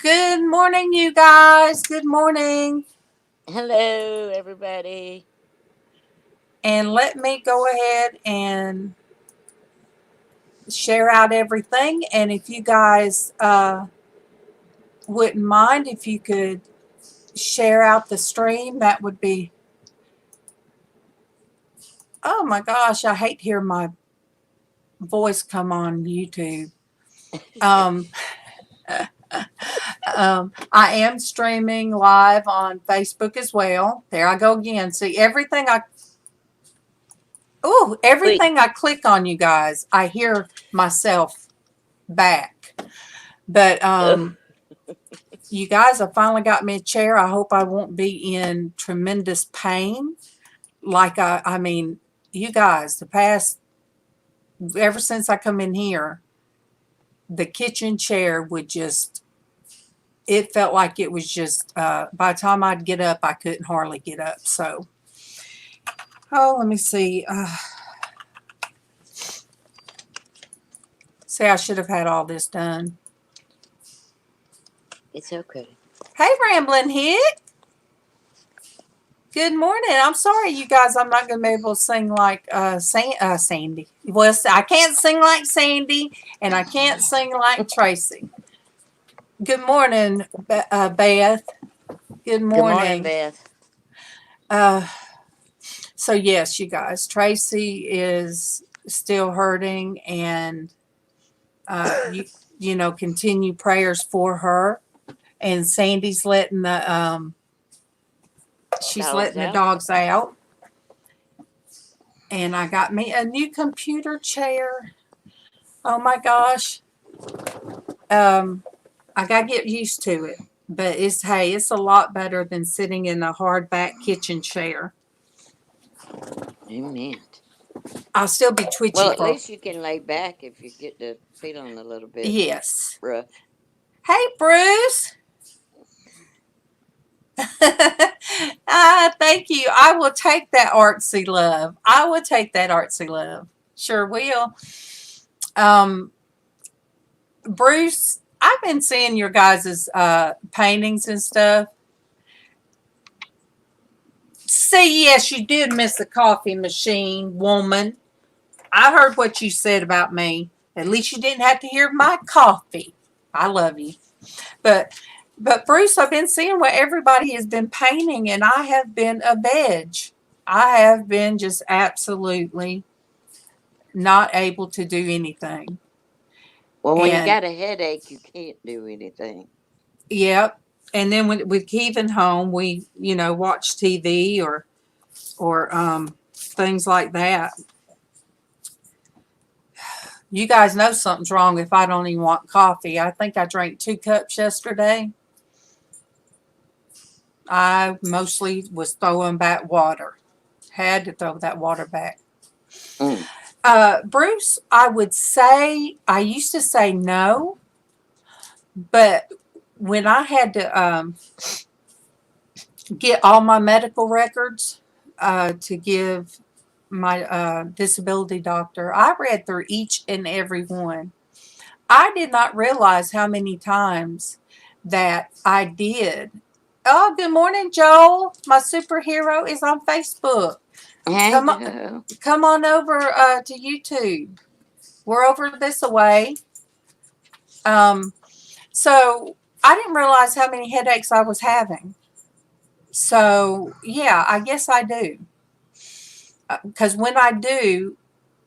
Good morning, you guys. Good morning. Hello, everybody. And let me go ahead and share out everything. And if you guys wouldn't mind, if you could share out the stream, that would be. Oh my gosh, I hate to hear my voice come on YouTube. Um, I am streaming live on Facebook as well. There I go again. See, Wait, everything I click on, you guys, I hear myself back. But ugh, you guys, I finally got me a chair. I hope I won't be in tremendous pain. I mean, you guys, ever since I come in here, the kitchen chair it felt like it was just, by the time I'd get up, I couldn't hardly get up. So, oh, let me see. See, I should have had all this done. it's okay. Hey, Rambling Hick. Good morning. I'm sorry, you guys. I'm not going to be able to sing like Sandy. Well, I can't sing like Sandy, and I can't sing like Traci. Good morning, Beth. Good Good morning, morning. Beth. Uh, so yes, you guys. Traci is still hurting, and continue prayers for her. And Sandy's letting she's Dogs letting the out. dogs out. And I got me a new computer chair. Oh my gosh. Um, I gotta get used to it. But it's a lot better than sitting in a hardback kitchen chair. Amen. I'll still be Well, twitchy at for. least you can lay back if you get to feeling a little bit Yes. rough. Hey, Bruce. Thank you. I will take that artsy love. I will take that artsy love. Sure will. Um, Bruce, I've been seeing your guys' paintings and stuff. Say yes, you did miss the coffee machine, woman. I heard what you said about me. At least you didn't have to hear my coffee. I love you. But Bruce, I've been seeing what everybody has been painting, and I have been a veg. I have been just absolutely not able to do anything. Well, when you And got a headache, you can't do anything. yep. And then with Kevin home, we watch TV or things like that. You guys know something's wrong if I don't even want coffee. I think I drank 2 cups yesterday. I mostly was throwing back water. Had to throw that water back. Mm. Bruce, I would say, I used to say no, but when I had to get all my medical records to give my disability doctor, I read through each and every one. I did not realize how many times that I did. Oh, good morning, Joel. My superhero is on Facebook. Hey, Come on, Joe. come on over to YouTube. We're over this away. Um, so I didn't realize how many headaches I was having. So yeah, I guess I do. Because when I do,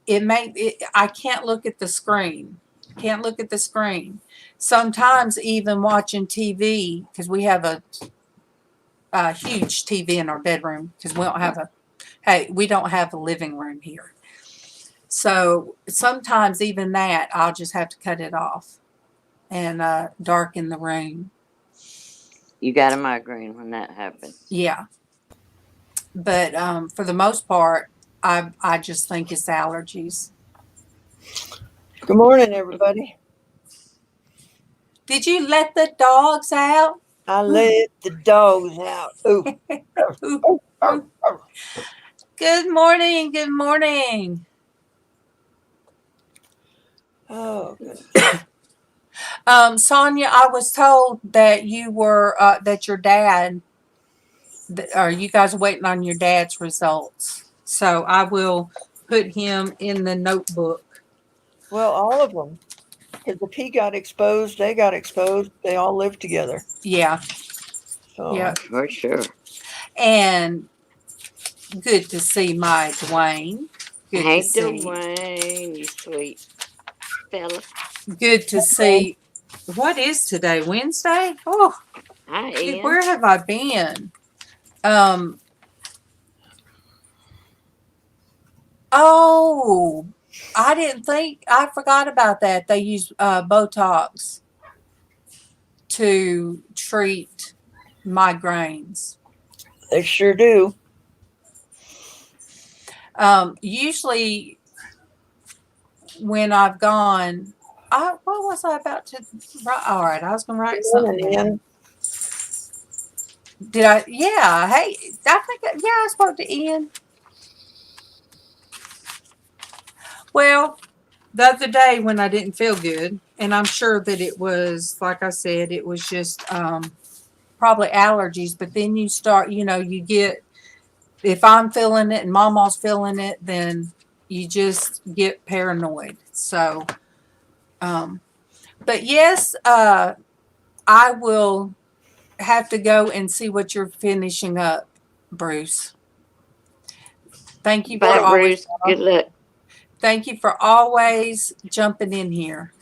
I can't look at the screen. Can't look at the screen. Sometimes even watching TV because we have a huge TV in our bedroom because we don't have a living room here. So sometimes even that I'll just have to cut it off and darken the room. You got a migraine when that happens. Yeah, but for the most part, I just think it's allergies. Good morning, everybody. Did you let the dogs out? I let the dogs out. Ooh. Oh, oh, oh. Good morning. Good morning. Oh, goodness. Sonia, I was told that you were that your dad, or you guys are waiting on your dad's results. So I will put him in the notebook. Well, all of them. Because if he got exposed, they got exposed. They all lived together. Yeah, So yeah, For sure. and good to see my Dwayne. Good Hey, to see. Dwayne, you sweet fella. Good to see. What is today? Wednesday? Oh, Hi, Ian. where have I been? Um. Oh, I didn't think. I forgot about that. They use Botox to treat migraines. they sure do. Usually, when I've gone, what was I about to write? All right, I was going to write something And down. then Did I? Yeah. Hey, I think, yeah, I spoke to Ian. Well, the other day when I didn't feel good, and I'm sure that it was, like I said, it was just probably allergies, but then you start, you get, if I'm feeling it and MawMaw's feeling it, then you just get paranoid. So, but yes, I will have to go and see what you're finishing up, Bruce. Thank you for Bye, always. Bruce. Good luck. Thank you for always jumping in here.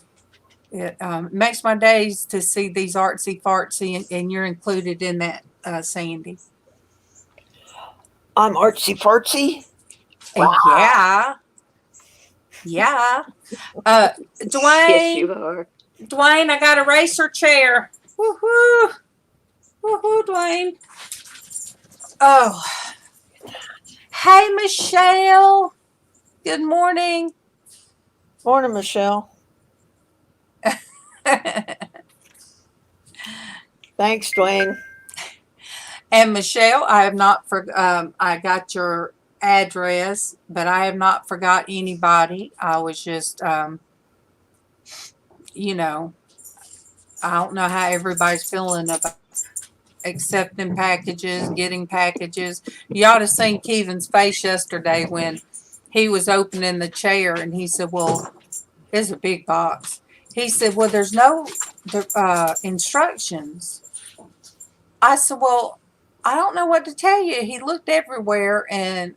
It makes my days to see these artsy fartsy, and you're included in that, Sandy. I'm artsy fartsy. Wow. Yeah. Yeah. Yes, Dwayne, you are. Dwayne, I got a racer chair. Woohoo. Woohoo, Dwayne. Oh. Hey, Michelle. Good morning. Morning, Michelle. Thanks, Dwayne. And Michelle, I have not I got your address, but I have not forgot anybody. I was just, I don't know how everybody's feeling about accepting packages, getting packages. You ought to seen Keevan's face yesterday when he was opening the chair, and he said, well, it's a big box. He said, well, there's no instructions. I said, well, I don't know what to tell you. He looked everywhere, and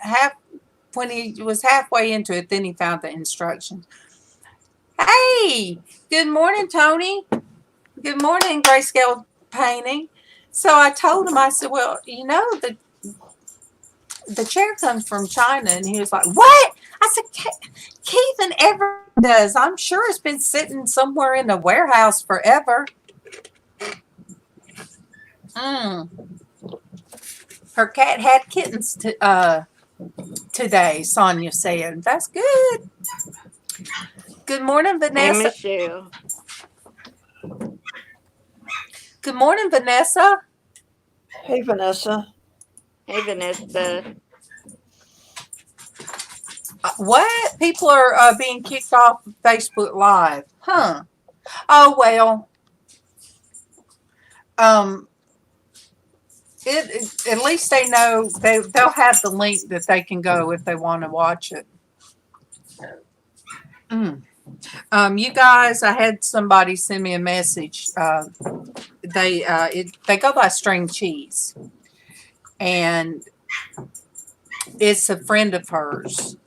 when he was halfway into it, then he found the instructions. Hey, good morning, Tony. Good morning, Grayscale Painting. So I told him, I said, well, the chair comes from China. And he was like, what? I said, Keithan ever does. I'm sure it's been sitting somewhere in the warehouse forever. Her cat had kittens today, Sonia said. That's good. Good morning, Hey, Vanessa. Michelle. Good morning, Vanessa. Hey, Vanessa. Hey, Vanessa. What? People are being kicked off of Facebook Live. Huh. Oh, well. At least they know they'll have the link that they can go if they want to watch it. You guys, I had somebody send me a message. They go by String Cheese, and it's a friend of hers.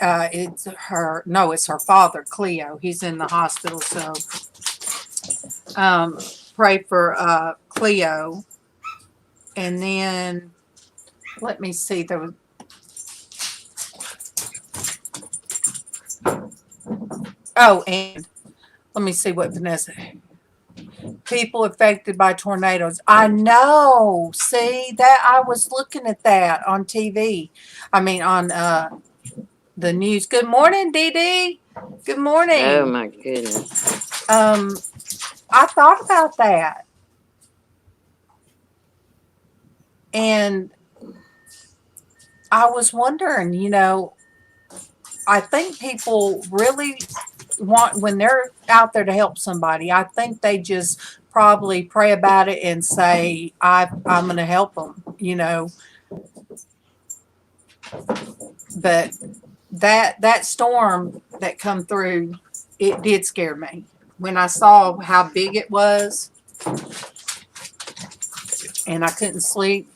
It's her father, Cleo. He's in the hospital, so pray for Cleo. And then let me see. There was. Oh, and let me see what Vanessa. People affected by tornadoes. I know. See that? I was looking at that on TV. I mean, on the news. Good morning, Dee Dee. Good morning. Oh, my goodness. I thought about that. And I was wondering, I think people really just want, when they're out there to help somebody, I think they just probably pray about it and say, I'm going to help them, you know. But that storm that come through, it did scare me. When I saw how big it was and I couldn't sleep.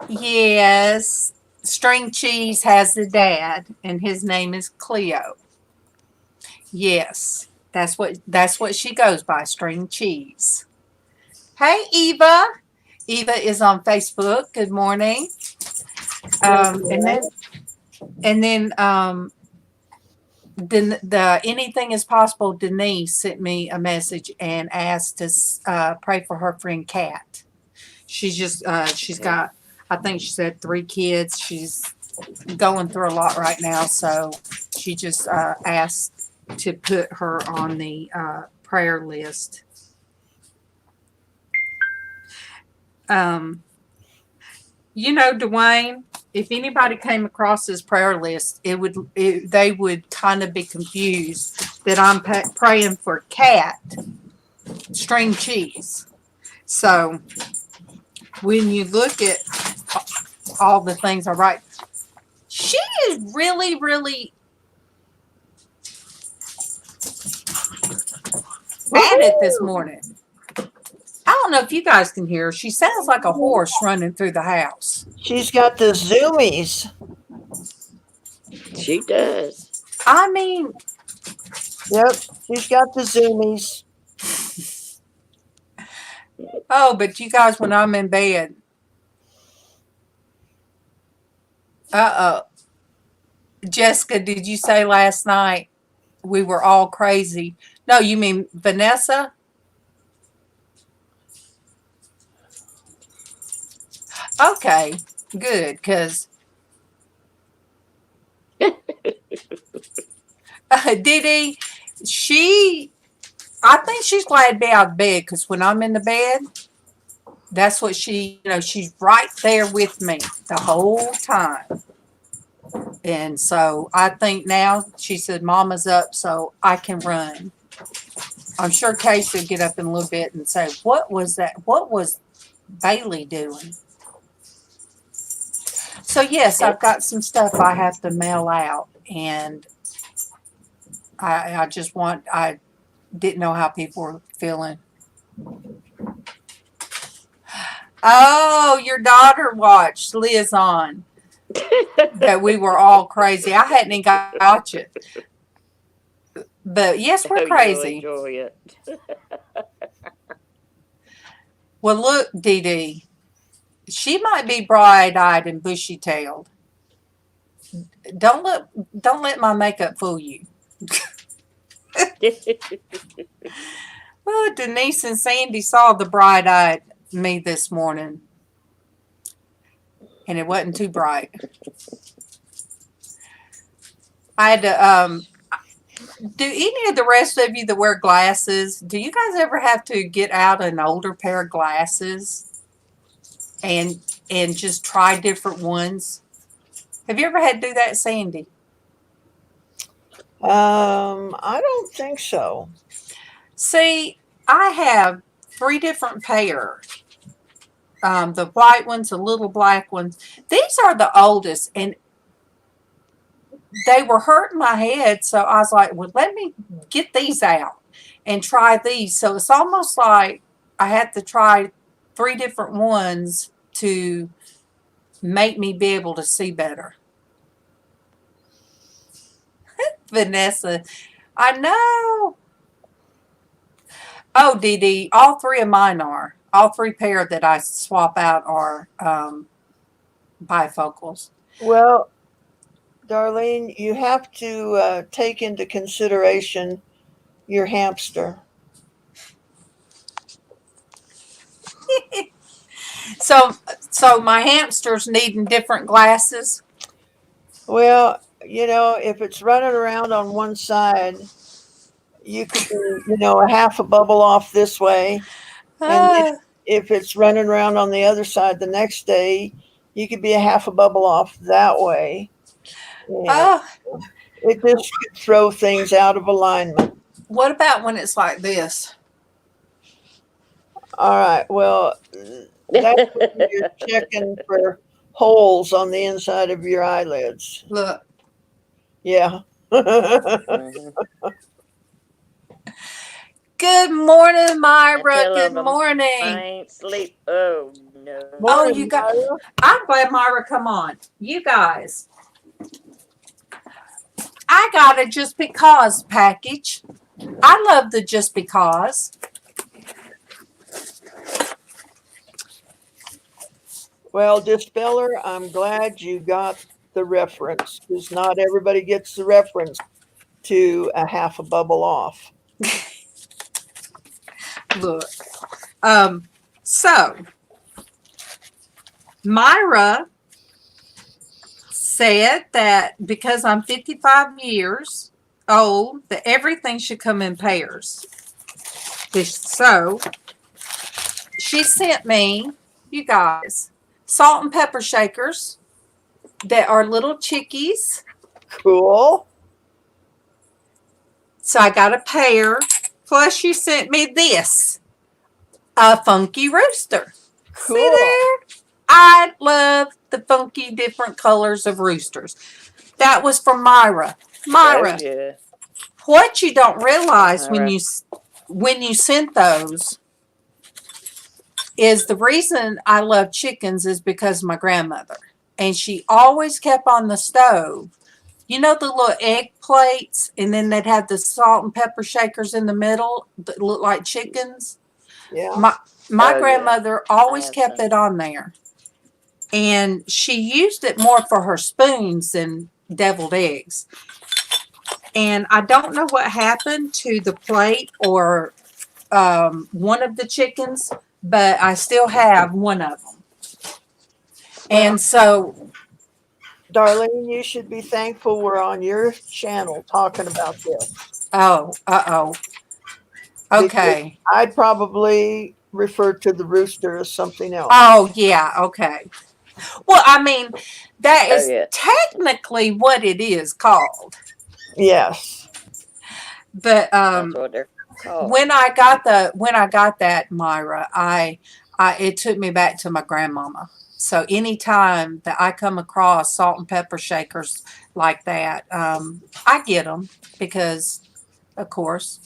Yes, String Cheese has a dad, and his name is Cleo. Yes, that's what she goes by, String Cheese. Hey, Eva. Eva is on Facebook. Good morning. And then the Anything is Possible, Denise sent me a message and asked to pray for her friend Kat. She's got, I think she said 3 kids. She's going through a lot right now, so she just asked to put her on the prayer list. You know, Dwayne, if anybody came across this prayer list, they would kind of be confused that I'm praying for Kat, String Cheese. So when you look at all the things I write, she is really, really at it this morning. I don't know if you guys can hear her. She sounds like a horse running through the house. She's got the zoomies. She does. I mean, Yep, she's got the zoomies. oh, but you guys, when I'm in bed, Jessica, did you say last night we were all crazy? No, you mean Vanessa? Okay, good, because Didi, I think she's glad to be out of bed, because when I'm in the bed, that's what she's right there with me the whole time. And so I think now she said, Mama's up, so I can run. I'm sure Casey will get up in a little bit and say, what was that? What was Bailey doing? So yes, I've got some stuff I have to mail out, and I didn't know how people were feeling. Oh, your daughter watched LizzAnn. That we were all crazy. I hadn't even got you. But yes, we're crazy. You'll enjoy it. Well, look, Dee Dee. She might be bright-eyed and bushy-tailed. Don't let my makeup fool you. Well, Denise and Sandy saw the bright-eyed me this morning, and it wasn't too bright. I had to. Do any of the rest of you that wear glasses? Do you guys ever have to get out an older pair of glasses and just try different ones? Have you ever had to do that, Sandy? I don't think so. See, I have 3 different pairs. The white ones, the little black ones. These are the oldest, and they were hurting my head, so I was like, well, let me get these out and try these. So it's almost like I had to try 3 different ones to make me be able to see better. Vanessa, I know. Oh, Dee Dee, all 3 of mine are. All 3 pair that I swap out are bifocals. Well, Darlene, you have to take into consideration your hamster. So my hamster's needing different glasses. Well, if it's running around on one side, you could be, a half a bubble off this way. And if it's running around on the other side the next day, you could be a half a bubble off that way. It just could throw things out of alignment. What about when it's like this? All right. Well, that's when you're checking for holes on the inside of your eyelids. Look. Yeah. Mhm. Good morning, Myra. Tell Good them morning. I ain't sleep. Oh no. Oh, Morning, you got. Myra. I'm glad Myra come on. You guys, I got a just because package. I love the just because. Well, Dispeller, I'm glad you got the reference because not everybody gets the reference to a half a bubble off. Look. So Myra said that because I'm 55 years old, that everything should come in pairs. So she sent me, you guys, salt and pepper shakers that are little chickies. Cool. So I got a pair. Plus, she sent me this, a funky rooster. Cool. See there? I love the funky different colors of roosters. That was from Myra. Myra, Oh, yeah. what you don't realize Myra. when you sent those is the reason I love chickens is because of my grandmother. And she always kept on the stove. You know the little egg plates, and then they'd have the salt and pepper shakers in the middle that look like chickens. Yeah. My Oh, yeah. grandmother always have kept some. it on there. And she used it more for her spoons than deviled eggs. And I don't know what happened to the plate or one of the chickens, but I still have one of them. And so, Darlene, you should be thankful we're on your channel talking about this. oh. Okay. I'd probably refer to the rooster as something else. Oh, yeah. Okay. Well, I mean, that Oh, is yeah. technically what it is called. Yes. But That's what they're called. when I got that, Myra, I it took me back to my grandmama. So anytime that I come across salt and pepper shakers like that, I get them because, of course.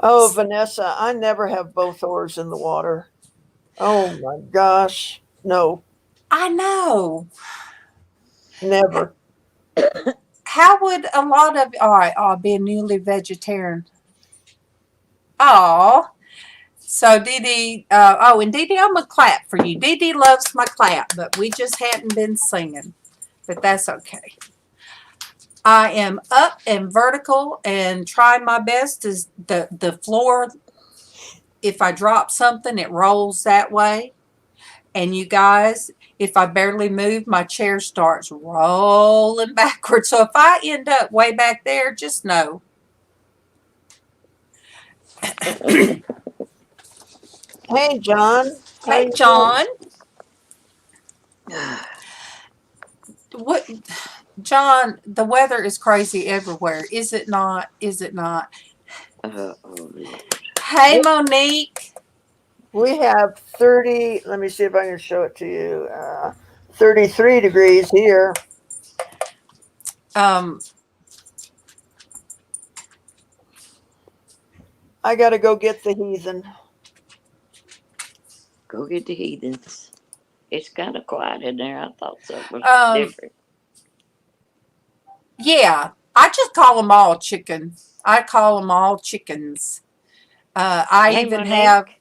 Oh, Vanessa, I never have both oars in the water. Oh my gosh. No, I know. never. How would a lot of all right, I'll be a newly vegetarian. Oh, so Dee Dee, and Dee Dee, I'm gonna clap for you. Dee Dee loves my clap, but we just hadn't been singing, but that's okay. I am up and vertical and trying my best. Is the floor? If I drop something, it rolls that way. And you guys, if I barely move, my chair starts rolling backwards. So if I end up way back there, just know. Hey, John. How Hey, you John. What, John? The weather is crazy everywhere. Is it not? Is it not? Oh, Hey, Monique. We have 30, let me see if I can show it to you. 33 degrees here. I got to go get the heathen. go get the heathens. It's kind of quiet in there. I thought something was different. Yeah, I just call them all chicken. I call them all chickens. I Hey, even Monique.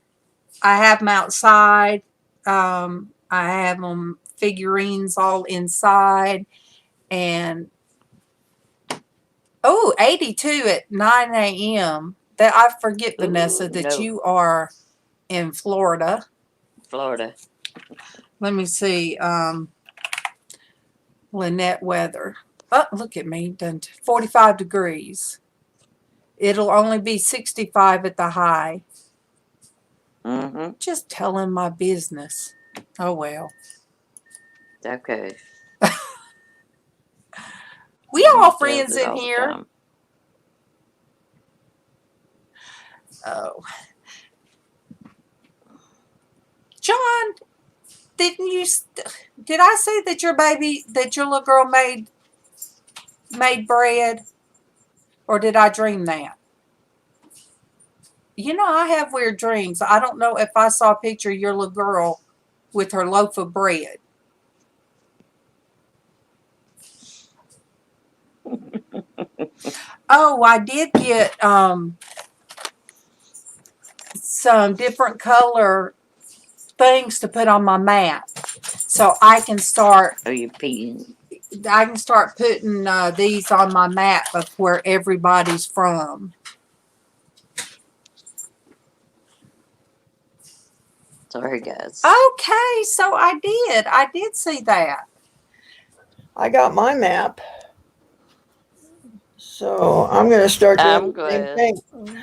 I have them outside. I have them figurines all inside. And, 82 at 9 a.m. That I forget, Vanessa, that no. you are in Florida. Florida. Let me see. Lynette weather. Oh, look at me. Done 45 degrees. It'll only be 65 at the high. Mm-hmm. Just telling my business. Oh, well. Okay. We all Tells friends it in all the here. time. Oh. John, did I say that your little girl made bread? Or did I dream that? You know, I have weird dreams. I don't know if I saw a picture of your little girl with her loaf of bread. Oh, I did get some different color things to put on my mat, so I can start. Are you peeing? I can start putting these on my map of where everybody's from. Sorry, guys. Okay, so I did see that. I got my map. So I'm going to start doing I'm the same glad. thing.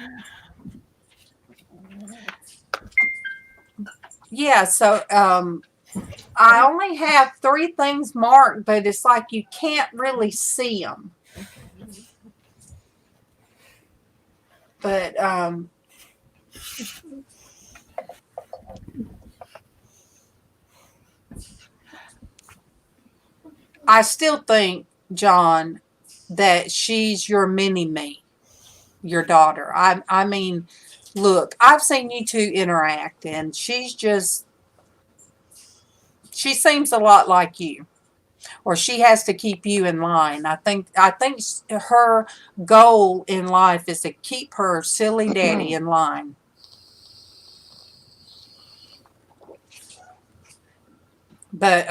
Yeah, so I only have 3 things marked, but it's like you can't really see them. But I still think, John, that she's your mini-me, your daughter. I mean, look, I've seen you two interact, and she seems a lot like you. Or she has to keep you in line. I think her goal in life is to keep her silly daddy in line. But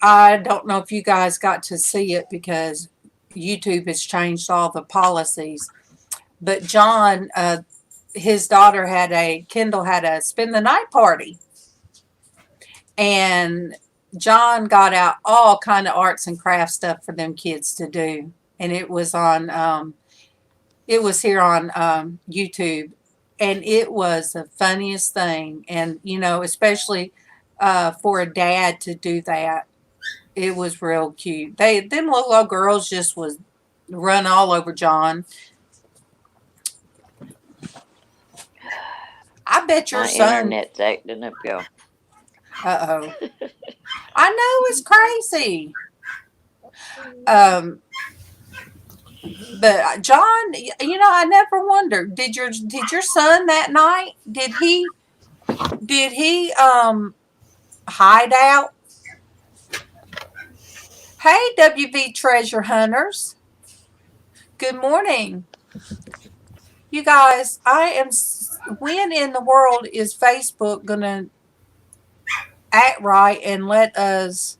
I don't know if you guys got to see it because YouTube has changed all the policies. But John, his daughter Kendall had a spend the night party. And John got out all kind of arts and crafts stuff for them kids to do. And it was on, it was here on YouTube. And it was the funniest thing. And, you know, especially for a dad to do that. It was real cute. Them little girls just was run all over John. I bet your My son. internet's acting up, y'all. Uh-oh. I know it's crazy. But John, you know, I never wondered. Did your son that night? Did he hide out? Hey, WV Treasure Hunters. Good morning. You guys, when in the world is Facebook going to act right and let us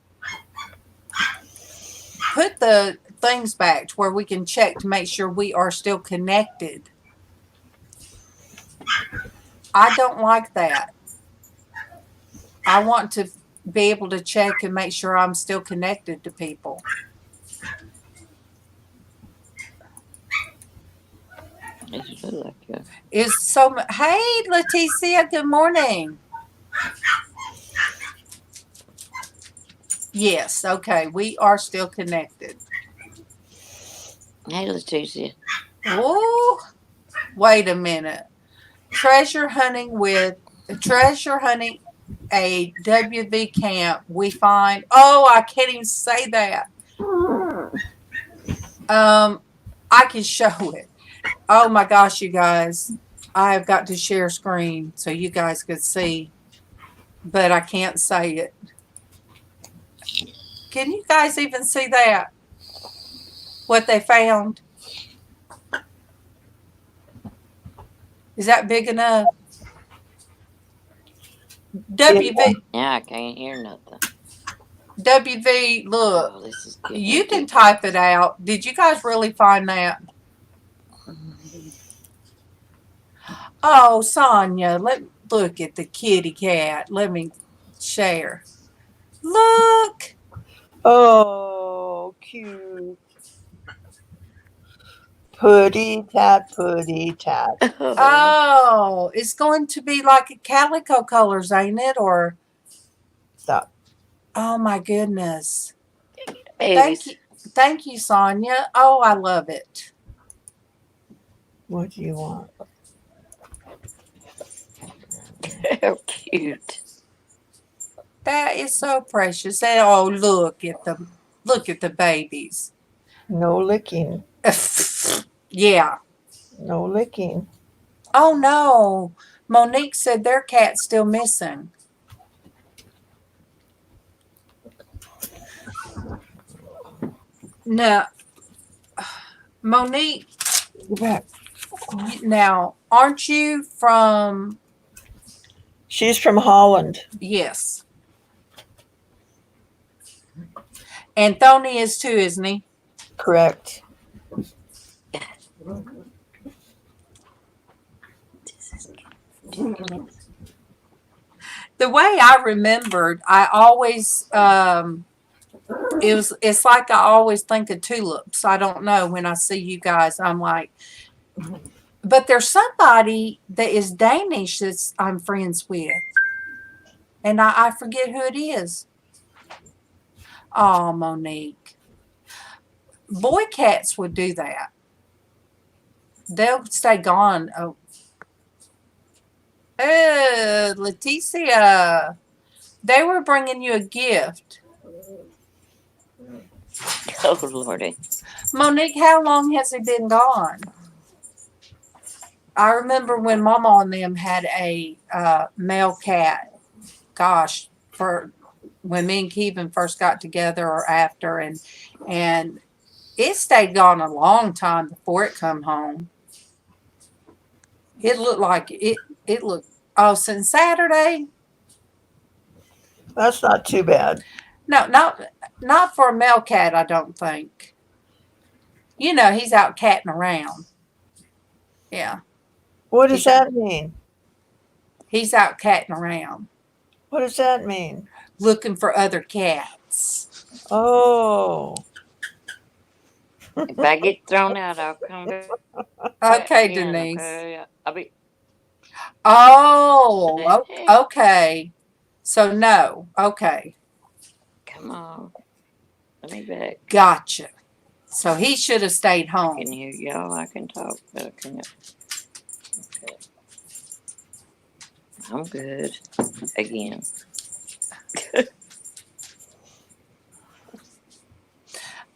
put the things back to where we can check to make sure we are still connected? I don't like that. I want to be able to check and make sure I'm still connected to people. It look like you. Hey, Laticia, good morning. Yes, okay, we are still connected. Hey, Laticia. Oh, wait a minute. Treasure hunting a WV camp. We find. Oh, I can't even say that. I can show it. Oh my gosh, you guys. I have got to share screen so you guys could see, but I can't say it. Can you guys even see that? What they found? Is that big enough? WV. Yeah, I can't hear nothing. WV, look. Oh, this is good. You can type it out. Did you guys really find that? Oh, Sonia, look at the kitty cat. Let me share. Look. Oh, cute. Putty tat, putty tat. Oh, it's going to be like a calico colors, ain't it? Or Stop. oh my goodness. Babies. Thank you, Sonia. Oh, I love it. What do you want? How cute. That is so precious. And oh, look at the babies. No licking. Yeah. No licking. Oh no. Monique said their cat's still missing. Now, Monique, Go back. now, aren't you from? She's from Holland. Yes. And Tony is too, isn't he? Correct. The way I remembered, I always it's like I always think of tulips. I don't know, when I see you guys, I'm like, but there's somebody that is Danish that I'm friends with, and I forget who it is. Oh, Monique. Boy cats would do that. They'll stay gone. Oh, Laticia. They were bringing you a gift. Oh, Lordy. Monique, how long has he been gone? I remember when MawMaw and them had a male cat. Gosh, for when me and Kevin first got together or after, and it stayed gone a long time before it come home. It looked like it looked, oh, since Saturday. That's not too bad. No, not for a male cat, I don't think. You know, he's out catting around. Yeah, What does that mean? he's out catting around What does that mean? looking for other cats. Oh. If I get thrown out, I'll come back. Okay, in, Denise. Okay? I'll be. Oh, okay. So no, okay, Come on. Let me back. gotcha. So he should have stayed I home. can hear y'all. I can talk, but I can't. Okay. I'm good. Again.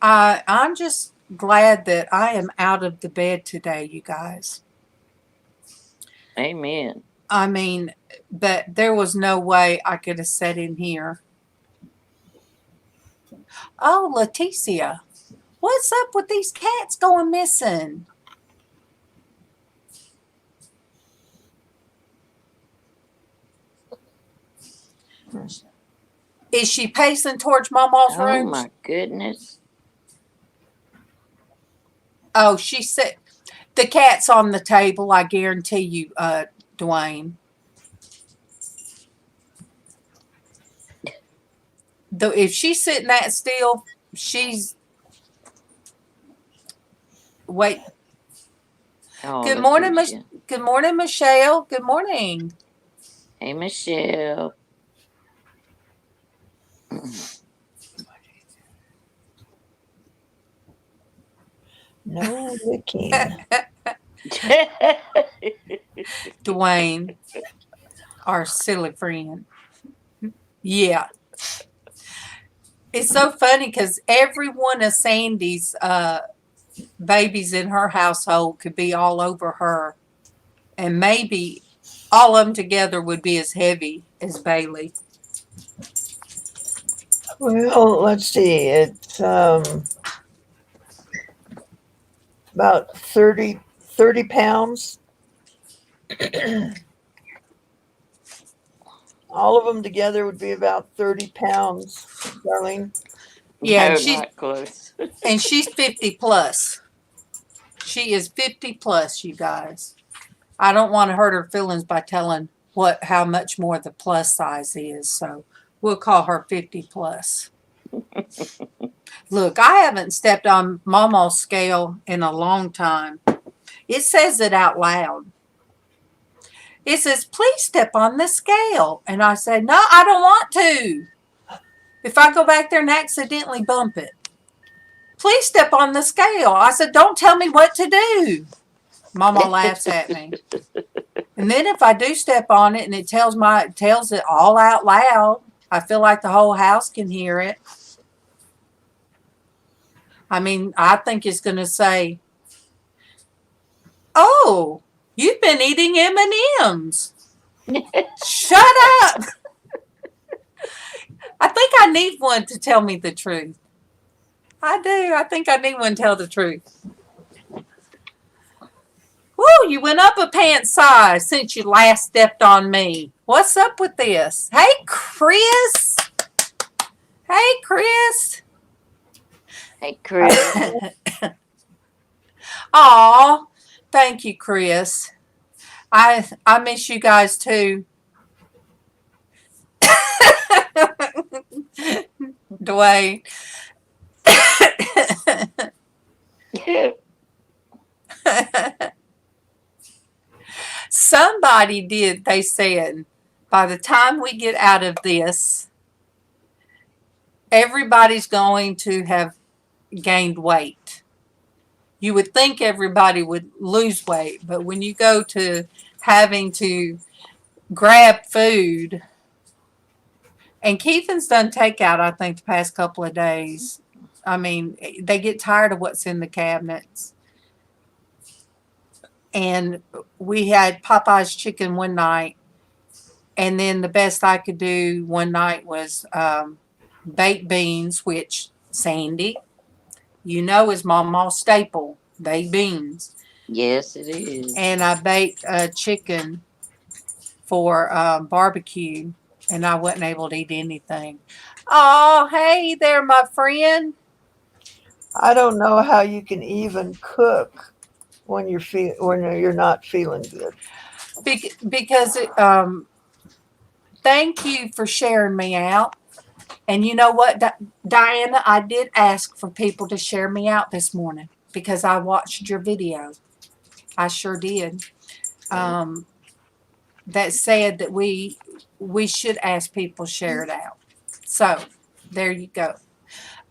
I'm just glad that I am out of the bed today, you guys. Amen. I mean, but there was no way I could have sat in here. Oh, Laticia, what's up with these cats going missing? Is she pacing towards MawMaw's Oh room? my goodness. Oh, she said the cat's on the table. I guarantee you, Dwayne. Though if she's sitting that still, she's wait. Oh, Good morning, Laticia. Good morning, Michelle. Good morning. Hey, Michelle. No licking. Dwayne, our silly friend. Yeah. It's so funny because every one of Sandy's babies in her household could be all over her. And maybe all of them together would be as heavy as Bailey. Well, let's see. It's about 30 pounds. All of them together would be about 30 pounds, darling. Yeah, No, and not close. and she's 50 plus. She is 50 plus, you guys. I don't want to hurt her feelings by telling how much more the plus size is, so we'll call her 50 plus. Look, I haven't stepped on MawMaw's scale in a long time. It says it out loud. It says, please step on the scale. And I say, no, I don't want to. If I go back there and accidentally bump it. please step on the scale. I said, don't tell me what to do. Mama laughs at me. And then if I do step on it and it tells it all out loud, I feel like the whole house can hear it. I mean, I think it's going to say, "Oh, you've been eating M&Ms." Shut up. I think I need one to tell me the truth. I do. I think I need one to tell the truth. Woo, you went up a pant size since you last stepped on me. What's up with this? Hey, Chris. Hey, Chris. Hey, Chris. Aw, thank you, Chris. I miss you guys too. Dwayne. Somebody did, they said, by the time we get out of this, everybody's going to have gained weight. You would think everybody would lose weight, but when you go to having to grab food, and Keithan's done takeout, I think, the past couple of days. I mean, they get tired of what's in the cabinets. And we had Popeye's chicken one night, and then the best I could do one night was baked beans, which Sandy, you know, is MawMaw's staple, baked beans. Yes, it is. And I baked chicken for barbecue, and I wasn't able to eat anything. Oh, hey there, my friend. I don't know how you can even cook when you're not feeling good. Because thank you for sharing me out. And you know what, Diana, I did ask for people to share me out this morning because I watched your video. I sure did. That said that we should ask people to share it out. So there you go.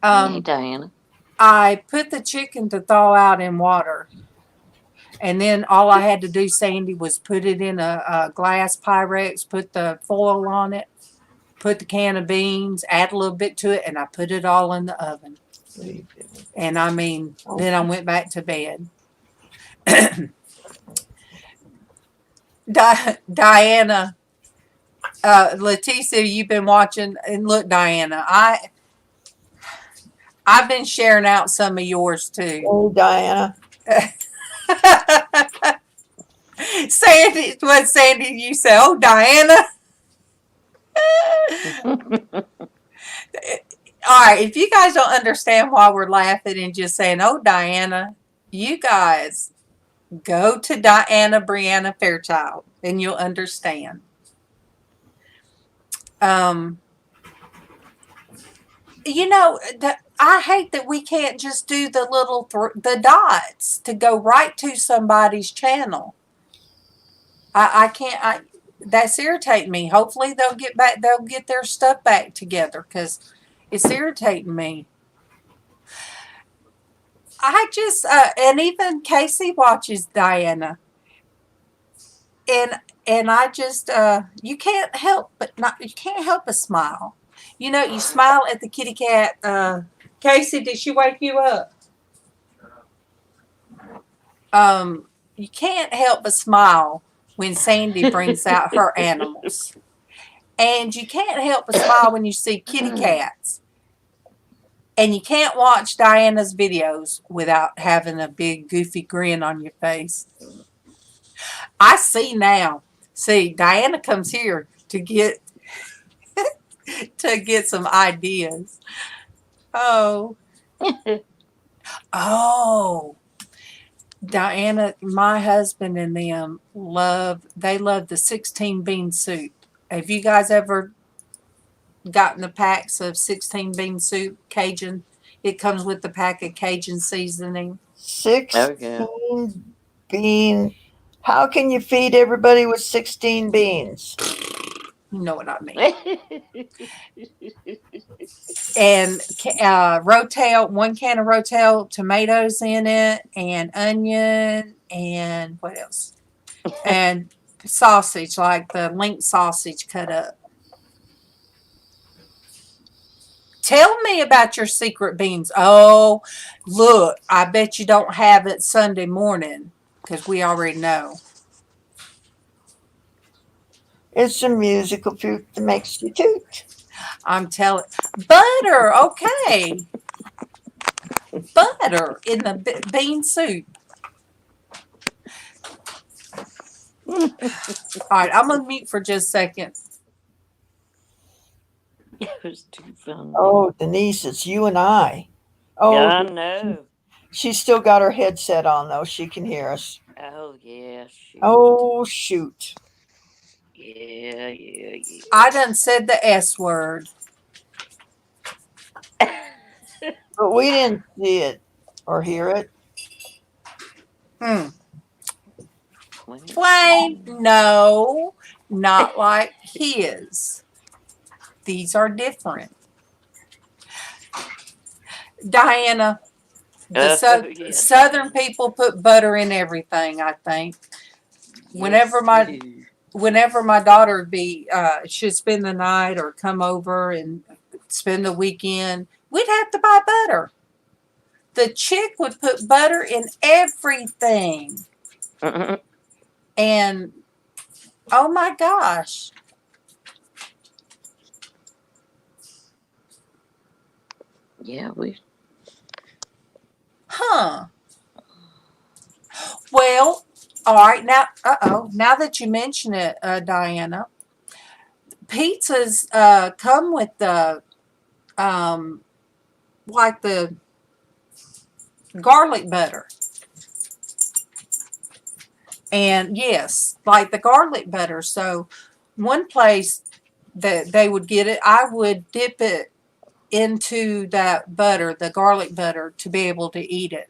Hey, Diana. I put the chicken to thaw out in water. And then all I had to do, Sandy, was put it in a glass Pyrex, put the foil on it, put the can of beans, add a little bit to it, and I put it all in the oven. And I mean, then I went back to bed. Diana, Laticia, you've been watching, and look, Diana, I've been sharing out some of yours too. Oh, Diana. Sandy, what Sandy you say? Oh, Diana. All right, if you guys don't understand why we're laughing and just saying, oh, Diana, you guys go to Diana Brianna Fairchild and you'll understand. You know, I hate that we can't just do the little the dots to go right to somebody's channel. I can't. That's irritating me. Hopefully they'll get back. They'll get their stuff back together because it's irritating me. I just and even Casey watches Diana, and I just you can't help but smile. You know, you smile at the kitty cat. Casey, did she wake you up? You can't help but smile when Sandy brings out her animals. And you can't help but smile when you see kitty cats. And you can't watch Diana's videos without having a big goofy grin on your face. I see now. See, Diana comes here to get some ideas. Oh. Oh. Diana, my husband and them love the 16 bean soup. Have you guys ever gotten the packs of 16 bean soup, Cajun? It comes with the pack of Cajun seasoning. 16 bean. How can you feed everybody with 16 beans? You know what I mean. And Rotel, 1 can of Rotel, tomatoes in it, and onion, and what else? And sausage, like the link sausage cut up. Tell me about your secret beans. Oh, look, I bet you don't have it Sunday morning because we already know. It's a musical fruit that makes you toot. I'm telling. Butter, okay. Butter in the bean soup. All right, I'm going to mute for just a second. It was too funny. Oh, Denise, it's you and I. Yeah, Oh, I know. she's still got her headset on, though. She can hear us. Oh, yeah. Shoot. Oh, shoot. Yeah. I done said the S word. But we didn't see it or hear it. Plain, no, not like his. These are different. Dianna, the Southern people put butter in everything, I think. Whenever my daughter would be, she'd spend the night or come over and spend the weekend, we'd have to buy butter. The chick would put butter in everything. And, oh my gosh. Yeah, Huh. Well, all right. Now that you mention it, Dianna, pizzas come with the like the garlic butter. And yes, like the garlic butter. So one place that they would get it, I would dip it into that butter, the garlic butter, to be able to eat it.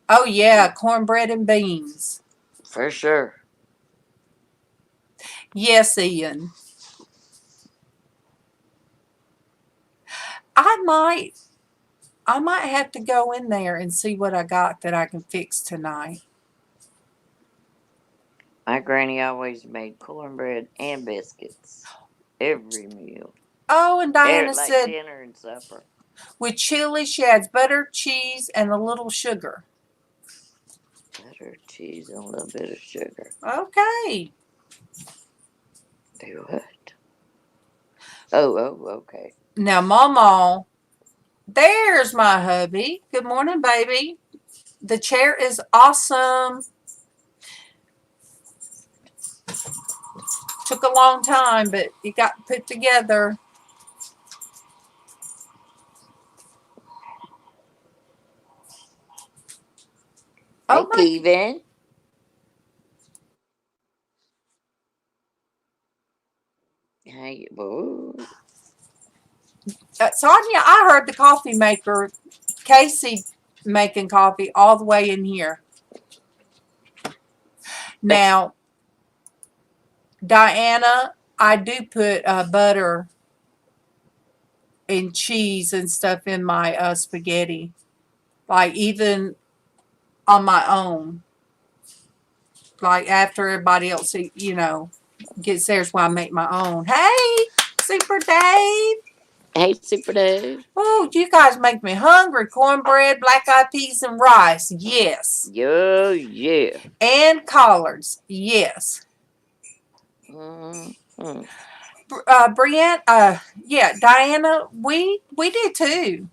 Oh yeah, cornbread and beans. for sure. Yes, Ian. I might have to go in there and see what I got that I can fix tonight. My granny always made cornbread and biscuits every meal. Oh, and Diana Like said dinner and supper. with chili she adds butter, cheese, and a little sugar. Butter, cheese, and a little bit of sugar. Okay. Do what? Oh, okay. Now, MawMaw, there's my hubby. Good morning, baby. The chair is awesome. Took a long time, but it got put together. Hey, Kevin. Hey, Sonia, I heard the coffee maker, Casey, making coffee all the way in here. Now, Dianna, I do put butter and cheese and stuff in my spaghetti, like even on my own. Like after everybody else, gets theirs, when I make my own. Hey, Super Dave. Hey, Super Dave. Oh, you guys make me hungry. Cornbread, black-eyed peas, and rice. Yes. Yeah. And collards. Yes. Mm-hmm. Brienne, yeah, Dianna, we did too.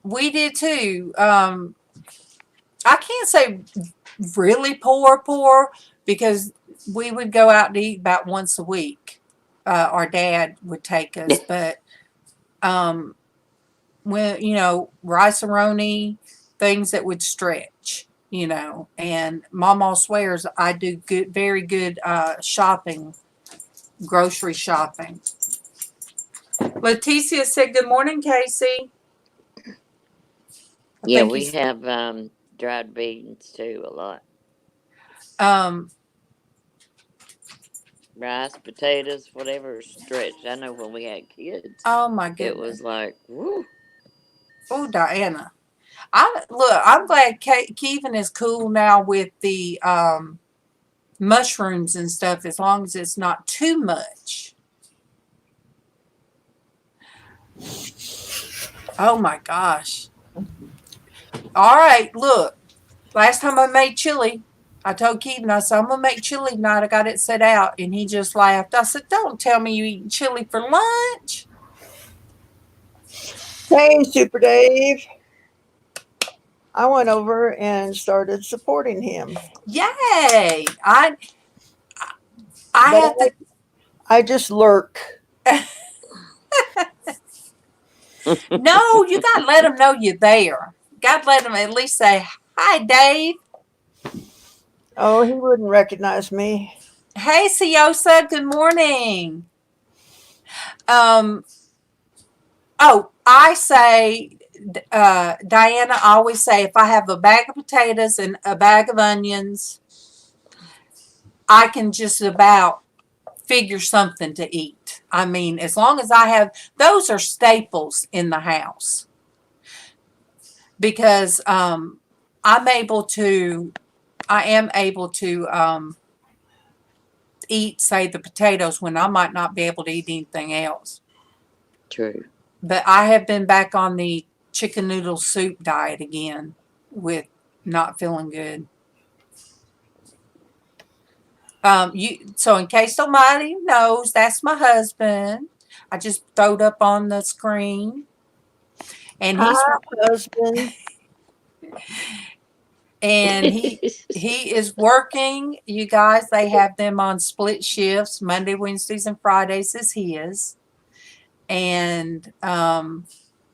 We did too. I can't say really poor because we would go out to eat about once a week. Our dad would take us, but when rice-a-roni, things that would stretch, and MawMaw swears I do very good shopping, grocery shopping. Laticia said, "Good morning, Casey." Yeah, we have dried beans too a lot. rice, potatoes, whatever stretched. I know when we had kids, Oh my it goodness. was like, woo. Oh, Diana. I'm glad Kevin is cool now with the mushrooms and stuff, as long as it's not too much. Oh my gosh. All right, look. Last time I made chili, I told Kevin, I said, I'm going to make chili tonight. I got it set out. And he just laughed. I said, don't tell me you eating chili for lunch. Hey, Super Dave. I went over and started supporting him. Yay. I have to. I just lurk. No, you got to let them know you're there. Got to let them at least say, hi, Dave. Oh, he wouldn't recognize me. Hey, Siosa, good morning. I say, Diana, I always say, if I have a bag of potatoes and a bag of onions, I can just about figure something to eat. I mean, as long as I have, those are staples in the house. Because I am able to eat, say, the potatoes when I might not be able to eat anything else. True. But I have been back on the chicken noodle soup diet again with not feeling good. So in case somebody knows, that's my husband. I just throwed up on the screen. And he's husband. And he is working. You guys, they have them on split shifts. Monday, Wednesdays, and Fridays is his. And then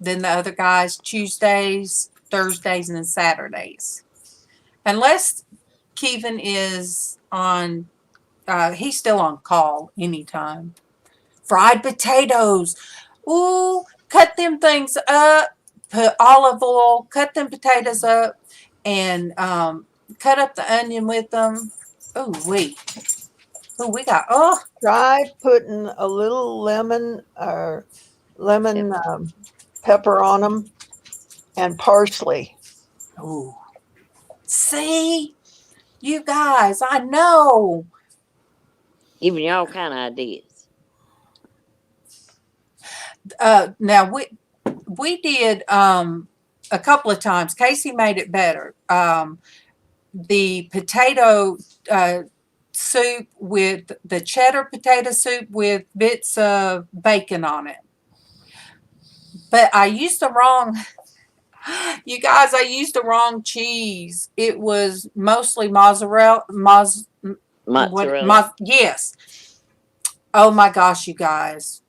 the other guys, Tuesdays, Thursdays, and Saturdays. Unless Kevin is on, he's still on call anytime. Fried potatoes. Ooh, cut them things up. Put olive oil, cut them potatoes up, and cut up the onion with them. Oh, we got, Try putting a little lemon pepper on them and parsley. Oh, see, you guys, I know. Giving you all kind of ideas. Now we did a couple of times. Casey made it better. The potato soup with the cheddar potato soup with bits of bacon on it. But I used the wrong, you guys, I used the wrong cheese. It was mostly mozzarella. Yes. Oh my gosh, you guys.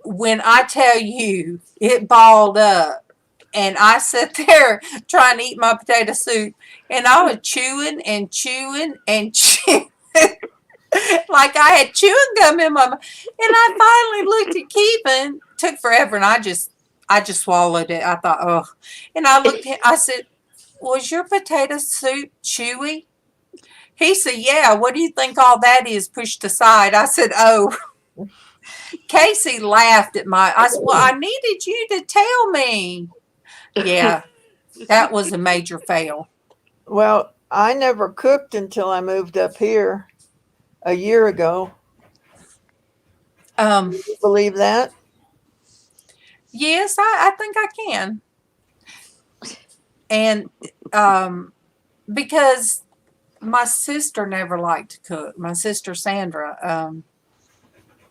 When I tell you it balled up, and I sat there trying to eat my potato soup, and I was chewing and chewing and chewing like I had chewing gum in my mouth. And I finally looked at Kevin. Took forever, and I just swallowed it. I thought, oh. And I looked at him, I said, was your potato soup chewy? He said, yeah. What do you think all that is pushed aside? I said, oh. Casey laughed at I said, well, I needed you to tell me. Yeah, that was a major fail. Well, I never cooked until I moved up here a year ago. Can you believe that? Yes, I think I can. And because my sister never liked to cook. My sister Sandra,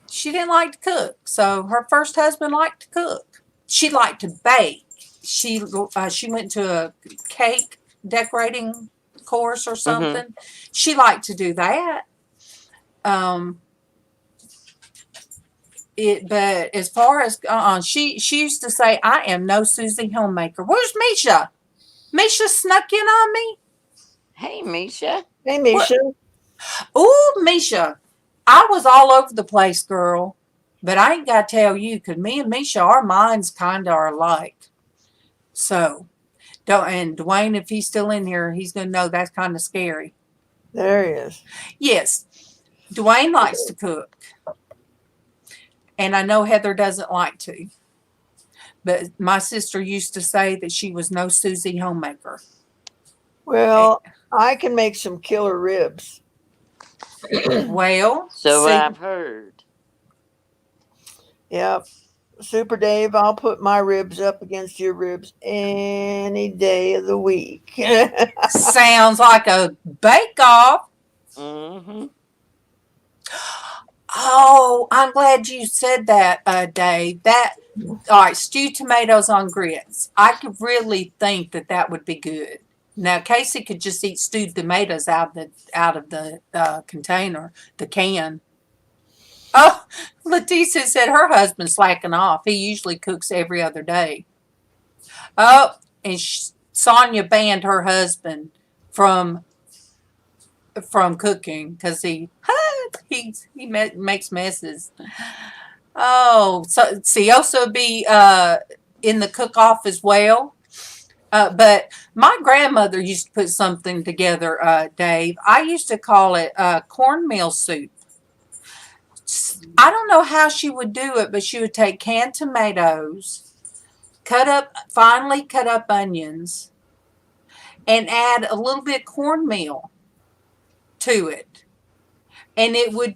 she didn't like to cook. So her first husband liked to cook. She liked to bake. She went to a cake decorating course or something. Mm-hmm. She liked to do that. But as far as she used to say, I am no Susie homemaker. Where's Misha? Misha snuck in on me. Hey, Misha. Hey, Misha. Ooh, Misha. I was all over the place, girl. But I ain't got to tell you, because me and Misha, our minds kind of are alike. So, and Dwayne, if he's still in here, he's going to know that's kind of scary. There he is. Yes. Dwayne likes to cook. And I know Heather doesn't like to. But my sister used to say that she was no Susie homemaker. Well, I can make some killer ribs. Well, So see, I've heard. Yep. Super Dave, I'll put my ribs up against your ribs any day of the week. sounds like a bake-off. Mm-hmm. Oh, I'm glad you said that, Dave. All right, stewed tomatoes on grits. I could really think that would be good. Now, Casey could just eat stewed tomatoes out of the container, the can. Oh, Laticia said her husband's slacking off. He usually cooks every other day. Oh, and Sonia banned her husband from cooking because he makes messes. Oh, so Ciosa would be in the cook-off as well. But my grandmother used to put something together, Dave. I used to call it cornmeal soup. I don't know how she would do it, but she would take canned tomatoes, finely cut up onions, and add a little bit of cornmeal to it. And it was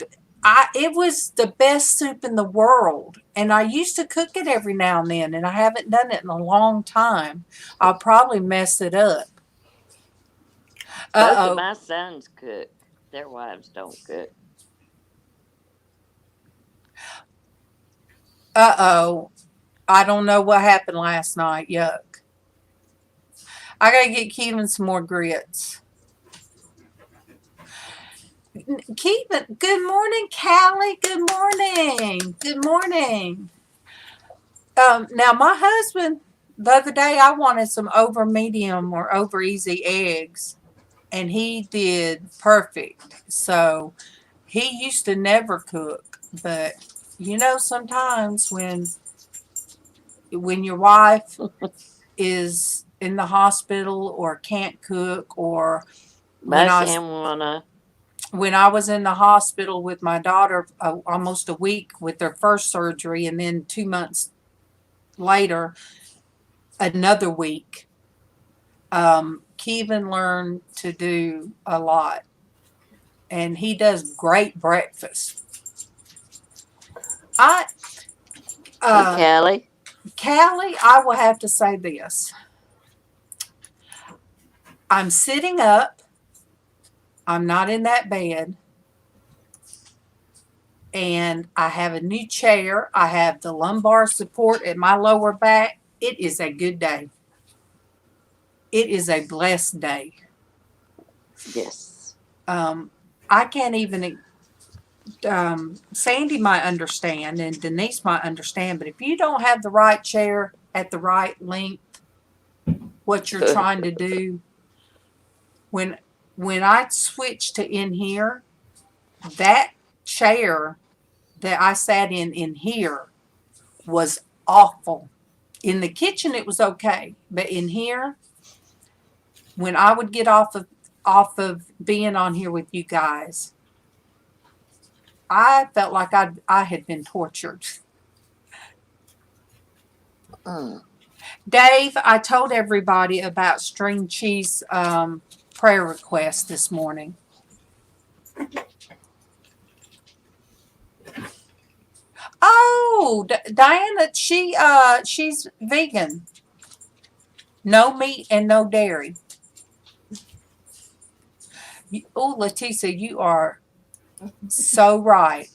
the best soup in the world. And I used to cook it every now and then, and I haven't done it in a long time. I'll probably mess it up. Both of my sons cook. Their wives don't cook. I don't know what happened last night. Yuck. I gotta get Keelan some more grits. Keelan, good morning, Callie. Good morning. Good morning. Now my husband, the other day I wanted some over medium or over easy eggs, and he did perfect. So he used to never cook, but sometimes when your wife is in the hospital or can't cook, or when I was in the hospital with my daughter almost a week with their first surgery, and then 2 months later another week, Kevin learned to do a lot, and he does great breakfast. Callie, I will have to say this. I'm sitting up. I'm not in that bed. And I have a new chair. I have the lumbar support at my lower back. It is a good day. It is a blessed day. Yes. I can't even... Sandy might understand, and Denise might understand, but if you don't have the right chair at the right length, what you're trying to do, when I switched to in here, that chair that I sat in here was awful. In the kitchen it was okay, but in here, when I would get off of being on here with you guys, I felt like I had been tortured. Dave, I told everybody about String Cheese prayer request this morning. Oh, Dianna, she's vegan. No meat and no dairy. Oh, Laticia, you are so right.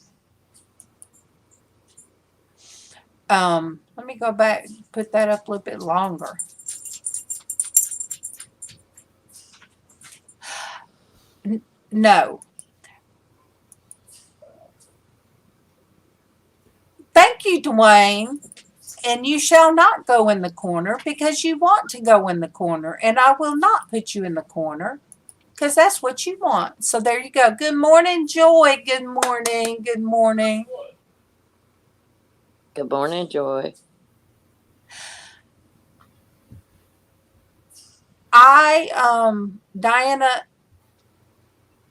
Let me go back, put that up a little bit longer. No. Thank you, Dwayne. And you shall not go in the corner because you want to go in the corner. And I will not put you in the corner because that's what you want. So there you go. Good morning, Joy. Good morning. Good morning. Good morning, Joy. Dianna,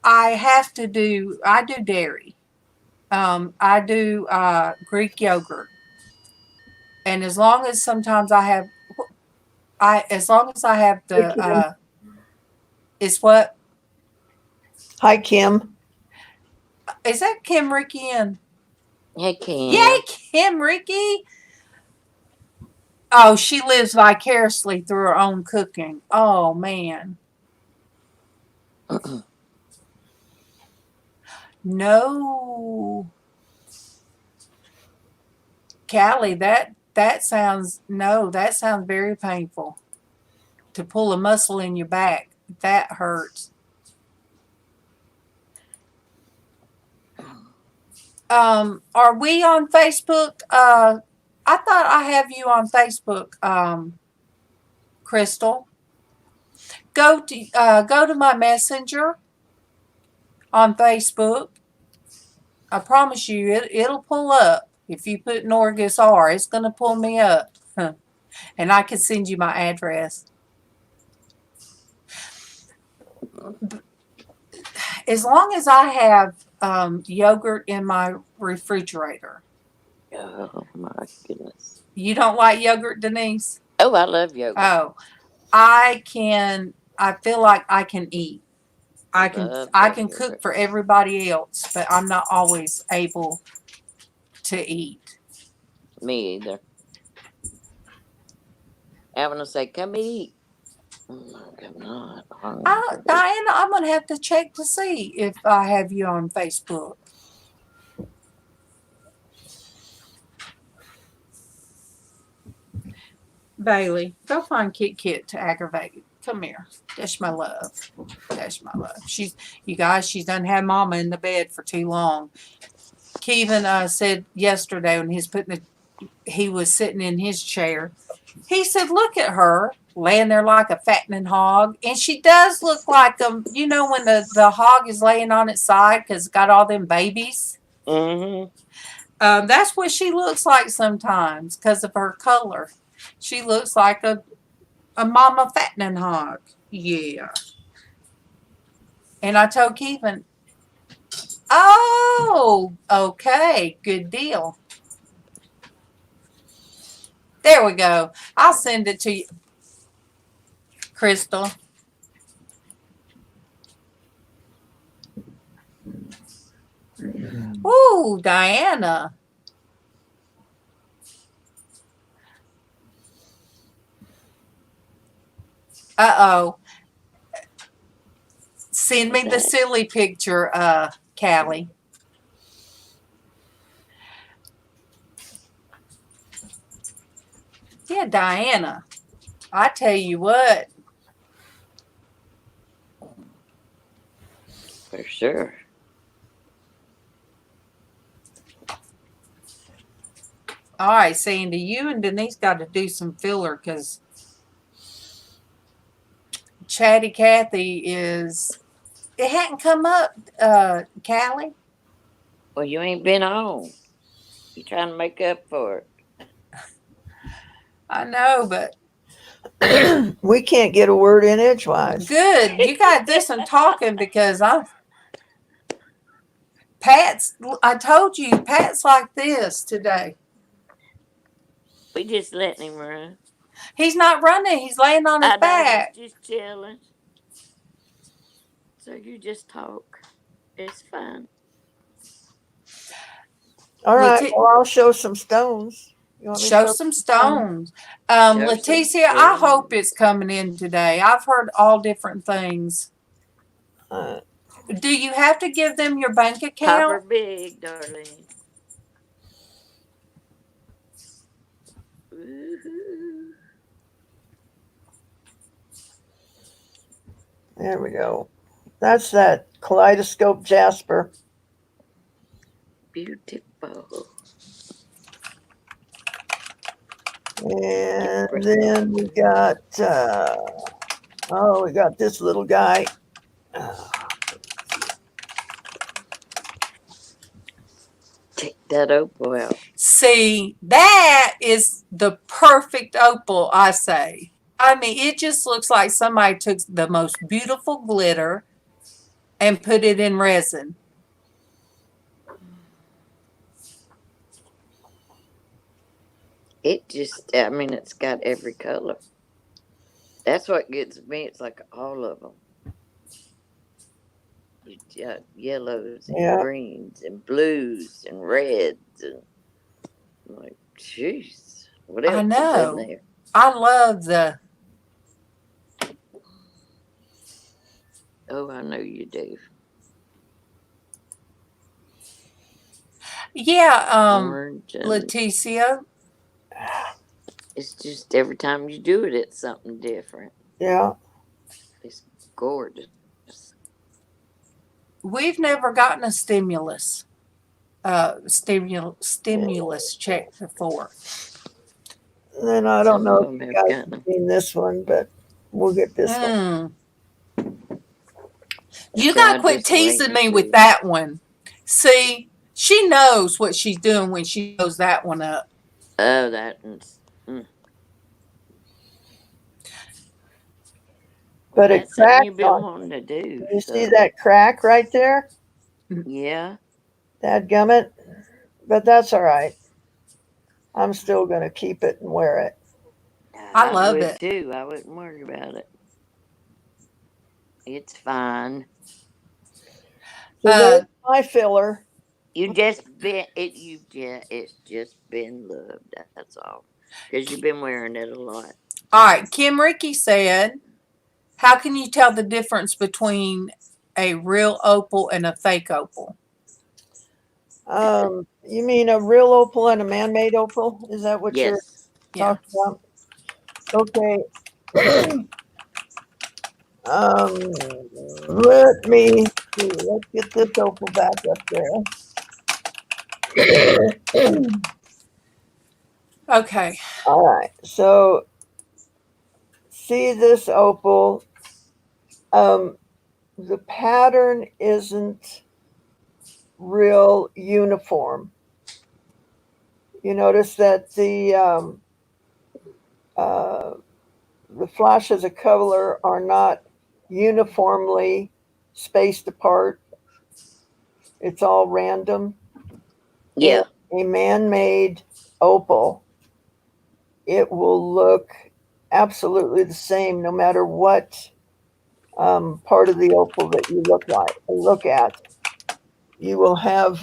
I do dairy. I do Greek yogurt. And as long as sometimes as long as I have the, it's what? Hi, Kim. Is that Kim, Ricky, and? Hey, Kim. Yay, Kim, Ricky. Oh, she lives vicariously through her own cooking. Oh, man. No. Callie, that sounds very painful. To pull a muscle in your back, that hurts. Are we on Facebook? I thought I have you on Facebook, Crystal. Go to my messenger on Facebook. I promise you, it'll pull up. If you put Norgus R, it's going to pull me up. And I can send you my address. As long as I have yogurt in my refrigerator. Oh, my goodness. You don't like yogurt, Denise? Oh, I love yogurt. Oh, I feel like I can eat. I can cook for everybody else, but I'm not always able to eat. Me either. Having to say, come eat. I'm not hungry. Diana, I'm going to have to check to see if I have you on Facebook. Bailey, go find Kit Kit to aggravate. Come here. That's my love. That's my love. You guys, she's done had Mama in the bed for too long. Kevin said yesterday when he was sitting in his chair, he said, look at her laying there like a fattening hog. And she does look like when the hog is laying on its side because it's got all them babies. Mm-hmm. That's what she looks like sometimes because of her color. She looks like a mama fattening hog. Yeah. And I told Kevin, oh, okay, good deal. There we go. I'll send it to you, Crystal. Ooh, Dianna. Uh-oh. Send me the silly picture, Callie. Yeah, Dianna. I tell you what. For sure. All right, Sandy, you and Denise got to do some filler because Chatty Cathy it hadn't come up, Callie. Well, you ain't been on. You trying to make up for it. I know, but we can't get a word in edgewise. Good. You got this and talking because I told you, Pat's like this today. We just letting him run. He's not running. He's laying on his back. He's just chilling. So you just talk. It's fine. All right. Well, I'll show some stones. Show some stones. Laticia, I hope it's coming in today. I've heard all different things. Do you have to give them your bank account? Pop her big, darling. Woo-hoo. There we go. That's that kaleidoscope jasper. Beautiful. And then we got we got this little guy. Take that opal out. See, that is the perfect opal, I say. I mean, it just looks like somebody took the most beautiful glitter and put it in resin. It just, I mean, it's got every color. That's what gets me. It's like all of them. You got yellows and Yeah. greens and blues and reds and I'm like, jeez, what I else is in know. there? I love the. Oh, I know you do. Yeah, Orange and Laticia. it's just every time you do it, it's something different. Yeah. It's gorgeous. We've never gotten a stimulus check before. Then I don't Some know of if them you have guys have gotten seen this one, but we'll get this one. Mm. them. You So gotta I quit just wait teasing and me with see. that one. See, she knows what she's doing when she shows that one up. Oh, that one's. But it That's something cracked you've been on. wanting to do. You see So that crack right there? yeah, That gummit? But that's all right. I'm still going to keep it and wear it. I I love would it. too. I wouldn't worry about it. It's fine. So Uh, there's my filler. You just been it. You just it's just been loved. That's all. Because you've been wearing it a lot. all right, Kim Ricky said, "How can you tell the difference between a real opal and a fake opal?" You mean a real opal and a man-made opal? Is that what you're Yes. Yeah. talking about? Okay. Let me see. Let's get this opal back up there. Okay. All right. So see this opal. The pattern isn't real uniform. You notice that uh, the flashes of color are not uniformly spaced apart. It's all random. Yeah. In a man-made opal, it will look absolutely the same no matter what part of the opal that you look at. You will have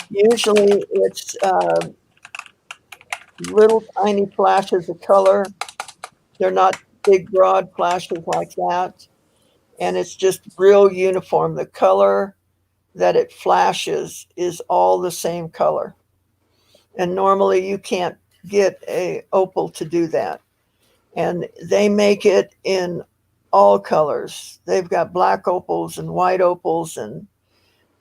usually it's little tiny flashes of color. They're not big broad flashes like that, and it's just real uniform. The color that it flashes is all the same color, and normally you can't get a opal to do that. And they make it in all colors. They've got black opals and white opals and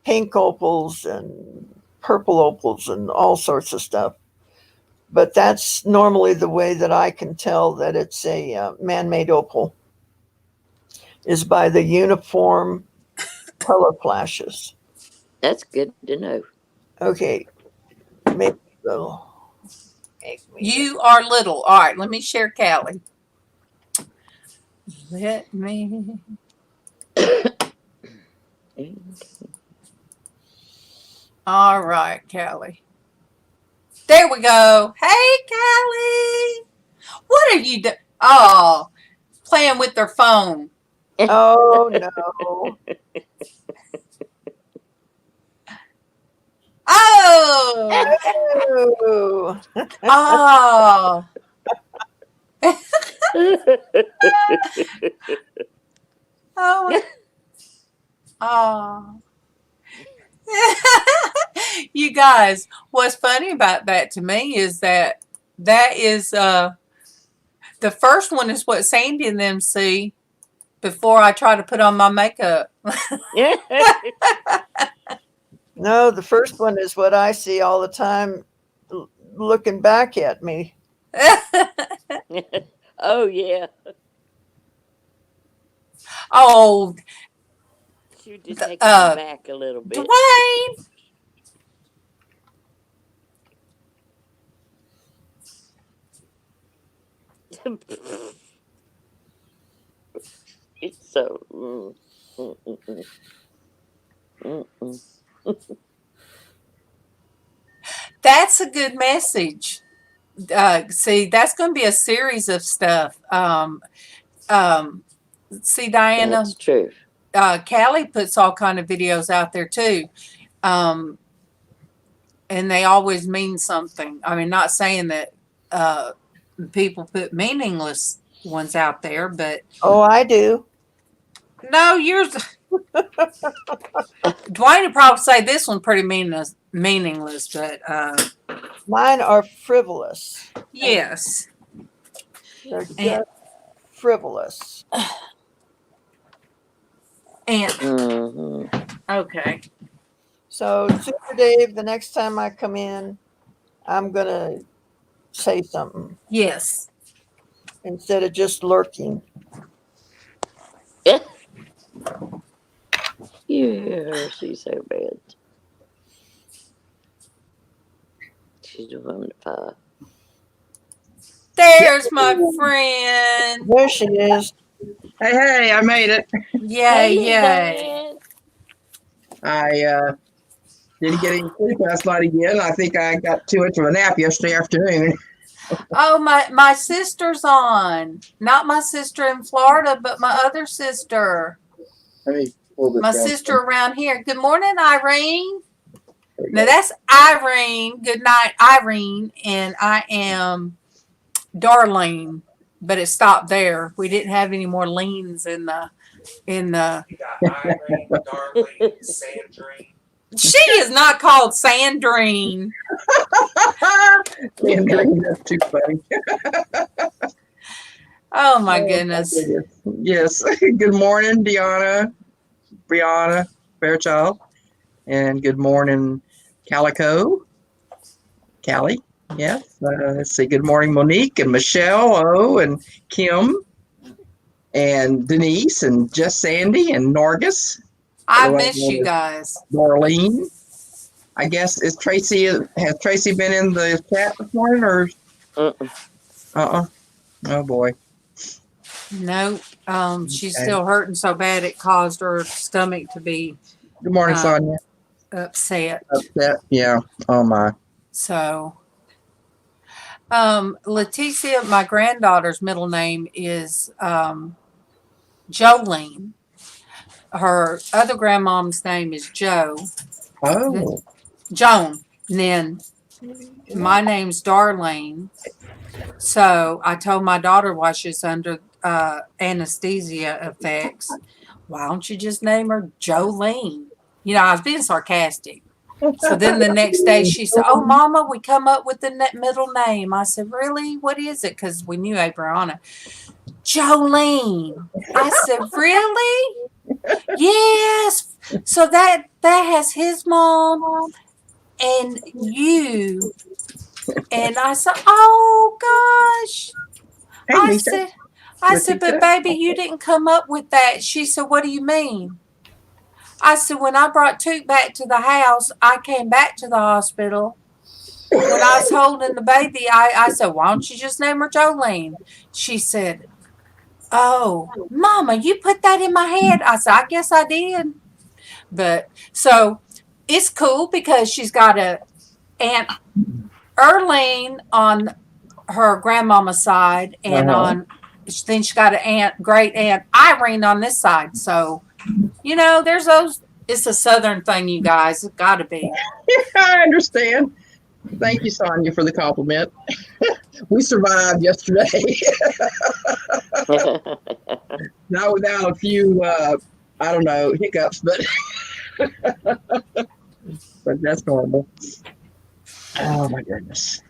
pink opals and purple opals and all sorts of stuff. But that's normally the way that I can tell that it's a man-made opal is by the uniform color flashes. That's good to know. Okay, make little. Make me. You are little. All right, let me share Callie. Let me. All right, Callie. There we go. Hey, Callie. What are you doing? Oh, playing with their phone. Oh no! Oh. Ooh. Oh. Oh. Oh. You guys, what's funny about that to me is that is the first one is what Sandy and them see before I try to put on my makeup. No, the first one is what I see all the time looking back at me. Oh yeah. Oh, She was just taking you uh, back a little bit. Dwayne. It's so. That's a good message. See, that's going to be a series of stuff. See, Diana, That's true. Callie puts all kind of videos out there too. And they always mean something. I mean, not saying that people put meaningless ones out there, but Oh, I do. no, yours. Dwayne would probably say this one pretty meaningless, but Mine are frivolous. yes. They're just And- frivolous. And Mm-hmm. okay. So, Super Dave, the next time I come in, I'm going to say something Yes. instead of just lurking. Yeah, she's so bad. She's wonderful. There's my friend. There she is. Hey, I made it. Yay, yay. Diane. I didn't get any sleep last night again. I think I got too much of a nap yesterday afternoon. Oh, my sister's on. Not my sister in Florida, but my other sister. Let me pull this My down. sister around here. Good morning, Irene. No, that's Irene. Good night, Irene. And I am Darlene, but it stopped there. We didn't have any more leans in the. You got Irene, Darlene, Sandrine. She is not called Sandrine. Sandrine, that's too funny. Oh my goodness. Yes. Good morning, Dianna, Brianna, Fairchild, and good morning, Calico, Callie. Yes. Let's see. Good morning, Monique and Michelle, and Kim, and Denise, and Just Sandy, and Norgus. I Hello, miss you everyone. guys. Darlene. I guess has Traci been in the chat this morning or oh boy. No, she's Okay. still hurting so bad it caused her stomach to be Good morning, Sonia. upset. Upset. Yeah. Oh my. So, Laticia, my granddaughter's middle name is Jolene. Her other grandmom's name is Joan. Oh. And then my name's Darlene. So I told my daughter while she's under anesthesia effects, why don't you just name her Jolene? You know, I was being sarcastic. So then the next day she said, oh, Mama, we come up with the middle name. I said, really? What is it? Because we knew Abriana. Jolene. I said, really? Yes. So that has his mom and you. And I said, oh, gosh. Hey, I Lisa. said, but baby, you didn't come up with that. She said, what do you mean? I said, when I brought Toot back to the house, I came back to the hospital. When I was holding the baby, I said, why don't you just name her Jolene? She said, oh, Mama, you put that in my head. I said, I guess I did. But so it's cool because she's got a Aunt Erlene on her grandmama's side, and then she's got an great aunt Irene on this side. So, you know, there's those. It's a Southern thing, you guys. It's got to be. I understand. Thank you, Sonia, for the compliment. We survived yesterday. Not without a few, I don't know, hiccups, but but that's normal. Oh my goodness.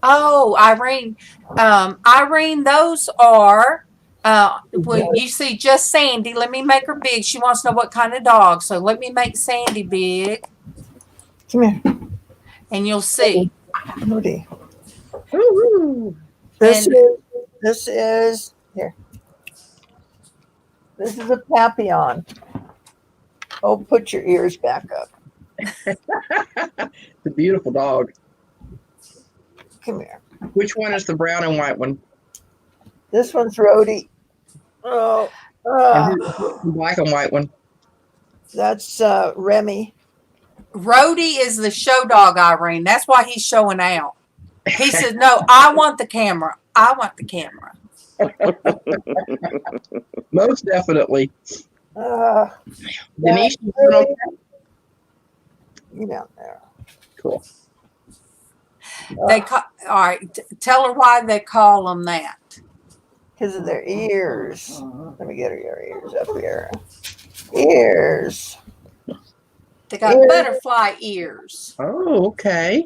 Oh, Irene. Irene, those are, well, you see just Sandy. Let me make her big. She wants to know what kind of dog. So let me make Sandy big. Come here. And you'll see. Rudy. Woo-hoo. This And- is here. This is a Papillon. Oh, put your ears back up. It's a beautiful dog. Come here. Which one is the brown and white one? This one's Rhodey. Oh, And who's the black and white one? that's Remy. Rhodey is the show dog, Irene. That's why he's showing out. He said, "No, I want the camera. I want the camera." Most definitely. Denise, Denise, you doing okay? you down there. Cool. They all right. Tell her why they call them that. Because of their ears. Let me get her ears up here. Ears. They got Ears. butterfly ears. Oh, okay.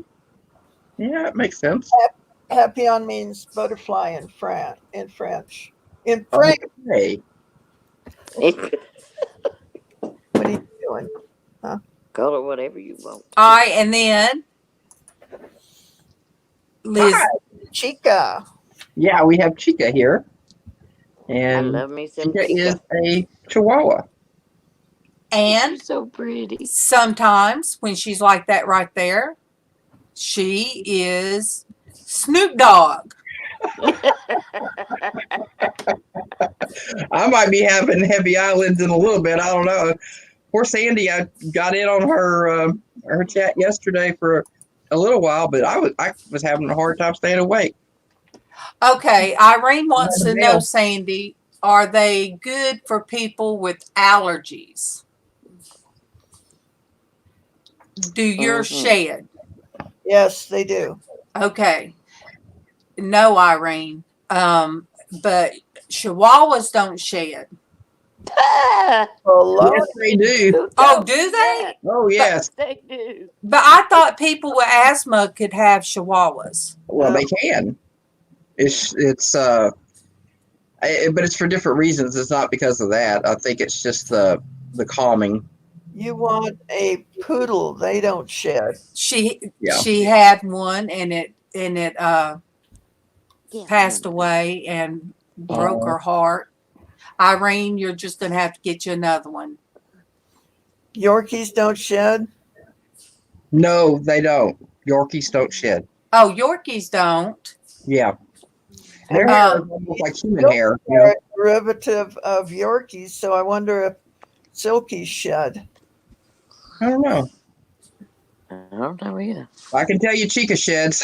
Yeah, it makes sense. Papillon means butterfly in French. In French. Okay. What are you doing? Call it whatever you want. All right, and then Lizz. Hi. Chica. Yeah, we have Chica here. I And love me some Chica Chica. is a Chihuahua. And She's so pretty. sometimes when she's like that right there, she is Snoop Dogg. I might be having heavy eyelids in a little bit. I don't know. Poor Sandy, I got in on her chat yesterday for a little while, but I was having a hard time staying awake. Okay, Irene wants to know, Male. Sandy, are they good for people with allergies? Do yours Mhm. shed? Yes, they do. Okay. No, Irene. But Chihuahuas don't shed. Hello. Yes, they do. Oh, do they? Oh, yes. They do. But I thought people with asthma could have Chihuahuas. Well, they can. But it's for different reasons. It's not because of that. I think it's just the calming. You want a poodle. They don't shed. She Yeah. had one and it Yeah. passed away and broke her heart. Irene, you're just gonna have to get you another one. Yorkies don't shed. No, they don't. Yorkies don't shed. Oh, Yorkies don't. Yeah. Their hair is almost like human hair. You know? They're a derivative of Yorkies, so I wonder if Silkies shed. I don't know. I don't know either. I can tell you Chica sheds.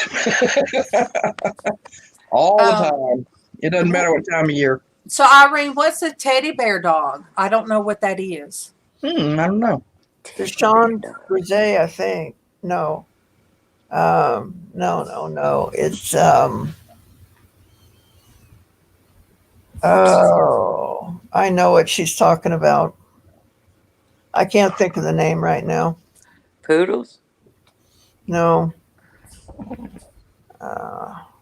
All the time. It doesn't matter what time of year. So Irene, what's a teddy bear dog? I don't know what that is. I don't know. Deshaun Brise, I think. No. No. It's oh, I know what she's talking about. I can't think of the name right now. Poodles? No.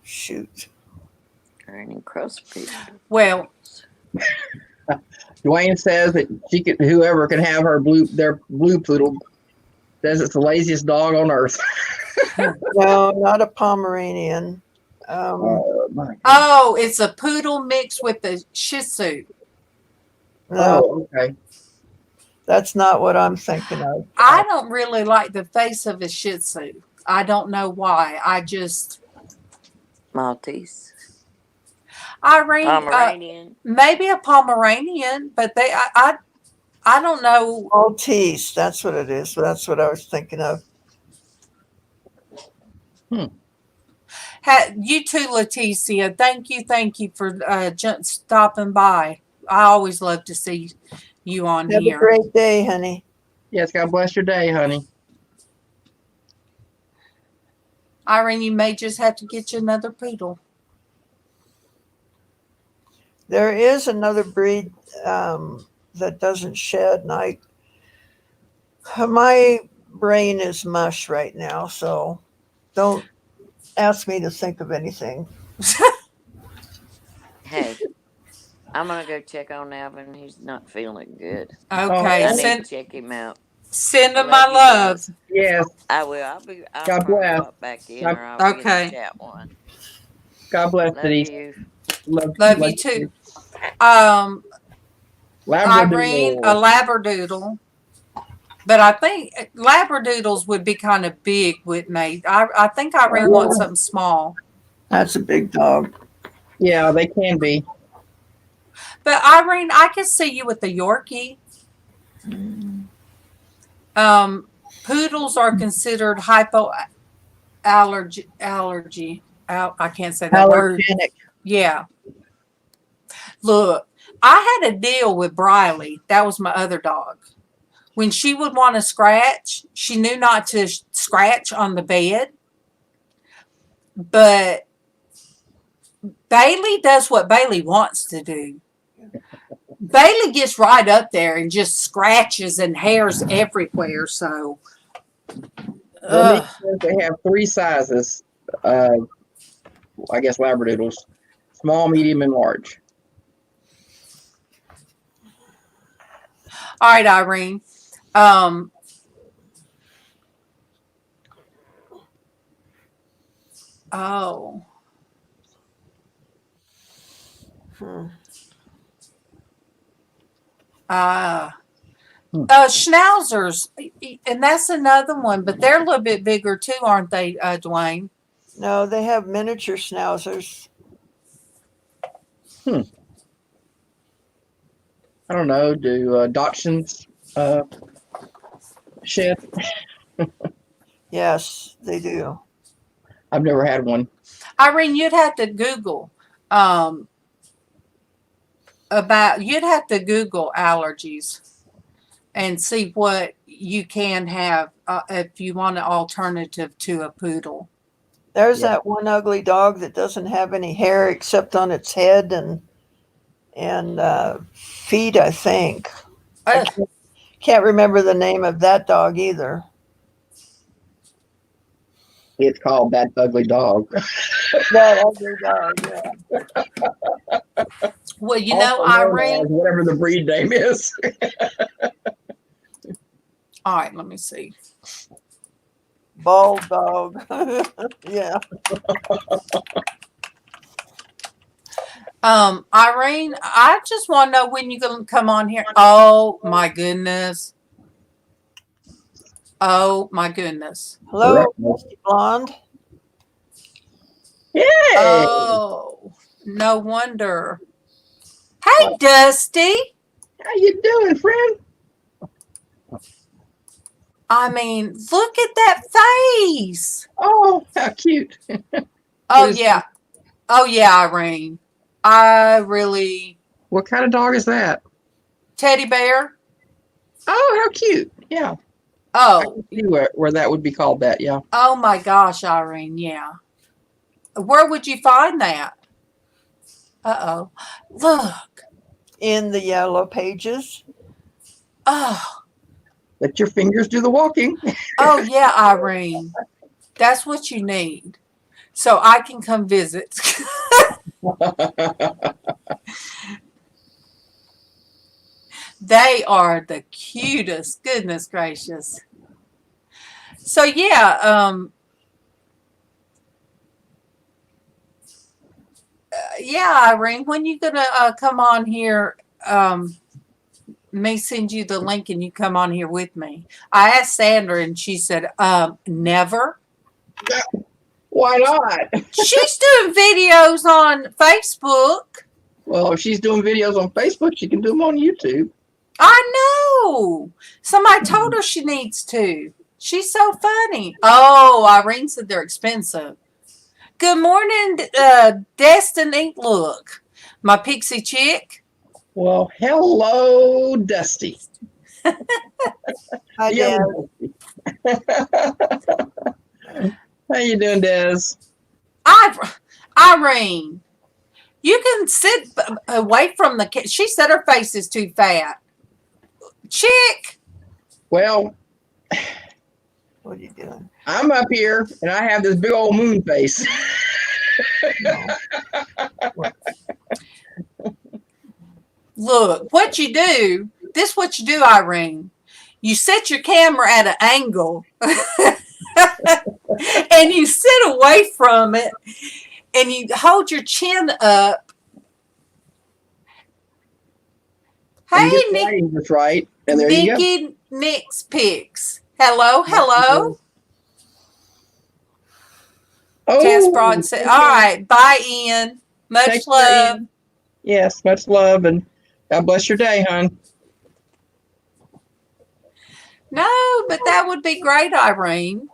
Shoot. Or any cross people? Well, Dwayne says that whoever can have their blue poodle says it's the laziest dog on earth. No, not a Pomeranian. oh, it's a poodle mixed with a Shih Tzu. No, Okay. that's not what I'm thinking of. I don't really like the face of a Shih Tzu. I don't know why. I just Maltese? Irene, Pomeranian? maybe a Pomeranian, but I don't know. Maltese, that's what it is. That's what I was thinking of. You too, Laticia. Thank you for stopping by. I always love to see you on Have here. a great day, honey. Yes, God bless your day, honey. Irene, you may just have to get you another poodle. There is another breed that doesn't shed, and my brain is mush right now, so don't ask me to think of anything. Hey, I'm going to go check on Alvin. He's not feeling good. Okay, I need to check him out. send him Love my you love. guys. Yes. I will. I'll God probably bless. pop back in, God- or I'll get Okay. a chat one. God bless Love Denise. you. Love you too. Irene, Labradoodle. a labradoodle. But I think labradoodles would be kind of big, wouldn't they? I think Irene wants something small. That's a big dog. Yeah, they can be. But Irene, I could see you with the Yorkie. Poodles are considered hypoallergy. I can't say that word. Allergenic. Yeah. Look, I had a deal with Briley. That was my other dog. When she would want to scratch, she knew not to scratch on the bed. But Bailey does what Bailey wants to do. Bailey gets right up there and just scratches and hairs everywhere. So, Monique says they have 3 sizes. I guess Labradoodles: small, medium, and large. all right, Irene. Oh. Schnauzers, and that's another one, but they're a little bit bigger too, aren't they, Dwayne? No, they have miniature schnauzers. I don't know. Do Dachshunds shed? Yes, they do. I've never had one. Irene, you'd have to Google you'd have to Google allergies and see what you can have if you want an alternative to a poodle. There's that one ugly dog that doesn't have any hair except on its head and feet, I think. I can't remember the name of that dog either. It's called That Ugly Dog. That ugly dog, yeah. Well, you know, Irene. Whatever the breed name is. All right, let me see. Bald dog. Yeah. Irene, I just want to know when you're going to come on here. Oh, my goodness. Oh, my goodness. Hello, Misty Blonde. Yay! Oh, no wonder. Hey, Dusty. How you doing, friend? I mean, look at that face. Oh, how cute. Oh, yeah. Oh, yeah, Irene. I really... What kind of dog is that? Teddy bear? Oh, how cute. Yeah. Oh. I can see where that would be called that, yeah. Oh, my gosh, Irene, yeah. Where would you find that? Uh-oh. Look. In the yellow pages. Oh. Let your fingers do the walking. Oh, yeah, Irene. That's what you need. So I can come visit. They are the cutest. Goodness gracious. So, yeah. Yeah, Irene, when you going to come on here? Me send you the link and you come on here with me. I asked Sandra and she said, never. Why not? She's doing videos on Facebook. Well, if she's doing videos on Facebook, she can do them on YouTube. I know. Somebody told her she needs to. She's so funny. Oh, Irene said they're expensive. Good morning, Destiny. Look, my pixie chick. Well, hello, Dusty. Hi, Dad. How you doing, Des? Irene, you can sit away from the kid. She said her face is too fat. Chick. Well, What are you doing? I'm up here and I have this big old moon face. Look, what you do, this is what you do, Irene. You set your camera at an angle and you sit away from it and you hold your chin up. Hey, Nick. That's right. And there you go. Nikki Nick's Pics. Hello, hello. Oh, Tess Broad said, all right, bye, Ian. Much take care, love. Ian. Yes, much love, and God bless your day, hon. No, but that would be great, Irene.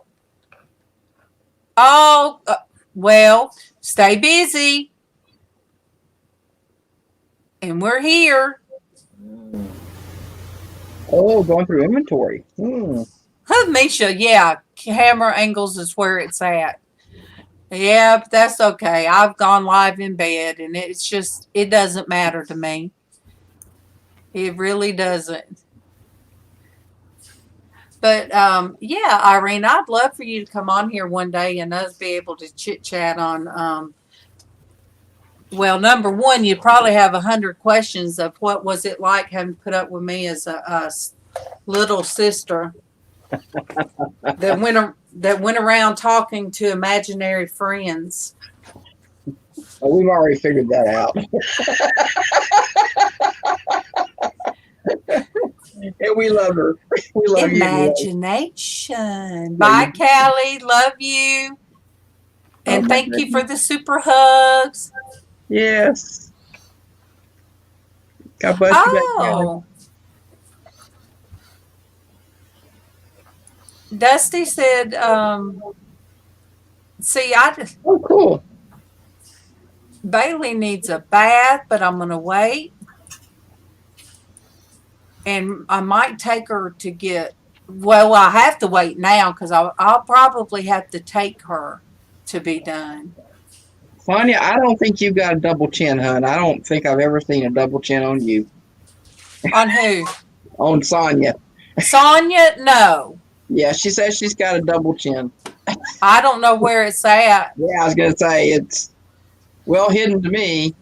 Oh, well, stay busy. And we're here. Oh, going through inventory. Misha, yeah, camera angles is where it's at. Yeah, but that's okay. I've gone live in bed, and it's just, it doesn't matter to me. It really doesn't. But yeah, Irene, I'd love for you to come on here one day and us be able to chit chat on. Well, number one, you probably have 100 questions of what was it like having put up with me as a little sister that went around talking to imaginary friends. Oh, we've already figured that out. And we love her. We love you. Imagination. Bye, Callie. Love you. And Oh, thank you for the super hugs. Yes. God bless you back, Diana. Oh. Dusty said, see, Oh, cool. Bailey needs a bath, but I'm going to wait. And I might take her to get, well, I have to wait now because I'll probably have to take her to be done. Sonia, I don't think you've got a double chin, hon. I don't think I've ever seen a double chin on you. On who? On Sonia. Sonia? No. Yeah, she says she's got a double chin. I don't know where it's at. Yeah, I was going to say it's well hidden to me.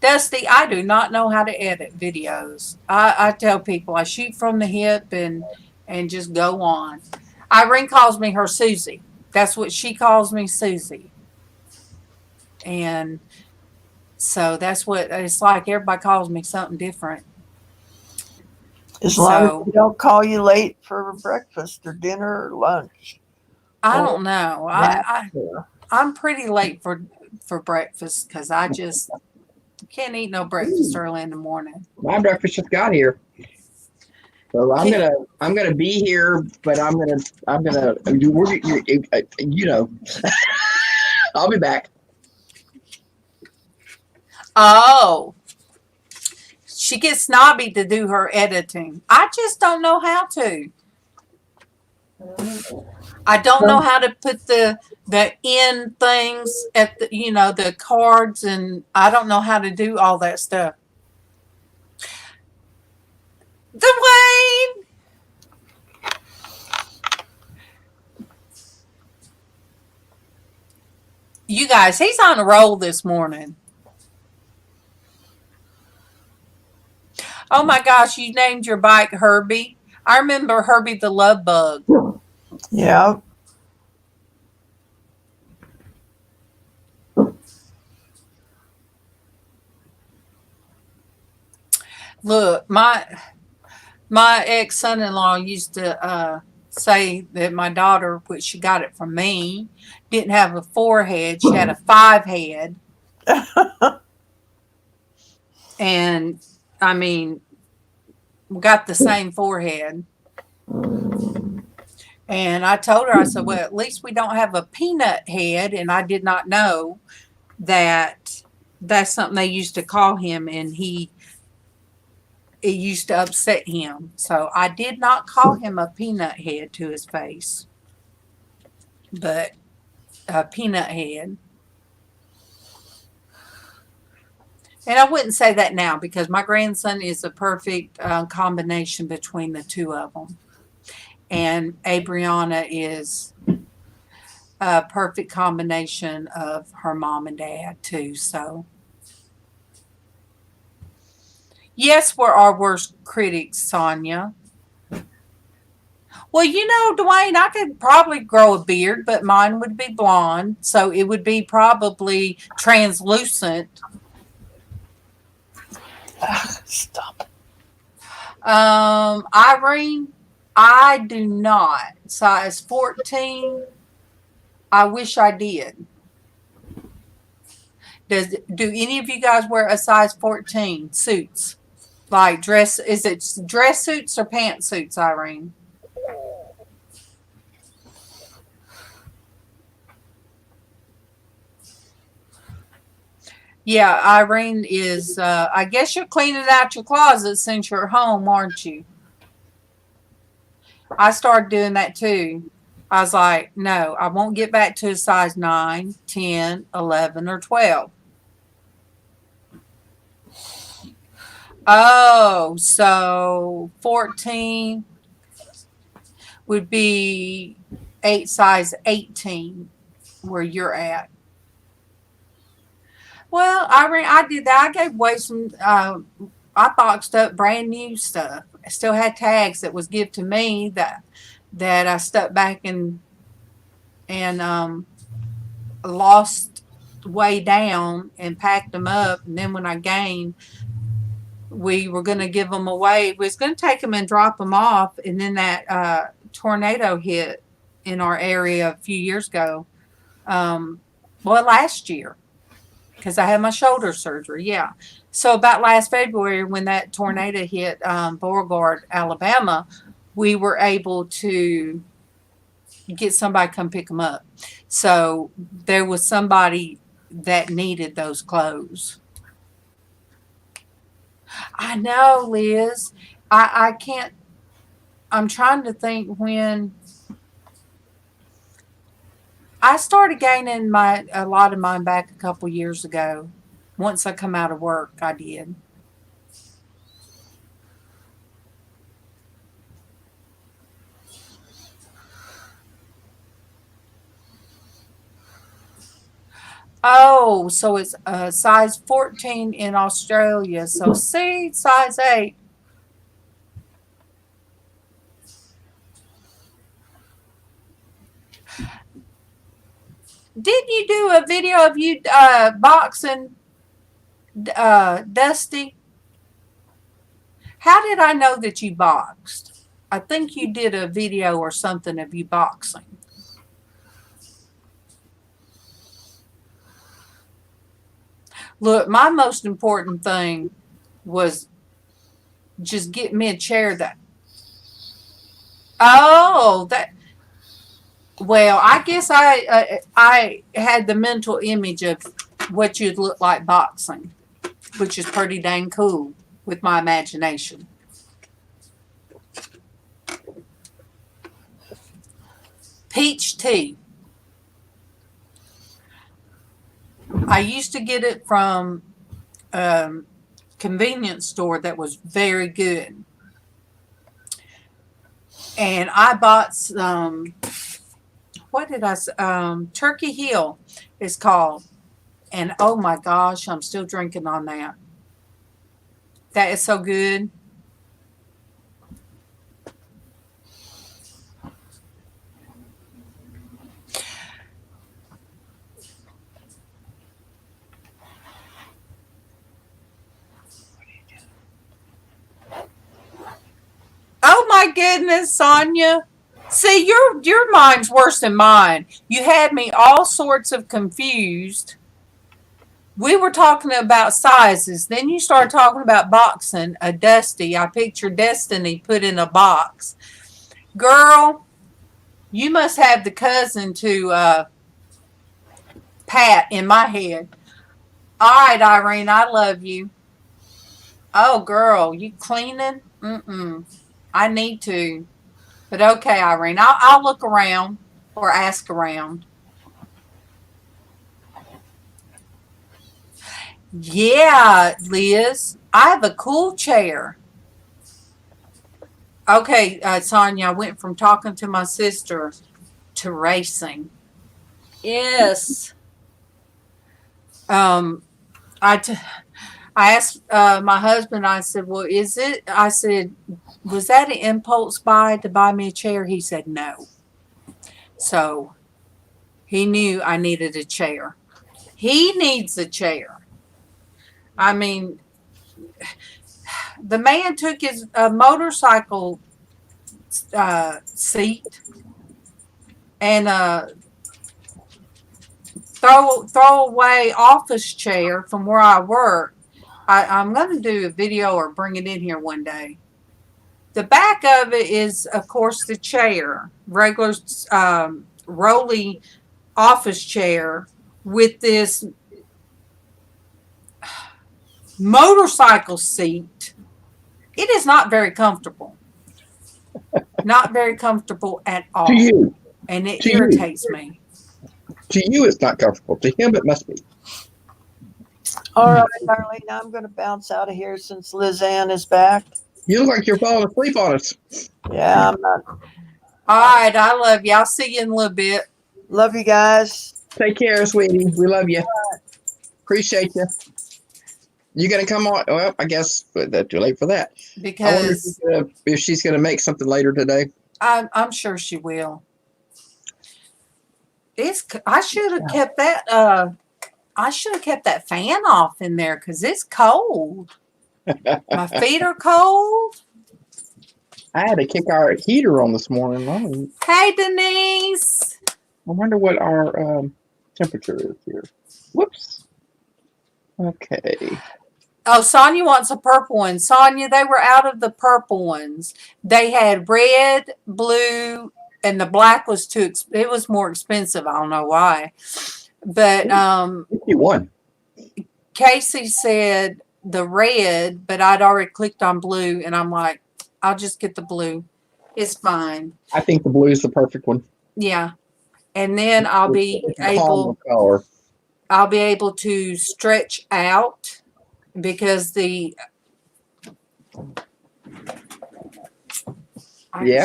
Dusty, I do not know how to edit videos. I tell people I shoot from the hip and just go on. Irene calls me her Susie. That's what she calls me, Susie. And so that's what it's like. Everybody calls me something different. As long as they don't call you late for breakfast or dinner or lunch. I don't know. I'm pretty late for breakfast because I just can't eat no breakfast early in the morning. My breakfast just got here. So I'm gonna be here, but you know, I'll be back. Oh, she gets snobby to do her editing. I just don't know how to. I don't know how to put the end things at the the cards, and I don't know how to do all that stuff. Dwayne. You guys, he's on a roll this morning. Oh my gosh, you named your bike Herbie. I remember Herbie the Love Bug. Yeah. Look, my ex-son-in-law used to say that my daughter, which she got it from me, didn't have a 4-head. She had a 5-head. And I mean, we got the same forehead. And I told her, I said, well, at least we don't have a peanut head. And I did not know that that's something they used to call him, and it used to upset him. So I did not call him a peanut head to his face, but a peanut head. And I wouldn't say that now because my grandson is a perfect combination between the two of them. And Abriana is a perfect combination of her mom and dad too. So yes, we're our worst critics, Sonia. Well, Dwayne, I could probably grow a beard, but mine would be blonde. So it would be probably translucent. Stop. Irene, I do not. Size 14. I wish I did. Do any of you guys wear a size 14 suits? Like dress, is it dress suits or pantsuits, Irene? Yeah, Irene is, I guess you're cleaning out your closet since you're home, aren't you? I started doing that too. I was like, no, I won't get back to a size 9, 10, 11, or 12. Oh, so 14 would be size 18 where you're at. Well, I did that. I gave away some, I boxed up brand new stuff. I still had tags that was given to me that I stuck back and lost way down and packed them up. And then when I gained, we were going to give them away. We was going to take them and drop them off. And then that tornado hit in our area a few years ago. Last year, because I had my shoulder surgery. Yeah. So about last February, when that tornado hit Beauregard, Alabama, we were able to get somebody to come pick them up. So there was somebody that needed those clothes. I know, Liz. I can't. I'm trying to think when I started gaining a lot of mine back a couple years ago. Once I come out of work, I did. Oh, so it's size 14 in Australia. So see, size 8. Didn't you do a video of you boxing Dusty? How did I know that you boxed? I think you did a video or something of you boxing. Look, my most important thing was just get me a chair that. Oh, that. Well, I guess I had the mental image of what you'd look like boxing, which is pretty dang cool with my imagination. Peach tea. I used to get it from a convenience store that was very good. And I bought some, what did I say? Turkey Hill is called. And oh my gosh, I'm still drinking on that. That is so good. Oh my goodness, Sonia. See, your mind's worse than mine. You had me all sorts of confused. We were talking about sizes. Then you started talking about boxing a Dusty. I pictured Destiny put in a box. Girl, you must have the cousin to Pat in my head. All right, Irene, I love you. Oh, girl, you cleaning? Mm-mm. I need to. But okay, Irene, I'll look around or ask around. Yeah, Liz, I have a cool chair. Okay, Sonia, I went from talking to my sister to racing. Yes. I asked my husband, I said, well, is it? I said, was that an impulse buy to buy me a chair? He said no. So he knew I needed a chair. He needs a chair. I mean, the man took his motorcycle seat and throwaway office chair from where I work. I'm going to do a video or bring it in here one day. The back of it is, of course, the chair, regular rolly office chair with this motorcycle seat. It is not very comfortable. Not very comfortable at all. To you. And it To you. irritates me. To you, it's not comfortable. To him, it must be. All right, darling. I'm going to bounce out of here since LizzAnn is back. You look like you're falling asleep on us. Yeah, I'm not. All right, I love you. I'll see you in a little bit. Love you guys. Take care, sweetie. We love you. Appreciate you. You gonna come on? Well, I guess that's too late for that. I wonder Because if she's gonna make something later today. I'm sure she will. I should have kept that. I should have kept that fan off in there because it's cold. My feet are cold. I had to kick our heater on this morning. Hey, Denise. I wonder what our temperature is here. Whoops. Okay. Oh, Sonia wants a purple one. Sonia, they were out of the purple ones. They had red, blue, and the black was it was more expensive. I don't know why. But You won. Casey said the red, but I'd already clicked on blue, and I'm like, I'll just get the blue. It's fine. I think the blue is the perfect one. Yeah. And then I'll be It's a calmer color. to stretch out because Yeah,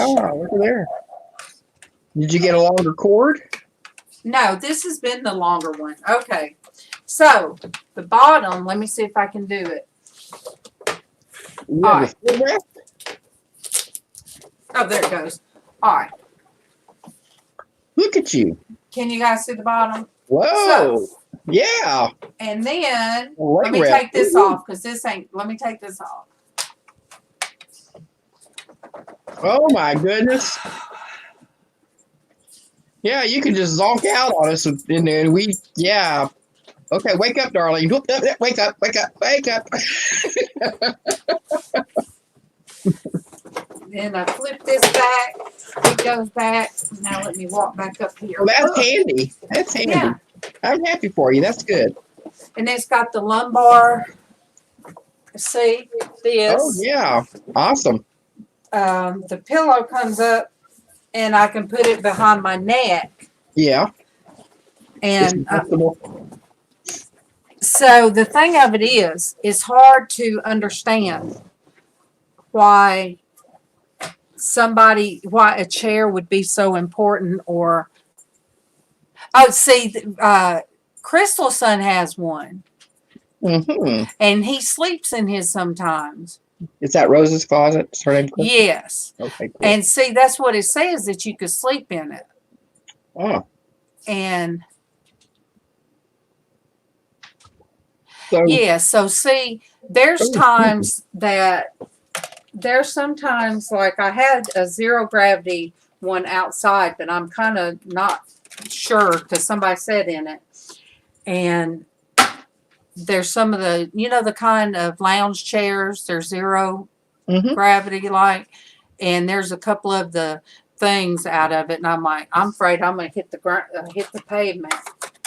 look at there. Did you get a longer cord? No, this has been the longer one. Okay. So the bottom, let me see if I can do it. You All have right. a full rest? Oh, there it goes. All right. Look at you. Can you guys see the bottom? Whoa. Yeah. And then Leg let me wrap. take this Ooh. off because let me take this off. Oh my goodness. Yeah, you can just zonk out on us in there. Yeah. Okay, wake up, darling. Wake up, wake up, wake up. Then I flip this back. It goes back. Now let me walk back up here. Well, that's handy. That's handy. Yeah. I'm happy for you. That's good. And it's got the lumbar. See this? Oh, yeah. Awesome. The pillow comes up, and I can put it behind my neck. Yeah. And It's comfortable. so the thing of it is, it's hard to understand why a chair would be so important. Or Crystal's son has one, Mm-hmm. and he sleeps in his sometimes. Is that Rose's closet? Is her name? Yes. Okay, cool. And see, that's what it says, that you could sleep in it. Oh, And so yeah, so see, there's sometimes like I had a zero gravity one outside, but I'm kind of not sure because somebody said in it. And there's some of the, the kind of lounge chairs, they're zero gravity like, and there's a couple of the things out of it, and I'm like, I'm afraid I'm going to hit the pavement.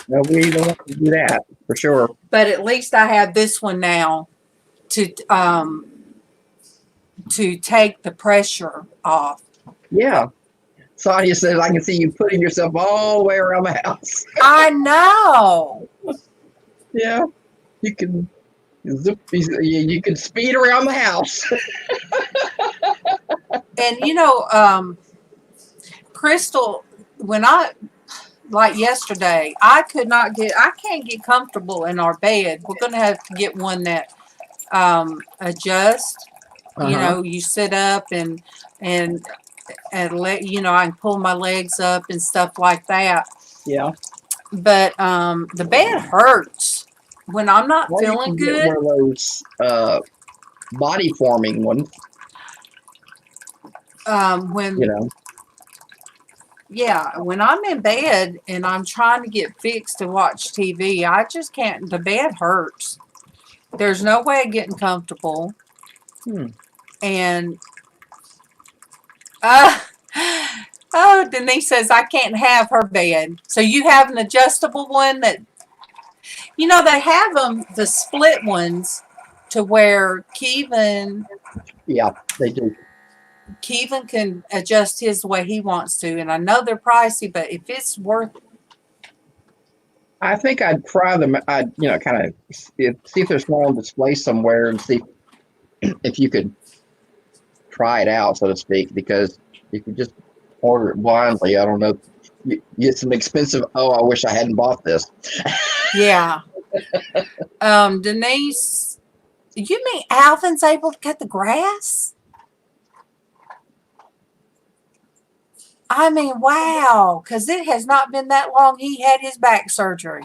no, we don't have to do that for sure. But at least I have this one now to take the pressure off. Yeah. Sonia says, I can see you putting yourself all the way around the house. I know. Yeah. You can you can speed around the house. And Crystal, like yesterday, I can't get comfortable in our bed. We're going to have to get one that adjusts. You sit up and let, I can pull my legs up and stuff like that. Yeah. But the bed hurts when I'm not Well, feeling you can good. get one of those body forming ones. When Yeah, when I'm in bed and I'm trying to get fixed to watch TV, I just can't. The bed hurts. There's no way of getting comfortable. Hmm. And uh, oh, Denise says I can't have her bed. So you have an adjustable one that, they have them, the split ones, to where Kevin Yeah, they do. can adjust his the way he wants to. And I know they're pricey, but if it's worth, I think I'd try them. I'd, kind of see if there's one on display somewhere and see if you could try it out, so to speak. Because if you just order it blindly, I don't know. You get some expensive. Oh, I wish I hadn't bought this. yeah. Denise, you mean Alvin's able to cut the grass? I mean, wow, because it has not been that long he had his back surgery.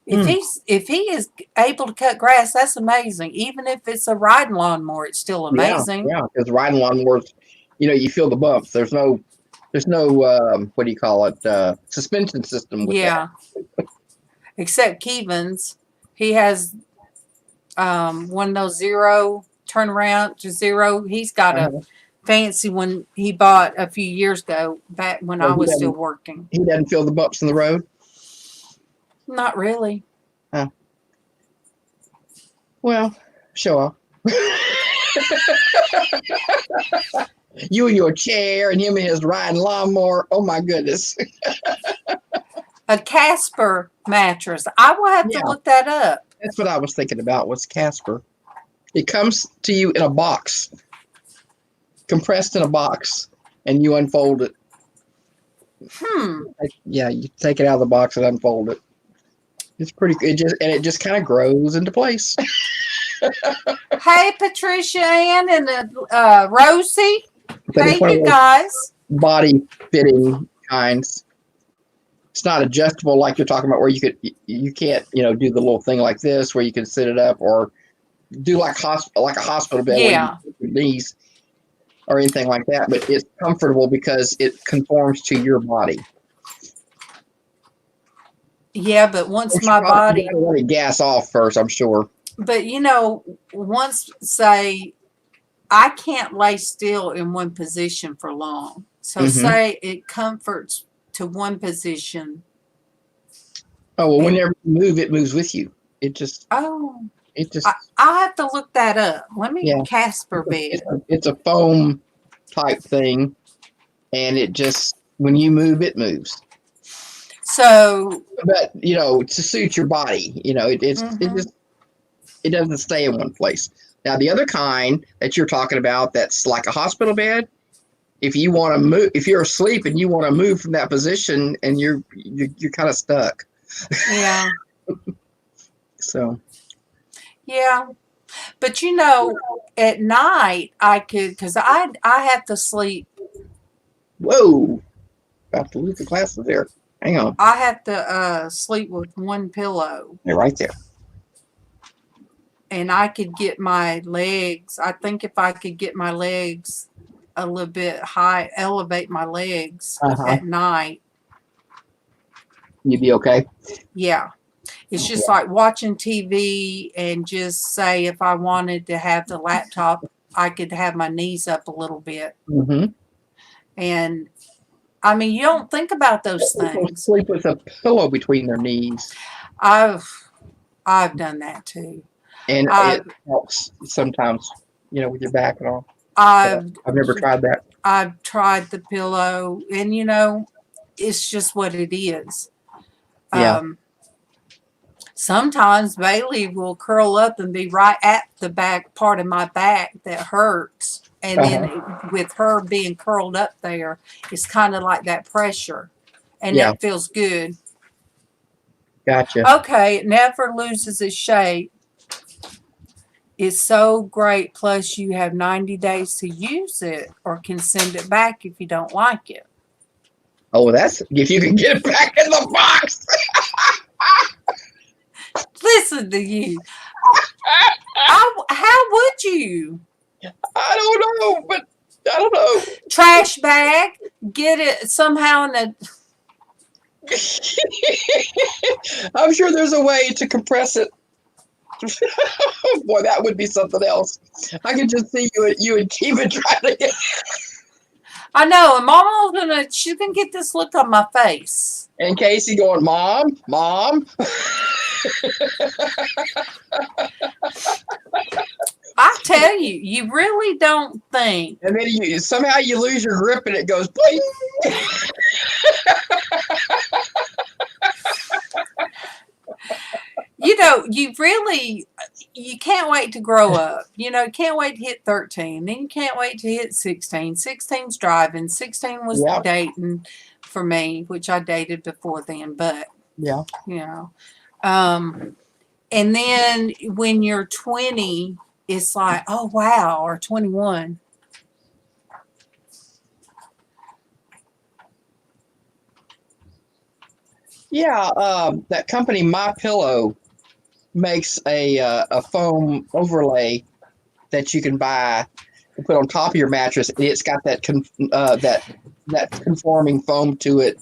If he is able to cut grass, that's amazing. Even if it's a riding lawnmower, it's still amazing. Yeah, because riding lawnmowers, you feel the bumps. There's no what do you call it? Suspension system with that. Except Kevin's, he has one of those zero turnaround to zero. He's got a fancy one he bought a few years ago, back when I was still working. He doesn't feel the bumps in the road? Not really. Huh. Well, show off. You in your chair and him in his riding lawnmower. Oh my goodness. A Casper mattress. I will have to look that up. That's what I was thinking about, was Casper. It comes to you in a box, compressed in a box, and you unfold it. Yeah, you take it out of the box and unfold it. It's pretty good. It just kind of grows into place. Hey, Patricia Ann and Rosie. Hey, you guys. Body fitting kinds. It's not adjustable like you're talking about, where you can't do the little thing like this where you can sit it up, or do like a hospital bed where you put your knees or anything like that. But it's comfortable because it conforms to your body. Yeah, but once my body, you gotta let it gas off first, I'm sure. But once say I can't lay still in one position for long. So say it comforts to one position. Oh, well, whenever you move, it moves with you. I have to look that up. Let me Casper bed. It's a foam type thing, and it just, when you move, it moves. So, but to suit your body, it doesn't stay in one place. Now, the other kind that you're talking about, that's like a hospital bed. If you want to move, if you're asleep and you want to move from that position, and you're kind of stuck. Yeah. So. Yeah, but at night I could, because I have to sleep. Whoa! About to lose the glasses there. Hang on. I have to sleep with one pillow. They're right there. And I could get my legs. I think if I could get my legs a little bit high, elevate my legs at night, you'd be okay. Yeah. It's just like watching TV, and just say if I wanted to have the laptop, I could have my knees up a little bit. And I mean, you don't think about those things. Sleep with a pillow between their knees. I've done that too. And it helps sometimes, with your back and all. I've never tried that. I've tried the pillow, and it's just what it is. Yeah. Sometimes Bailey will curl up and be right at the back part of my back that hurts. And then with her being curled up there, it's kind of like that pressure. And that feels good. Gotcha. Okay, it never loses its shape. It's so great. Plus, you have 90 days to use it, or can send it back if you don't like it. Oh, that's if you can get it back in the box. Listen to you. How would you? I don't know, but I don't know. Trash bag. get it somehow in the. I'm sure there's a way to compress it. Boy, that would be something else. I could just see you and Kiva trying to get. I know, and Mama she's gonna get this look on my face. And Casey going, Mom. I tell you, you really don't think. And then somehow you lose your grip and it goes bling. You can't wait to grow up. You can't wait to hit 13. Then you can't wait to hit 16. 16's driving. 16 was dating for me, which I dated before then. But, and then when you're 20, it's like, oh, wow, or 21. Yeah, that company, My Pillow, makes a foam overlay that you can buy and put on top of your mattress. It's got that conforming foam to it.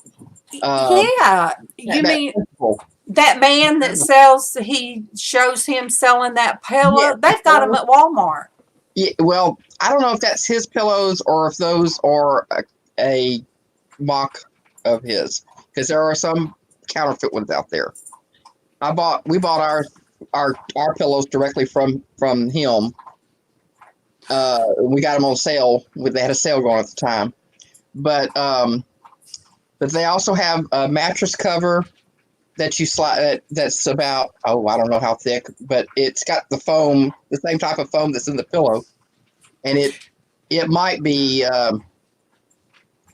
You mean that man that he shows him selling that pillow? Yeah, they've got them at Walmart. Yeah, well, I don't know if that's his pillows or if those are a mock of his, because there are some counterfeit ones out there. We bought our pillows directly from him. We got them on sale. They had a sale going at the time, but they also have a mattress cover that you slide. That's about I don't know how thick, but it's got the foam, the same type of foam that's in the pillow, and it might be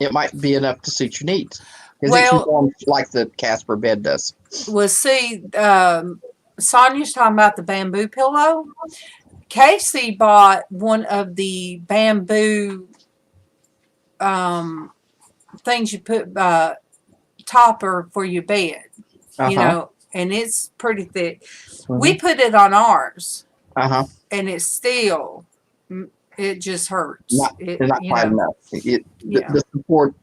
enough to suit your needs. It conforms like the Casper bed does. Well, see, Sonia's talking about the bamboo pillow. Casey bought one of the bamboo things you put topper for your bed, and it's pretty thick. Mm-hmm. We put it on ours, and it's still, it just hurts. Not quite enough. The support,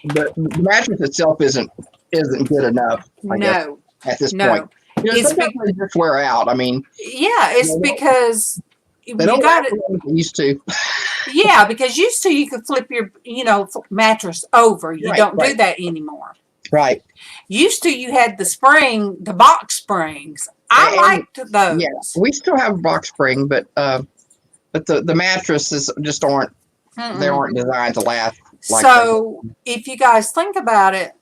the mattress itself isn't good enough. I guess, at this point. Sometimes they just wear out. I mean, it's because they don't got it used to. Yeah, because used to you could flip your mattress over. You don't do that anymore. Right. Used to you had the box springs. I liked those. Yeah, we still have a box spring, but the mattresses just aren't. They aren't designed to last. So if you guys think about it.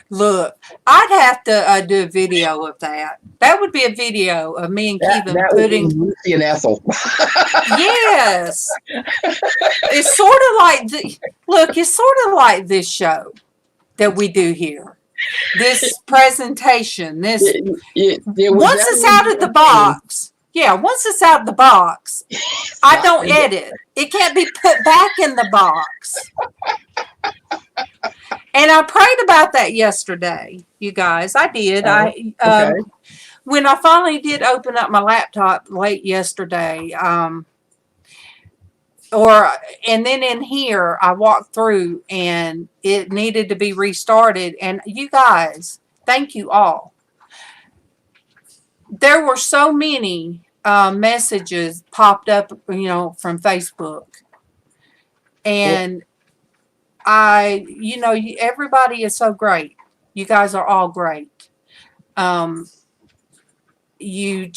Look, I'd have to do a video of that. That would be a video of me and Kevin putting Lucy and Ethel. Yes, it's sort of like it's sort of like this show that we do here. This presentation. Once it's out of the box. Yeah, once it's out of the box, I don't edit. It can't be put back in the box. And I prayed about that yesterday, you guys. I did. When I finally did open up my laptop late yesterday, and then in here, I walked through and it needed to be restarted. And you guys, thank you all. There were so many messages popped up, from Facebook. And everybody is so great. You guys are all great. You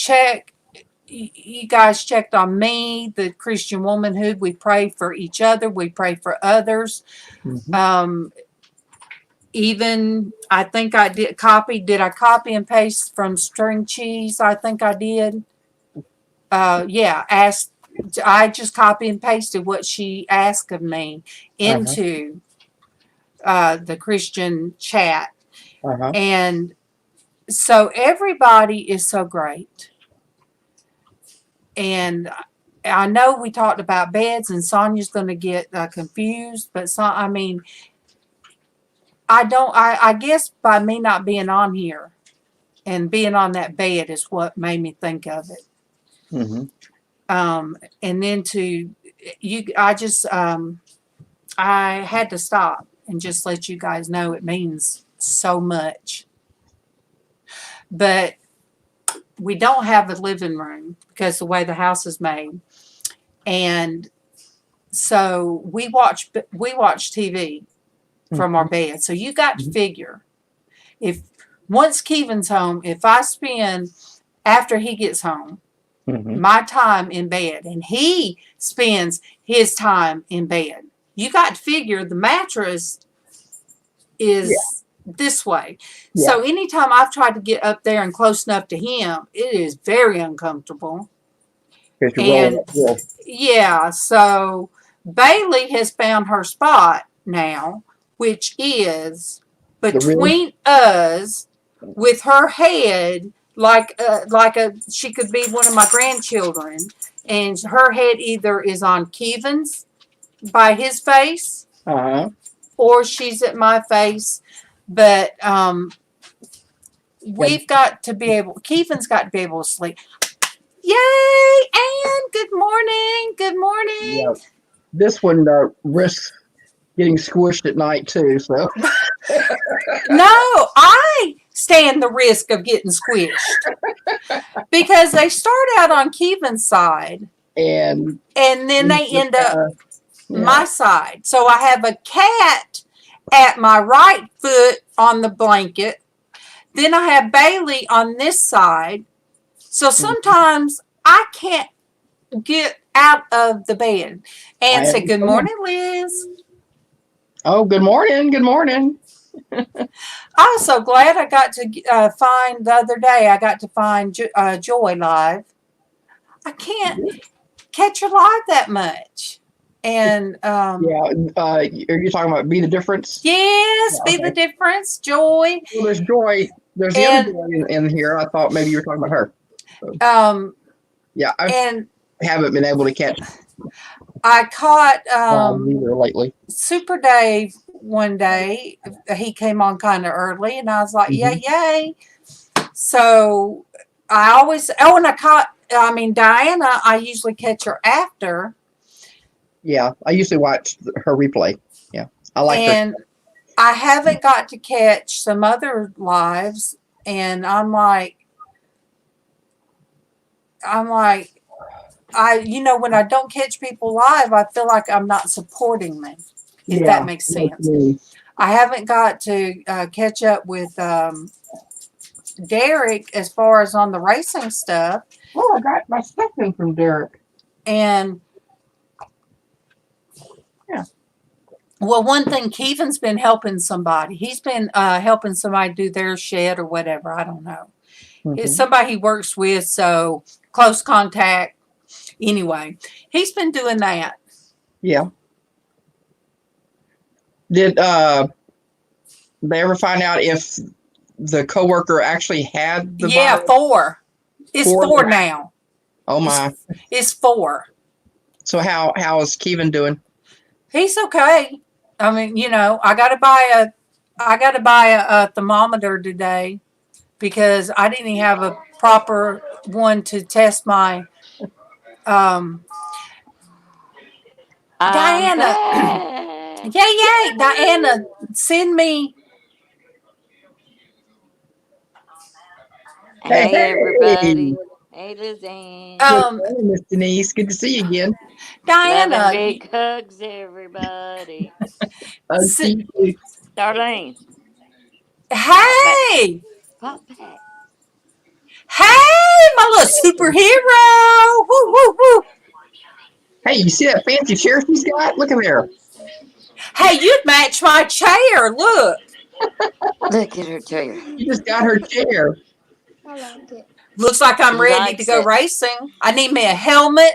guys checked on me, the Christian womanhood. We pray for each other. We pray for others. Mm-hmm. Even I think I did I copy and paste from String Cheese? I think I did. I just copy and pasted what she asked of me into the Christian chat. And so everybody is so great. And I know we talked about beds and Sonia's going to get confused, but I guess by me not being on here and being on that bed is what made me think of it. Mm-hmm. And then I had to stop and just let you guys know it means so much. But we don't have a living room because the way the house is made. And so we watch TV from our bed. So you got to figure, if once Kevin's home, if I spend after he gets home my time in bed and he spends his time in bed, you got to figure the mattress is this way. Yeah. So anytime I've tried to get up there and close enough to him, it is very uncomfortable. And yeah, so Bailey has found her spot now, which is between us, with her head like she could be one of my grandchildren, and her head either is on Kevin's by his face, or she's at my face. But we've got to be able. Kevin's got to be able to sleep. Yay! And good morning. Good morning. Yeah. This one risks getting squished at night too. So no, I stand the risk of getting squished because they start out on Kevin's side and then they end up my side. So I have a cat at my right foot on the blanket. Then I have Bailey on this side. So sometimes I can't get out of the bed. And say, good morning, Liz. Oh, good morning. Good morning. I was so glad I got to find the other day. I got to find Joy live. I can't catch her live that much. And are you talking about Be the Difference? Yes, Be the Difference, Joy. Well, there's Joy. There's the other Joy in here. I thought maybe you were talking about her. So, I haven't been able to catch. I caught either lately. Super Dave one day. He came on kind of early, and I was like, yay. So I always, and I caught, Dianna, I usually catch her after. Yeah, I usually watch her replay. Yeah, I like her. And I haven't got to catch some other lives, and I'm like, when I don't catch people live, I feel like I'm not supporting them, if that makes sense. I haven't got to catch up with Derek as far as on the racing stuff. Oh, I got my stuff in from Derek. And well, one thing, Kevin's been helping somebody. He's been helping somebody do their shed or whatever. I don't know. It's somebody he works with, so close contact. Anyway, he's been doing that. Yeah. Did they ever find out if the coworker actually had the virus? 4. It's 4 now. Oh my. It's 4. So how is Kevin doing? He's okay. I got to buy a thermometer today because I didn't even have a proper one to test my Dianna. Yay. Dianna, send me. Hey, everybody. Hey, LizzAnn. Miss Denise, good to see you again. Dianna. Big hugs, everybody. Darlene. Hey. Pop back. Hey, my little superhero. Woo, woo, woo. Hey, you see that fancy chair she's got? Look at there. Hey, you'd match my chair. Look. Look at her chair. You just got her chair. I like it. Looks like I'm ready to go racing. I need me a helmet.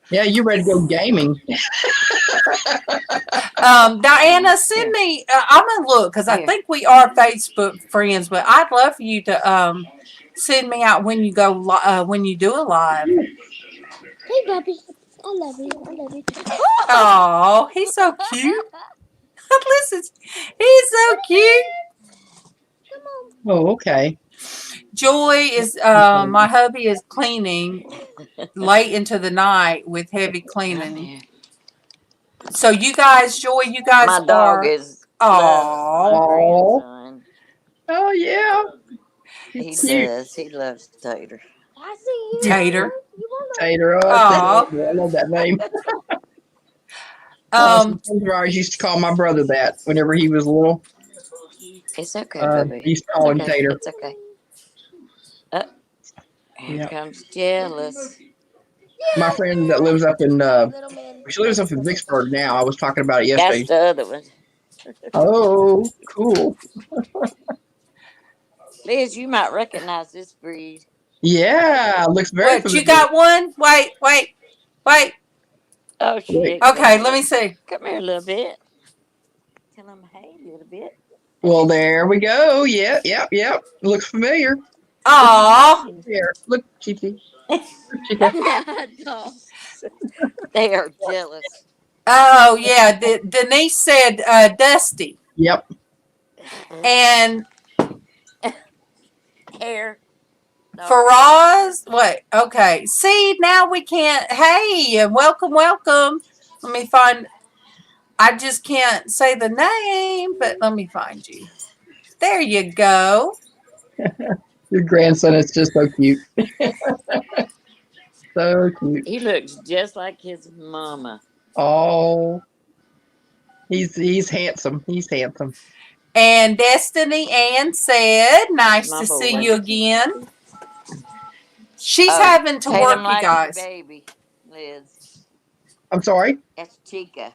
Yeah, you ready to go gaming. Dianna, send me. I'm gonna look because I think we are Facebook friends, but I'd love for you to send me out when you go when you do a live. Hey, Bobby. I love you. I love you too. Oh, he's so cute. Listen, he's so cute. Come on. Oh, okay. Joy is my hubby is cleaning late into the night with heavy cleaning. So you guys, Joy, you guys My dog are. is loves my Oh, grandson. Oh yeah, He he's cute. does. He loves Tater. I see you. Tater. You want Tater. Oh, that's Oh, adorable. I love that name. um, Some friends of ours used to call my brother that whenever he was little. It's okay, We puppy. used to It's call him okay. Tater. It's okay. Uh, here Yeah. comes Jealous. My friend that lives up in little man? she lives up in Vicksburg now. I was talking about it That's yesterday. the other one. Oh, cool. Liz, you might recognize this breed. Yeah, looks very what? You familiar. got one? Wait. Oh, Wait. shit. Okay, let me see. Come here a little bit. Tell him hey a little bit. Well, there we go. Yep. Looks familiar. Aw. Here, look, Chichi. Chica. Dogs. They are jealous. Oh, yeah. Denise said Dusty. Yep. And Hair. Dog hair. Faraz, what? Okay. See, now we can't. Hey, and welcome. Let me find. I just can't say the name, but let me find you. There you go. Your grandson is just so cute. So cute. He looks just like his mama. Oh, he's handsome. He's handsome. And Destiny Ann said, nice My to see boy. you again. She's Oh, having to Tatum work, you likes guys. your baby, Liz. I'm sorry. That's Chica.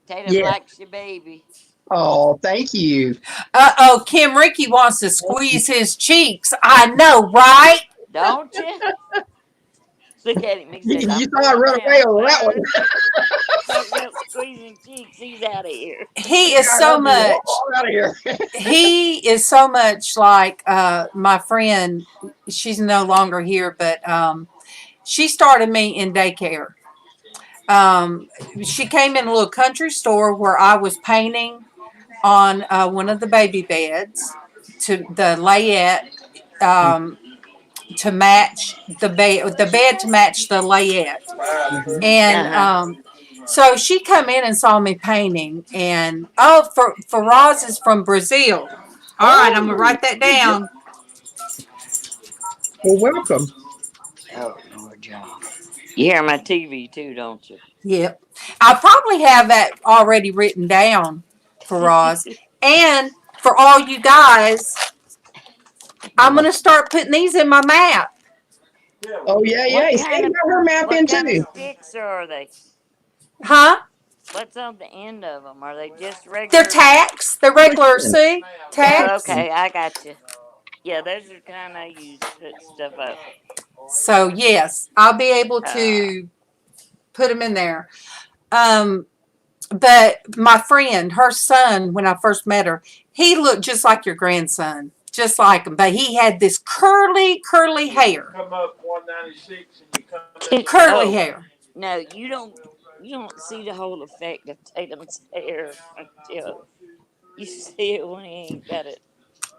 Tatum Yeah. likes your baby. Oh, thank you. Uh-oh, Kim Ricky wants to squeeze his cheeks. I know, right? Don't you? Look at him. He says, You I'm saw I going run now, away over that one. sir. Talking about squeezing cheeks. He's out of here. He is God, so I'll be much. all out of here. He is so much like my friend. She's no longer here, but she started me in daycare. She came in a little country store where I was painting on one of the baby beds to the layette to match the bed to match the layette. And so she come in and saw me painting, and Faraz is from Brazil. All right, I'm gonna write that down. Well, welcome. Oh, Lord, y'all. You hear my TV too, don't you? Yep, I probably have that already written down, Faraz. And for all you guys, I'm gonna start putting these in my map. Oh yeah. What Hey, kind Sam of got her map in what kind of too. sticks are they? Huh? What's on the end of them? Are they just They're regular? tacks. They're regular. See, Oh, tacks. okay, I got you. Yeah, those are kind I use to put stuff up. So yes, I'll be able Uh, to put them in there. But my friend, her son, when I first met her, he looked just like your grandson, just like him. But he had this curly hair, Come up 196 and you come curly hair. no, you don't see the whole effect of Tatum's hair until you see it when he ain't got it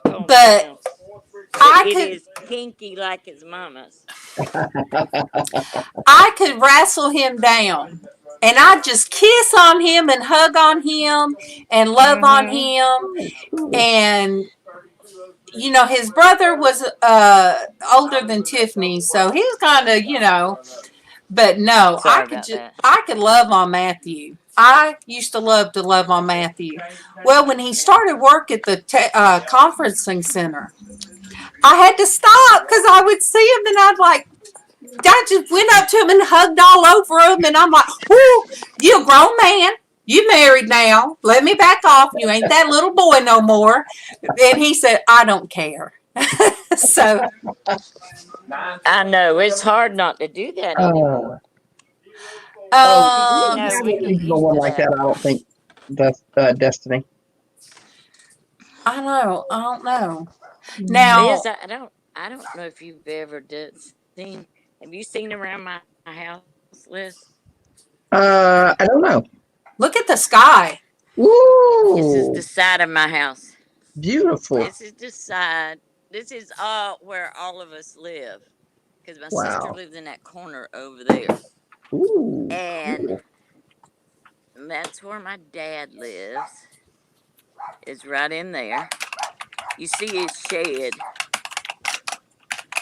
combed But down. I It could is kinky like his mama's. wrestle him down, and I'd just kiss on him and hug on him and love on Mm-hmm. him. And his brother was older than Tiffany, so he was kind of. But no, Sorry about that. I could love on Matthew. I used to love on Matthew. Well, when he started work at the conferencing center, I had to stop because I would see him and I just went up to him and hugged all over him, and I'm like, "Whoo, you a grown man. You married now. Let me back off. You ain't that little boy no more." And he said, "I don't care." So I know it's hard not to do that anymore. Oh, You know, yeah, we I get think the used one to like that. that. I don't think that's Destiny. I don't know. Now, Liz, I don't know if you've ever seen. Have you seen around my house, Liz? I don't know. look at the sky. This is Ooh, the side of my house. beautiful. This is the side. This is all where all of us live. Because my sister Wow. lives in that corner over there. Ooh. And And that's where my dad lives. It's right in there. You see his shed.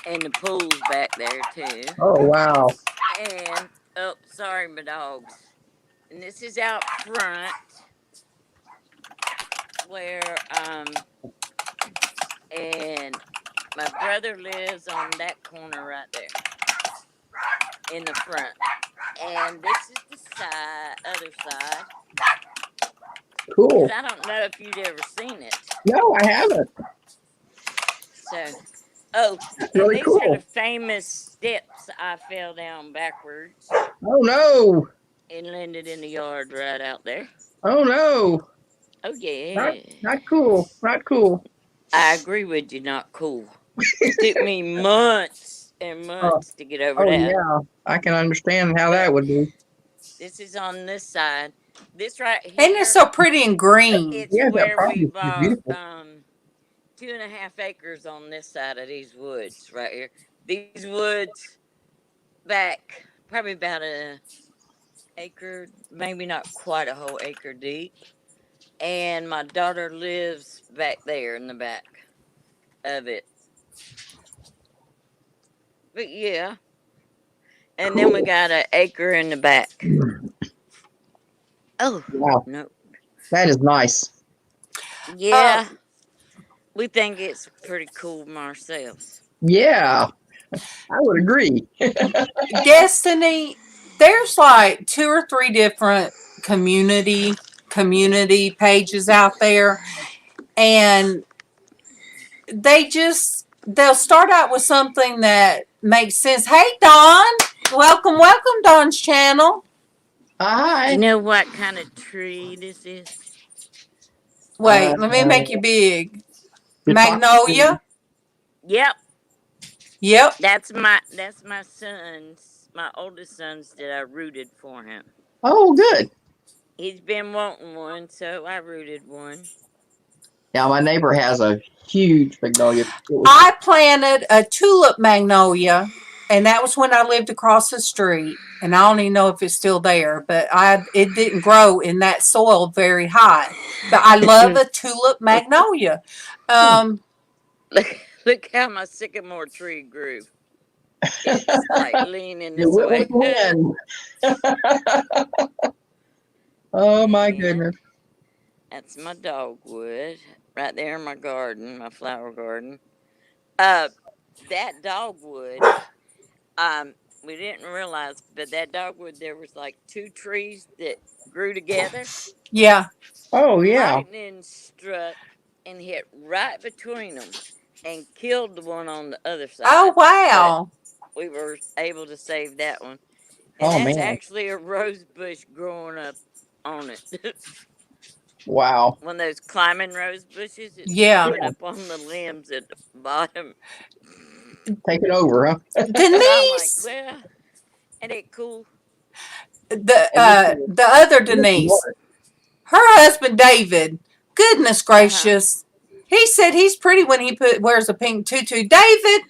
And the pool's back there too. Oh, wow. And oh, sorry, my dogs. And this is out front where and my brother lives on that corner right there in the front. And this is the other side. Cool. Because I don't know if you'd ever seen it. No, I haven't. So, oh, That's and really these cool. are the famous steps I fell down backwards Oh, no. and landed in the yard right out there. Oh, no. Oh, yeah. Not cool. Not cool. I agree with you, not cool. It took me months and months to get over Oh, that. yeah. I can understand how that would be. This is on this side. This right here. And it's so pretty and green. It's Yeah, that where probably we is bought beautiful. 2.5 acres on this side of these woods right here. These woods back probably about an acre, maybe not quite a whole acre deep. And my daughter lives back there in the back of it. But yeah. And then we got an acre in the back. Oh, Wow. no. That is nice. Yeah. We think it's pretty cool ourselves. Yeah. I would agree. Destiny, there's like 2 or 3 different community pages out there, and they'll start out with something that makes sense. Hey Dawn, welcome Dawn's channel. Hi. You know what kind of tree this is? Wait, let me make you big. Magnolia. Yep. Yep. That's my son's, my oldest son's that I rooted for him. Oh, good. He's been wanting one, so I rooted one. Now, my neighbor has a huge magnolia. I planted a tulip magnolia, and that was when I lived across the street. And I don't even know if it's still there, but it didn't grow in that soil very high. But I love a tulip magnolia. Look how my sycamore tree grew. It's like leaning this It way. went Oh, my goodness. That's my dogwood right there in my garden, my flower garden. That dogwood, we didn't realize, but that dogwood, there was like 2 trees that grew together. Yeah. Oh, yeah. Lightning struck and hit right between them and killed the one on the other side. Oh, wow. But we were able to save that one. Oh, And that's man. actually a rose bush growing up on it. Wow. One of those climbing rose bushes. It's growing up on the limbs at the bottom. Take it over, huh? Denise. I'm like, well, ain't it cool? The other Denise. Her husband David. Goodness gracious. He said he's pretty when he wears a pink tutu. David,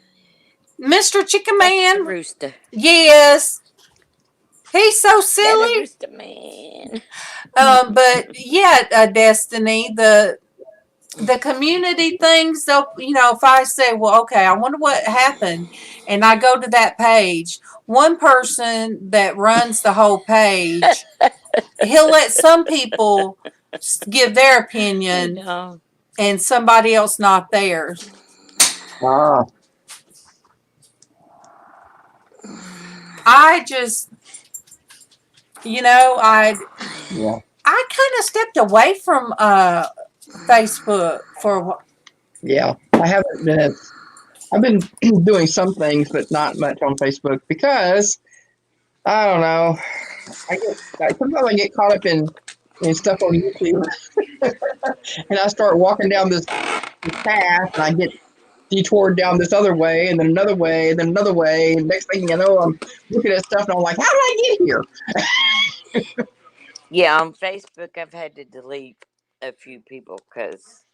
Mr. Chicken Man. The rooster. Yes. He's so silly. The rooster man. But yeah, Destiny, the community things, though, if I say, well, okay, I wonder what happened, and I go to that page, one person that runs the whole page, he'll let some people give their opinion and somebody else not theirs. Ah. I just, I kind of stepped away from Facebook for a while. Yeah, I haven't been. I've been doing some things, but not much on Facebook because I don't know. Sometimes I get caught up in stuff on YouTube, and I start walking down this path, and I get detoured down this other way, and then another way, and then another way, and next thing you know, I'm looking at stuff, and I'm like, how did I get here? Yeah, on Facebook, I've had to delete a few people because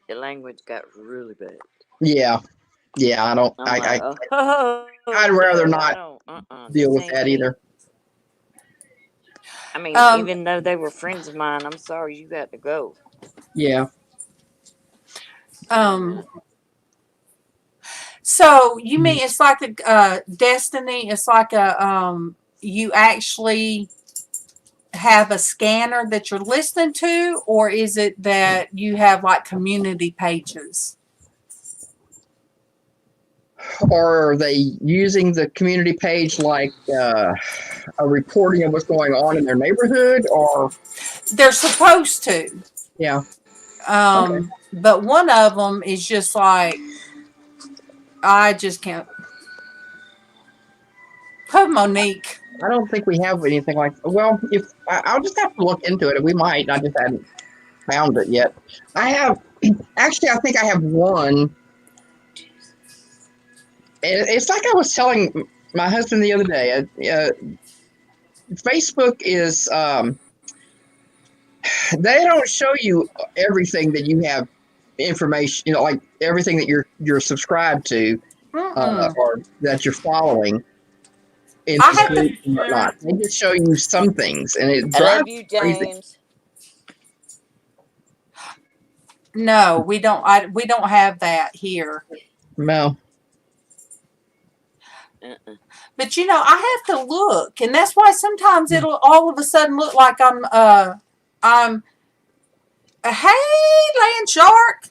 the language got really bad. Yeah, I don't. I'd rather not deal with that either. I mean, even though they were friends of mine, I'm sorry you got to go. Yeah. So you mean it's like a Destiny? It's like a you actually have a scanner that you're listening to, or is it that you have like community pages? Or are they using the community page like a reporting of what's going on in their neighborhood? Or They're supposed to. yeah. But one of them is just like, I just can't. Put Monique. I don't think we have anything like. Well, if I'll just have to look into it. We might. I just hadn't found it yet. I have actually. I think I have one. It's like I was telling my husband the other day. Facebook is. They don't show you everything that you have information. You know, like everything that you're subscribed to, or that you're following. I have to. Whatnot. They just show you some things, and it I drives love you, James. No, we don't. We don't have that here. No. But you know, I have to look, and that's why sometimes it'll all of a sudden look like I'm. Hey, land shark.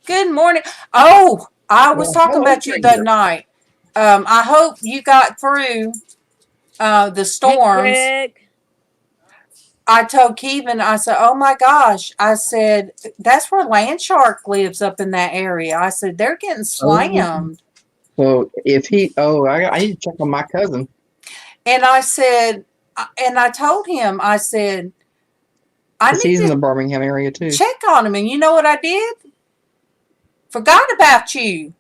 Good morning. Oh, I was talking about you that night. I hope you got through the storms. Hey, Greg. I told Kevin, I said, oh my gosh. I said, that's where land shark lives up in that area. I said, they're getting slammed. Well, if he, I need to check on my cousin. And I said, and I told him, I said, I need he's in to the Birmingham area too. check on him. And you know what I did? Forgot about you.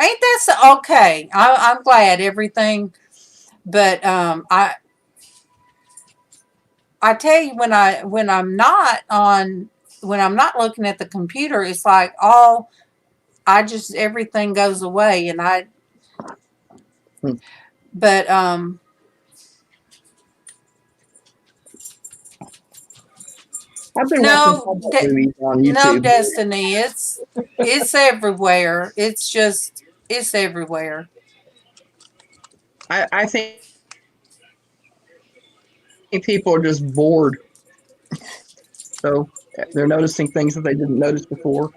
Ain't that so? Okay. I'm glad everything, but I tell you, when I'm not looking at the computer, it's like everything goes away, and but I've been no, watching movies on YouTube. no, Destiny, it's everywhere. It's everywhere. I think people are just bored, so they're noticing things that they didn't notice before.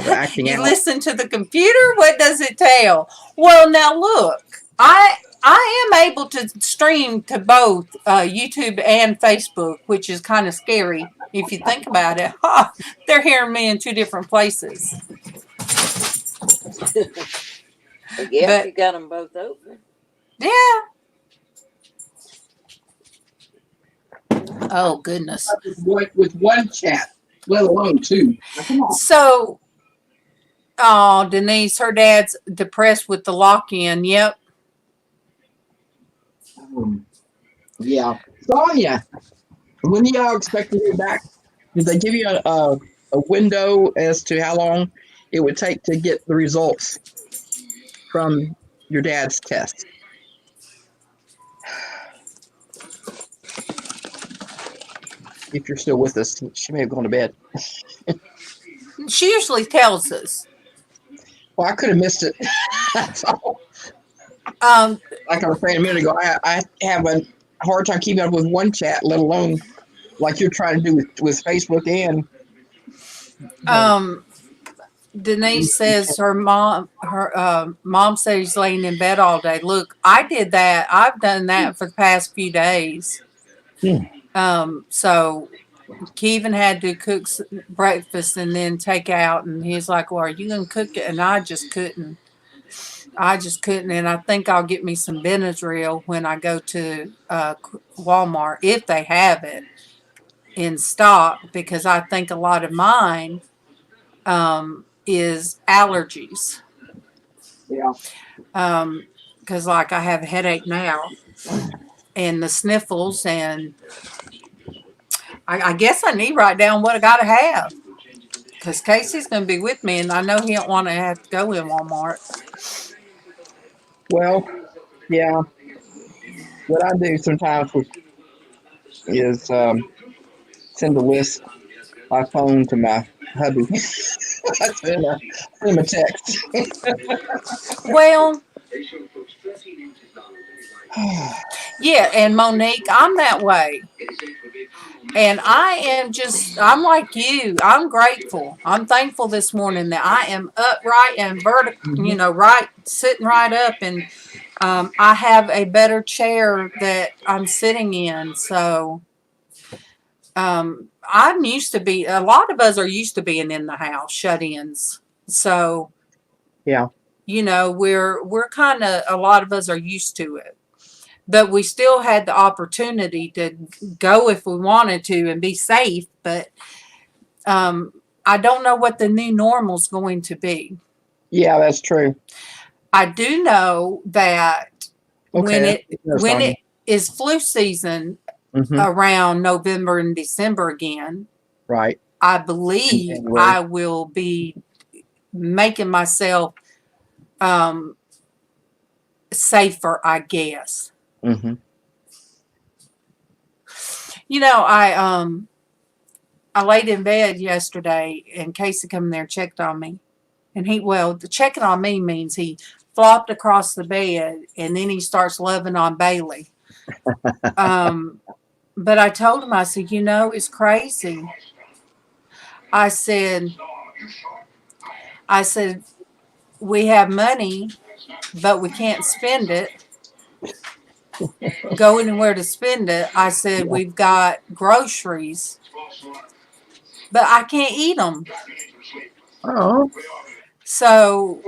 Acting You out. listen to the computer. What does it tell? Well, now look, I am able to stream to both YouTube and Facebook, which is kind of scary if you think about it. They're hearing me in two different places. Yeah, But you got them both open. yeah. Oh goodness. With one chat, let alone two. Now, come on. So, oh, Denise, her dad's depressed with the lock-in. Yep. Yeah. Sonia, when do y'all expect to hear back? Did they give you a window as to how long it would take to get the results from your dad's test? If you're still with us, she may have gone to bed. She usually tells us. Well, I could have missed it. That's all. Like I was saying a minute ago, I have a hard time keeping up with one chat, let alone like you're trying to do with Facebook and. Denise says her mom says she's laying in bed all day. Look, I did that. I've done that for the past few days. So Kevin had to cook breakfast and then take out, and he's like, well, are you going to cook it? And I just couldn't. And I think I'll get me some Benadryl when I go to Walmart, if they have it in stock, because I think a lot of mine is allergies. Yeah. Because like I have a headache now, and the sniffles, and I guess I need to write down what I got to have, because Casey's going to be with me, and I know he don't want to have to go in Walmart. Well, yeah. what I do sometimes is send a list by phone to my hubby. I send him a text. Well, yeah, and Monique, I'm that way. And I am just, I'm like you. I'm grateful. I'm thankful this morning that I am upright and vertical, Mhm. right, sitting right up. And I have a better chair that I'm sitting in. So I'm used to be, a lot of us are used to being in the house, shut-ins. So, Yeah. we're kind of, a lot of us are used to it. But we still had the opportunity to go if we wanted to and be safe. But I don't know what the new normal is going to be. Yeah, that's true. I do know that when Okay. it is flu season around November and December again, Right. I believe January. I will be making myself safer, I guess. Mm-hmm. I laid in bed yesterday and Casey come there and checked on me. And the checking on me means he flopped across the bed and then he starts loving on Bailey. But I told him, I said, it's crazy. I said, we have money, but we can't spend it. Go anywhere to spend it. I said, we've got groceries, but I can't eat them. Oh. So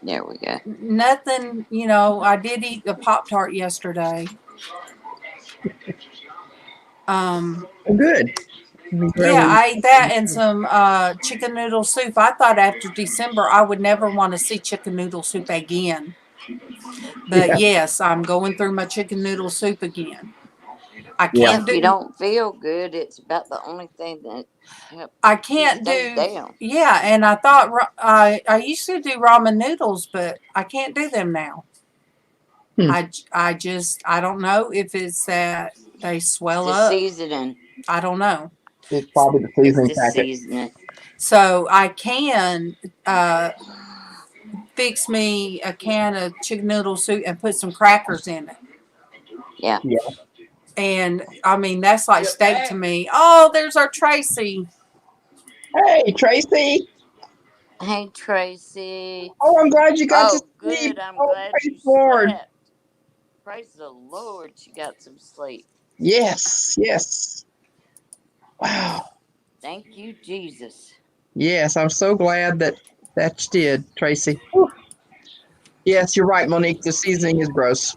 There we go. nothing, I did eat a Pop-Tart yesterday. Good. Yeah, I ate that and some chicken noodle soup. I thought after December I would never want to see chicken noodle soup again. But yes, I'm going through my chicken noodle soup again. I Well, can't if you do. don't feel good, it's about the only thing that helps I you can't stay do. down. Yeah, and I thought I used to do ramen noodles, but I can't do them now. I don't know if it's that they swell The up. seasoning. I don't know. It's probably the It's seasoning the packet. seasoning. So I can fix me a can of chicken noodle soup and put some crackers in it. Yeah. Yeah. And I mean, that's like steak to me. Oh, there's our Traci. Hey, Tracy. Hey, Tracy. Oh, I'm glad you got to Oh, sleep. good. I'm Oh, glad praise you the Lord. slept. Praise the Lord, you got some sleep. Yes. Yes. Wow. Thank you, Jesus. Yes, I'm so glad that you did, Tracy. Whew. Yes, you're right, Monique. The seasoning is gross.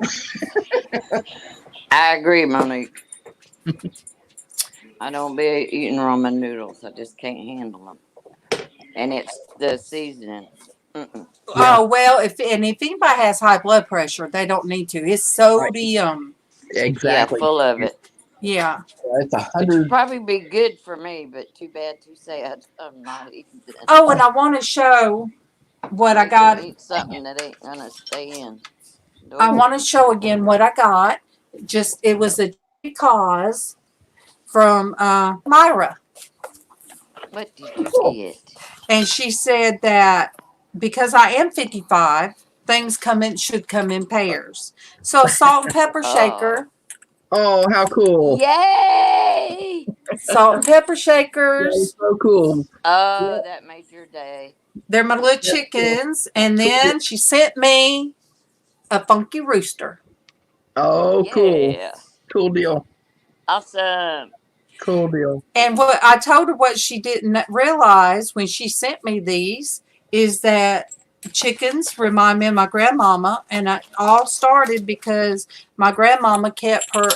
I agree, Monique. I don't be eating ramen noodles. I just can't handle them. And it's the seasoning. Mm-mm. Yeah. Oh well, if anybody has high blood pressure, they don't need to. It's Right. sodium. Yeah, Exactly. full of it. Yeah. It's Which would 100. probably be good for me, but too bad, too sad. I'm not eating it. Oh, and I want to show what I Need to got. eat something that ain't gonna stay in. I Nope. want to show again what I got. It was a cause from Myra. What did you Cool. get? And she said that because I am 55, things should come in pairs. So salt and pepper shaker, Oh, how cool. Yay! salt and pepper That is shakers. so cool. Oh, Yeah. that made your day. They're my little That's cool. chickens. And then she sent me a funky rooster. Oh, cool. Yeah. Cool deal. Awesome. Cool deal. And what I told her, what she didn't realize when she sent me these is that chickens remind me of my grandmama. And it all started because my grandmama kept her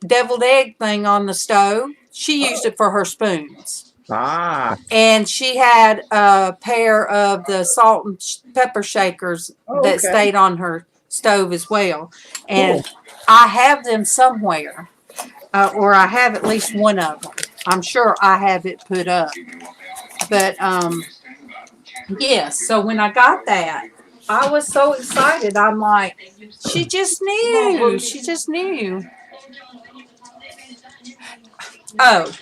deviled egg thing on the stove. She used it for her spoons. Ah. And she had a pair of the salt and pepper shakers that Okay. stayed on her stove as well. And Cool. I have them somewhere, or I have at least one of them. I'm sure I have it put up. But yes, so when I got that, I was so excited. I'm like, she just knew. She just knew. Oh,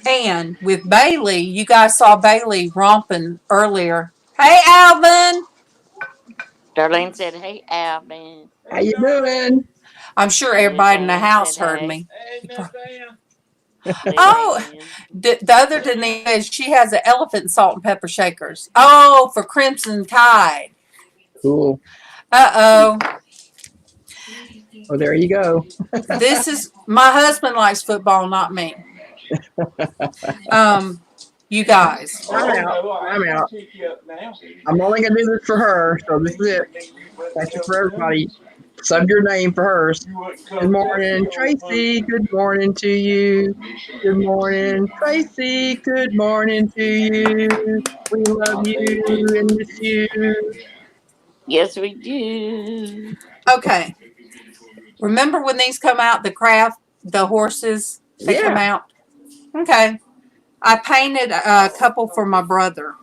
and with Bailey, you guys saw Bailey romping earlier. Hey, Alvin. Darlene said, "Hey, Alvin." How you doing? I'm sure everybody in the LizzAnn house said, heard "Hey." me. Hey, Miss Diane. Oh, LizzAnn. the other Denise says she has the elephant salt and pepper shakers. Oh, for Crimson Tide. Cool. Uh Oh, there you go. oh. This is my husband likes football, not me. You guys. I'm Oh, out. no, I I'm ain't gonna out. pick you up now. I'm only gonna do this for her, so this is it. That's it for everybody. Sub your name for hers. You wouldn't Good come touch morning, me, old Tracy. Good morning to you. Good morning, Tracy. Good morning to you. We love you and miss you. Yes, we do. Okay. Remember when these come out, the horses, they come Yeah. out? Okay. I painted a couple for my brother,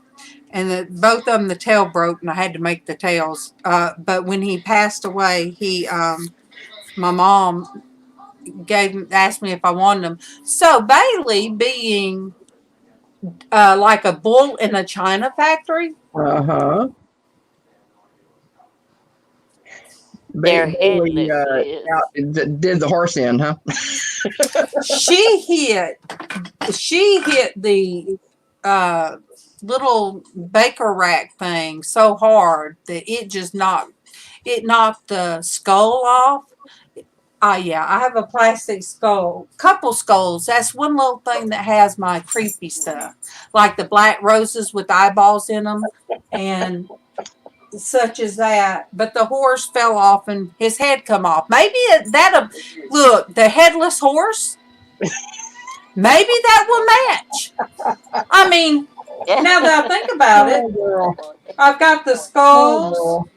and both of them, the tail broke, and I had to make the tails. But when he passed away, my mom asked me if I wanted them. So Bailey, being like a bull in a china factory, Uh-huh. They're Bailey headless, Liz. did the horse in, huh? she hit the uh, little baker rack thing so hard that it knocked the skull off. Yeah, I have a plastic skull, couple skulls. That's one little thing that has my creepy stuff, like the black roses with eyeballs in them, and such as that. But the horse fell off and his head come off. Maybe that'll look the headless horse. Maybe that will match. I mean, now that I think about it, Oh, girl. I've got the Oh, skulls. girl.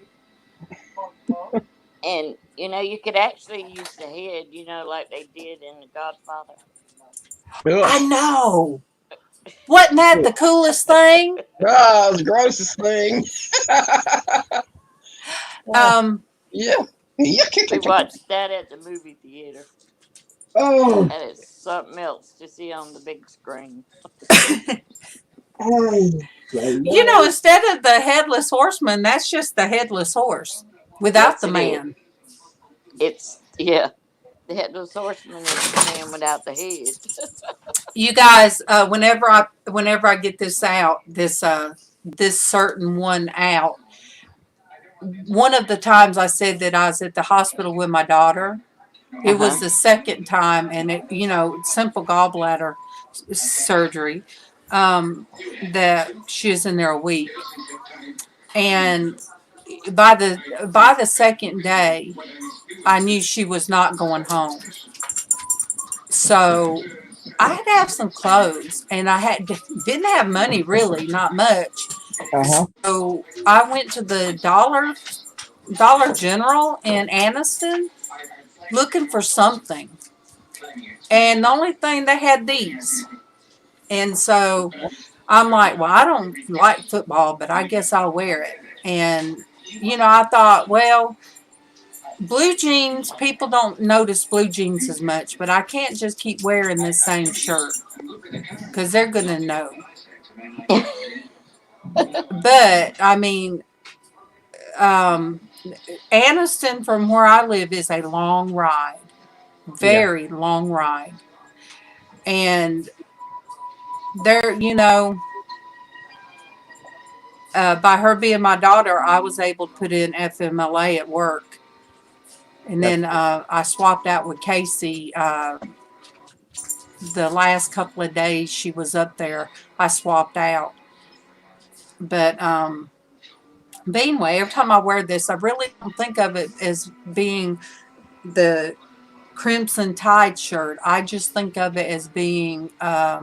And you could actually use the head, like they did in The Godfather. I Ugh. know. Wasn't that the coolest thing? Oh, it's the grossest thing. Yeah. Yeah. We watched that at the movie theater. Oh. That is something else to see on the big screen. Instead of the headless horseman, that's just the headless horse without Yes, the it man. It's the headless horseman is the man without the head. You guys, whenever I get this out, this certain one out, one of the times I said that I was at the hospital with my daughter. It was the second time, and simple gallbladder surgery. That she was in there a week, and by the second day, I knew she was not going home. So I had to have some clothes, and didn't have money really, not much. Uh-huh. So I went to the Dollar General in Anniston looking for something, and the only thing they had these. And so I'm like, well, I don't like football, but I guess I'll wear it. And I thought, well, blue jeans, people don't notice blue jeans as much, but I can't just keep wearing this same shirt because they're going to know. But, I mean, Anniston from where I live is a long ride. Very long ride. And there, by her being my daughter, I was able to put in FMLA at work. And then I swapped out with Casey the last couple of days she was up there. I swapped out. But anyway, every time I wear this, I really don't think of it as being the Crimson Tide shirt. I just think of it as being, I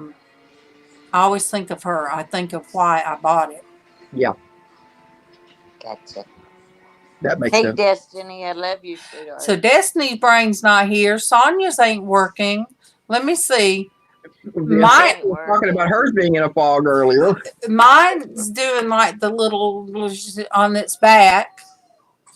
always think of her. I think of why I bought it. Yeah. Gotcha. That makes Hey, sense. Destiny, I love you, sweetheart. So Destiny's brain's not here. Sonia's ain't working. Let me see. Mine was talking about hers being in a fog earlier. Mine's doing like the little on its back.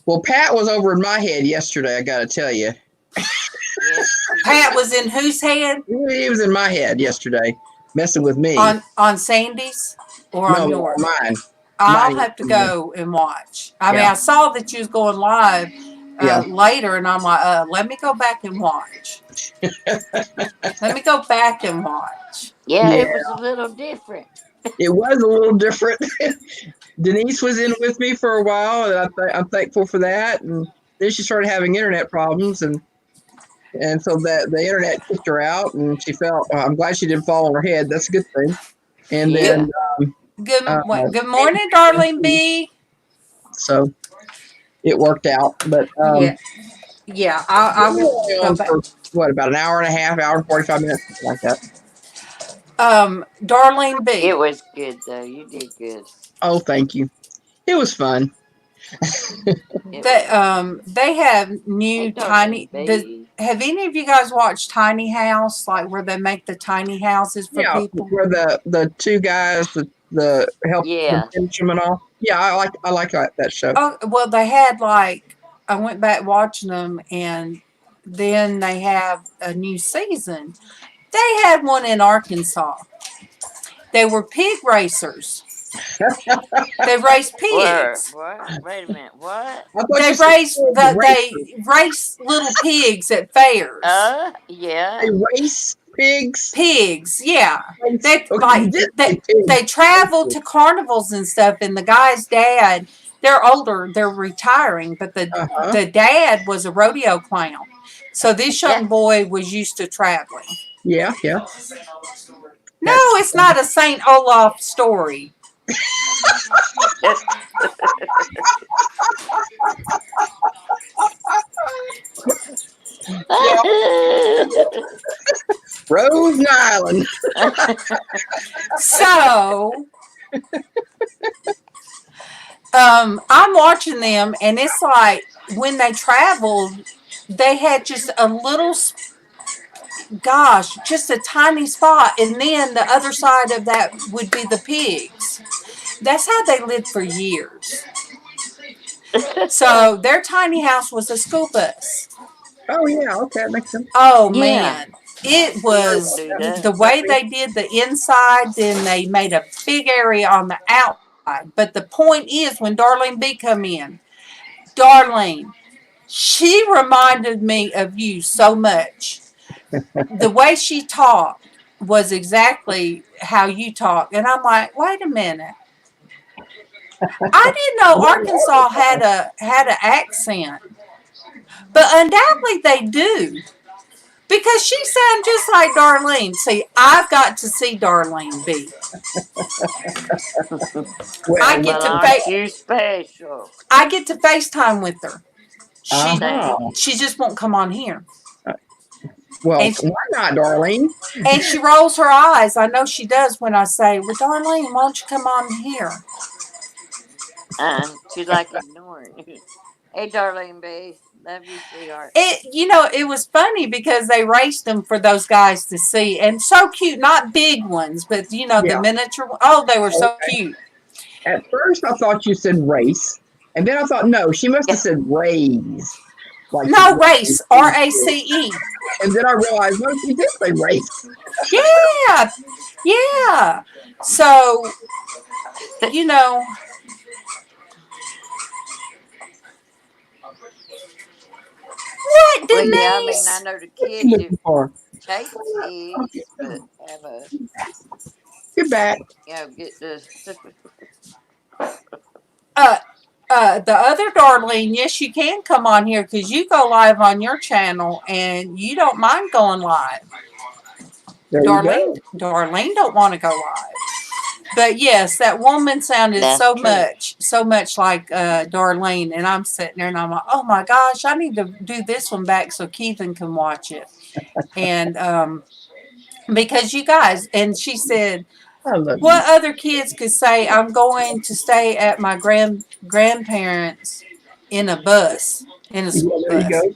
Well, Pat was over in my head yesterday, I got to tell you. Yes, Pat was in whose head? He was in my head yesterday, messing with me. On Sandy's or on No, yours? mine. I'll Mine. have to go and watch. I mean, Yeah. I saw that you was going live Yeah. later, and I'm like, let me go back and watch. Let me go back and watch. yeah, Yeah. it was a little different. It was a little different. Denise was in with me for a while, and I'm thankful for that. And then she started having internet problems, and so that the internet kicked her out, and she fell. I'm glad she didn't fall on her head. That's a good thing. And Yeah. then, Good morning, darling B. so it worked out. But Yeah. I we were will only go on back. for what, about an hour and a half, hour and 45 minutes, something like that. Darlene B. It was good though. You did good. Oh, thank you. It was fun. They have new Hey, tiny. darling Have any of you guys watched Tiny House, like where they make the tiny houses for Yeah, people? where the two guys, the help Yeah. finish them and all. Yeah, I like that show. Oh, well, they had like, I went back watching them, and then they have a new season. They had one in Arkansas. They were pig racers. They raced pigs. What? Wait a minute. What? I thought They you said race racers. they race little pigs at fairs. Yeah. They race pigs. Pigs, yeah. Okay, They travel to carnivals and stuff, and the guy's dad, they're older, they're retiring, but the dad was a rodeo clown. So this young boy was used to traveling. Yeah. No, it's not a St. Olaf story. Rose Island. So I'm watching them, and it's like when they traveled, they had just a little, just a tiny spot, and then the other side of that would be the pigs. That's how they lived for years. So their tiny house was a school bus. Oh yeah, okay, that makes sense. Oh Yeah. man, it was the way they did the inside. Then they made a big area on the outside. But the point is, when Darlene B come in, Darlene, she reminded me of you so much. The way she talked was exactly how you talk, and I'm like, wait a minute. I didn't know Arkansas had an accent, but undoubtedly they do. Because she sounds just like Darlene. See, I've got to see Darlene B. I get you special. I get to FaceTime with her. Uh-huh. She just won't come on here. Well, And why not, Darlene? And she rolls her eyes. I know she does when I say, well, Darlene, why don't you come on here? She's like ignoring. Hey, Darlene B. Love you, sweetheart. It was funny because they raced them for those guys to see. And so cute. Not big ones, but, the miniature. Oh, they were so cute. At first, I thought you said race. And then I thought, no, she must have said raise. Like no, race. R-A-C-E. And then I realized, no, she did say race. Yeah. Yeah. So, What, Denise? Well, yeah, I mean, I know the kids chase pigs, but have a... You're back. Get this... The other Darlene, yes, you can come on here because you go live on your channel and you don't mind going live. Darlene don't want to go live. But yes, that woman sounded so much like Darlene, and I'm sitting there and I'm like, oh my gosh, I need to do this one back so Keithan can watch it. And because you guys, and she said, what other kids could say, I'm going to stay at my grandparents in a bus, in a school bus.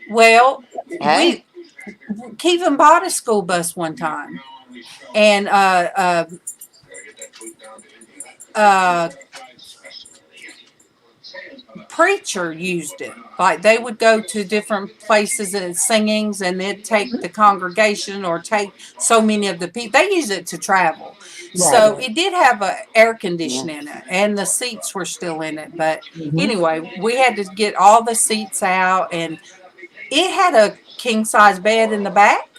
Well, Keithan bought a school bus one time. And preacher used it. Like they would go to different places and singings, and they'd take the congregation or take so many of the people. They use it to travel. Right. So it did have a air conditioner in it, and the seats were still in it. But anyway, we had to get all the seats out, and it had a king size bed in the back.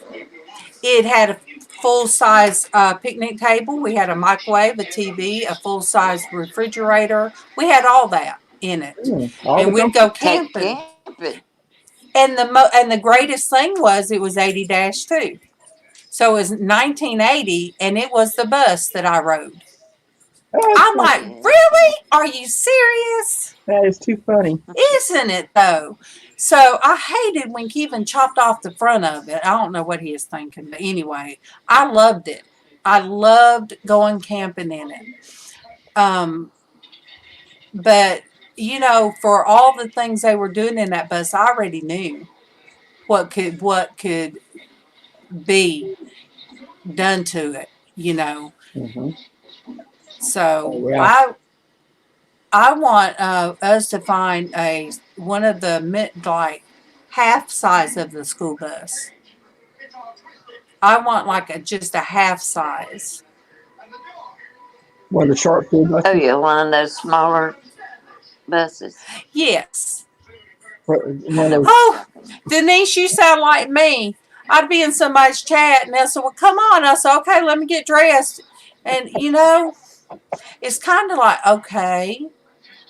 It had a full size picnic table. We had a microwave, a TV, a full size refrigerator. We had all that in it, All and the we'd comfort. go Take camping. camping. And the greatest thing was it was 80-2. So it was 1980, and it was the bus that I rode. I'm like, really? Are you serious? That is too funny. Isn't it though? So I hated when Kevin chopped off the front of it. I don't know what he was thinking, but anyway, I loved it. I loved going camping in it. But you know, for all the things they were doing in that bus, I already knew what could be done to it. You know, so I want us to find one of the like half size of the school bus. I want like just a half size. One of the short school buses. Oh yeah, one of those smaller buses. Yes. One of Oh, Denise, you sound like me. I'd be in somebody's chat and they'll say, well, come on. I said, okay, let me get dressed. And, you know, it's kind of like, okay.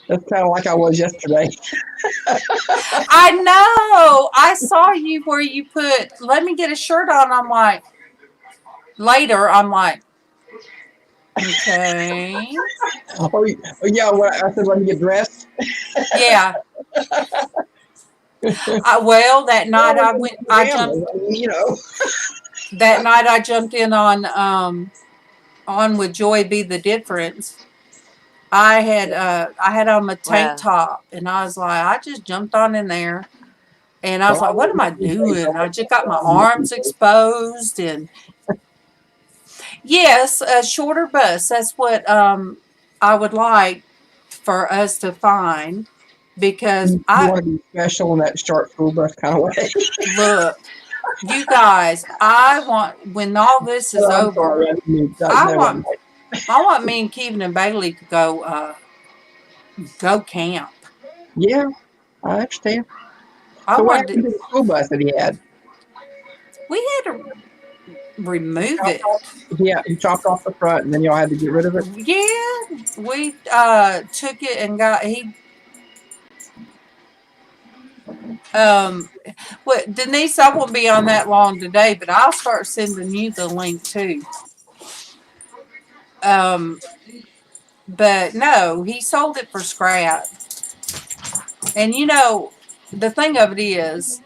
That's kind of like I was yesterday. I know. I saw you where you put, let me get a shirt on. I'm like, later, I'm like, okay. Oh yeah, I said let me get dressed. Yeah. Well, that night I jumped. You know. That night I jumped in on Would Joy Be the Difference. I had on my tank top, and I was like, I just jumped on in there, and I was like, what am I doing? I just got my arms exposed, and yes, a shorter bus. That's what I would like for us to find, because You want to be special in that short school bus kind of way. Look, you guys, I want, when all this is over, I want me and Kevin and Bailey to go camp. Yeah, I understand. I So what wanted happened to the school bus that he had? we had to remove it. Yeah, he chopped off the front, and then y'all had to get rid of it. Yeah, we took it and well, Denise, I won't be on that long today, but I'll start sending you the link too. But no, he sold it for scrap. And you know, the thing of it is,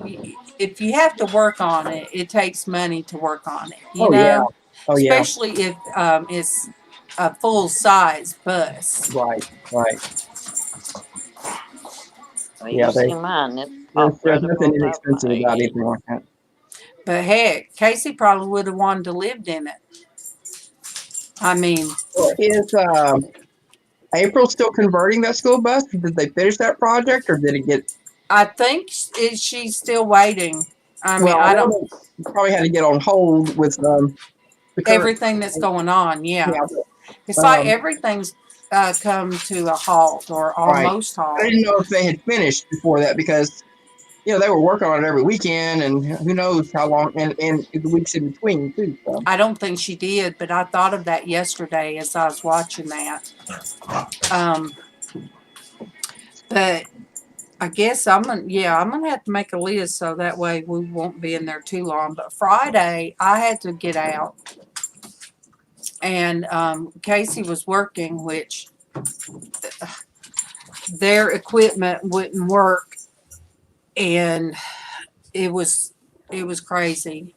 if you have to work on it, it takes money to work on it. You know, yeah. Oh yeah. Especially if it's a full size bus. Right. Well, Yeah, you see mine. There's nothing inexpensive about anything like that. But heck, Casey probably would have wanted to live in it. I mean, is April still converting that school bus? Did they finish that project, or did it get? I think she's still waiting. I mean, I don't. Probably had to get on hold with everything that's going on. Yeah, it's like everything's come to a halt or almost halt. I didn't know if they had finished before that, because you know they were working on it every weekend, and who knows how long, and the weeks in between too. So. I don't think she did, but I thought of that yesterday as I was watching that. But I guess I'm gonna have to make a list so that way we won't be in there too long. But Friday I had to get out, and Casey was working, which their equipment wouldn't work, and it was crazy.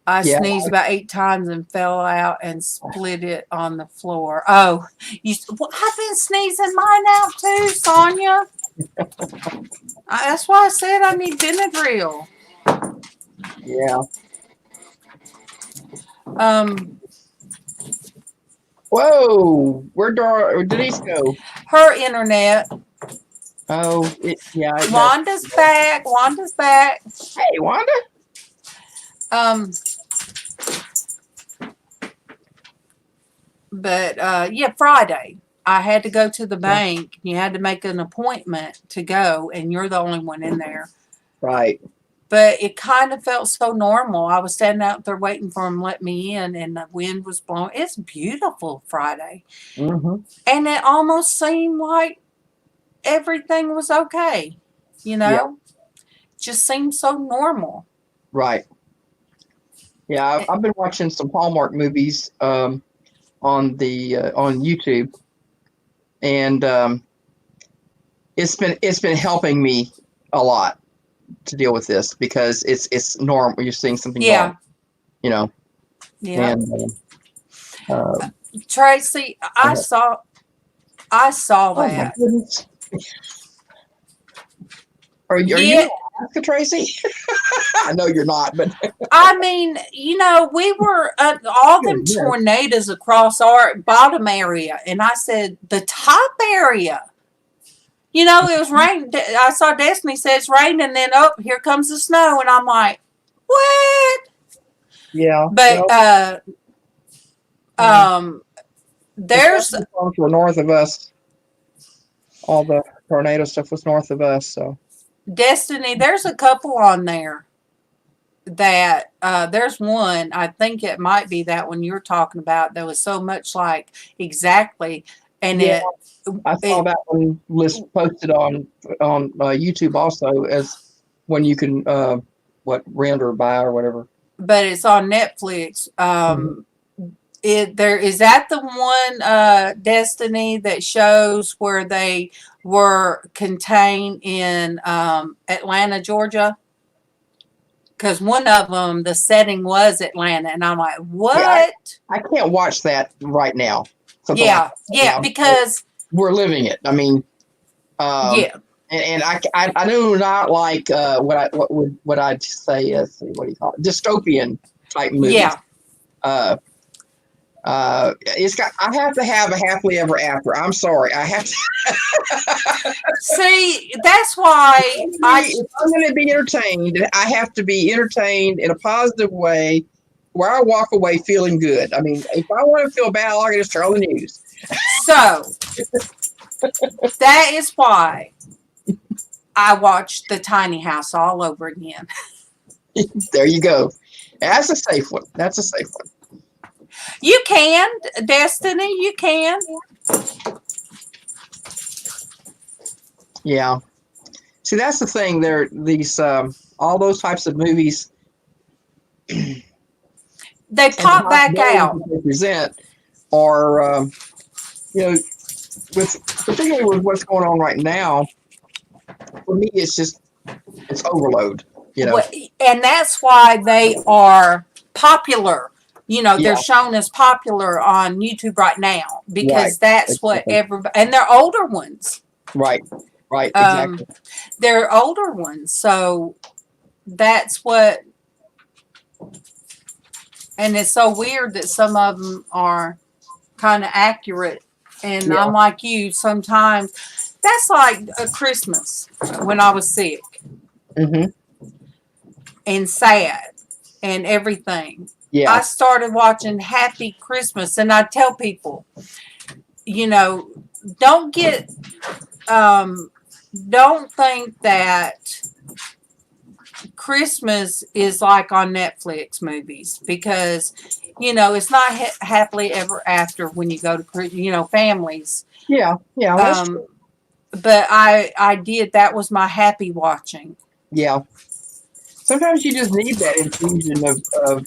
I sneezed about 8 times and fell out and split it on the floor. Oh, I've been sneezing mine out too, Sonia. That's why I said I need Benadryl. Yeah. Whoa, where'd Denise go? Her internet. Oh, yeah. Wanda's back. Wanda's back. Hey, Wanda. But yeah, Friday. I had to go to the bank. You had to make an appointment to go, and you're the only one in there. Right. But it kind of felt so normal. I was standing out there waiting for him to let me in, and the wind was blowing. It's beautiful Friday. Mm-hmm. And it almost seemed like everything was okay. You know? Yeah. Just seemed so normal. Right. Yeah, I've been watching some Hallmark movies on YouTube, and it's been helping me a lot to deal with this because it's normal. You're seeing something wrong, you know. Yeah. And Traci, I saw oh my that. goodness. Are you Alaska, Traci? I know you're not, but I mean, you know, we were all them tornadoes across our bottom area, and I said the top area. You know, it was raining. I saw Destiny said it's raining, and then here comes the snow, and I'm like, what? yeah. But there's the storms were north of us. All the tornado stuff was north of us, so. Destiny, there's a couple on there that there's one, I think it might be that one you're talking about, that was so much like exactly, and I saw that one list posted on YouTube also as when you can rent or buy or whatever. But it's on Netflix. Is that the one Destiny that shows where they were contained in Atlanta, Georgia? Because one of them, the setting was Atlanta, and I'm like, what? Yeah, I can't watch that right now. Yeah, because we're living it. I mean, and I do not like what I'd say is, what do you call it, dystopian type movies. Yeah. I have to have a happily ever after. I'm sorry. I have to. See, that's why if I'm going to be entertained, I have to be entertained in a positive way where I walk away feeling good. I mean, if I want to feel bad, I can just turn on the news. So that is why I watched The Tiny House all over again. There you go. That's a safe one. That's a safe one. You can, Destiny, you can. Yeah. See, that's the thing. There, these all those types of movies. They pop back out. They present, or particularly with what's going on right now. For me, it's overload. You know, and that's why they are popular. You know, they're shown as popular on YouTube right now because that's what everybody, and they're older ones. Right, exactly. They're older ones, so that's what, and it's so weird that some of them are kind of accurate, and I'm like you, sometimes, that's like a Christmas when I was sick and sad and everything. Yeah. I started watching Happy Christmas, and I tell people, you know, don't think that Christmas is like on Netflix movies, because, you know, it's not happily ever after when you go to, families. Yeah. That's true. But that was my happy watching. Yeah. Sometimes you just need that infusion of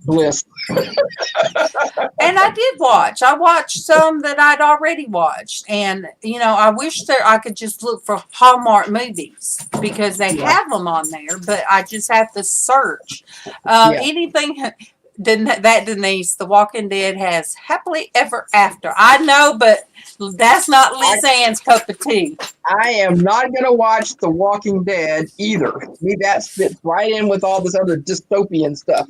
bliss. And I did watch. I watched some that I'd already watched. And, I wish that I could just look for Hallmark movies because they have them on there, but I just have to search. Anything that Denise, The Walking Dead, has happily ever after. I know, but that's not LizzAnn's cup of tea. I am not going to watch The Walking Dead either. Me, that fits right in with all this other dystopian stuff.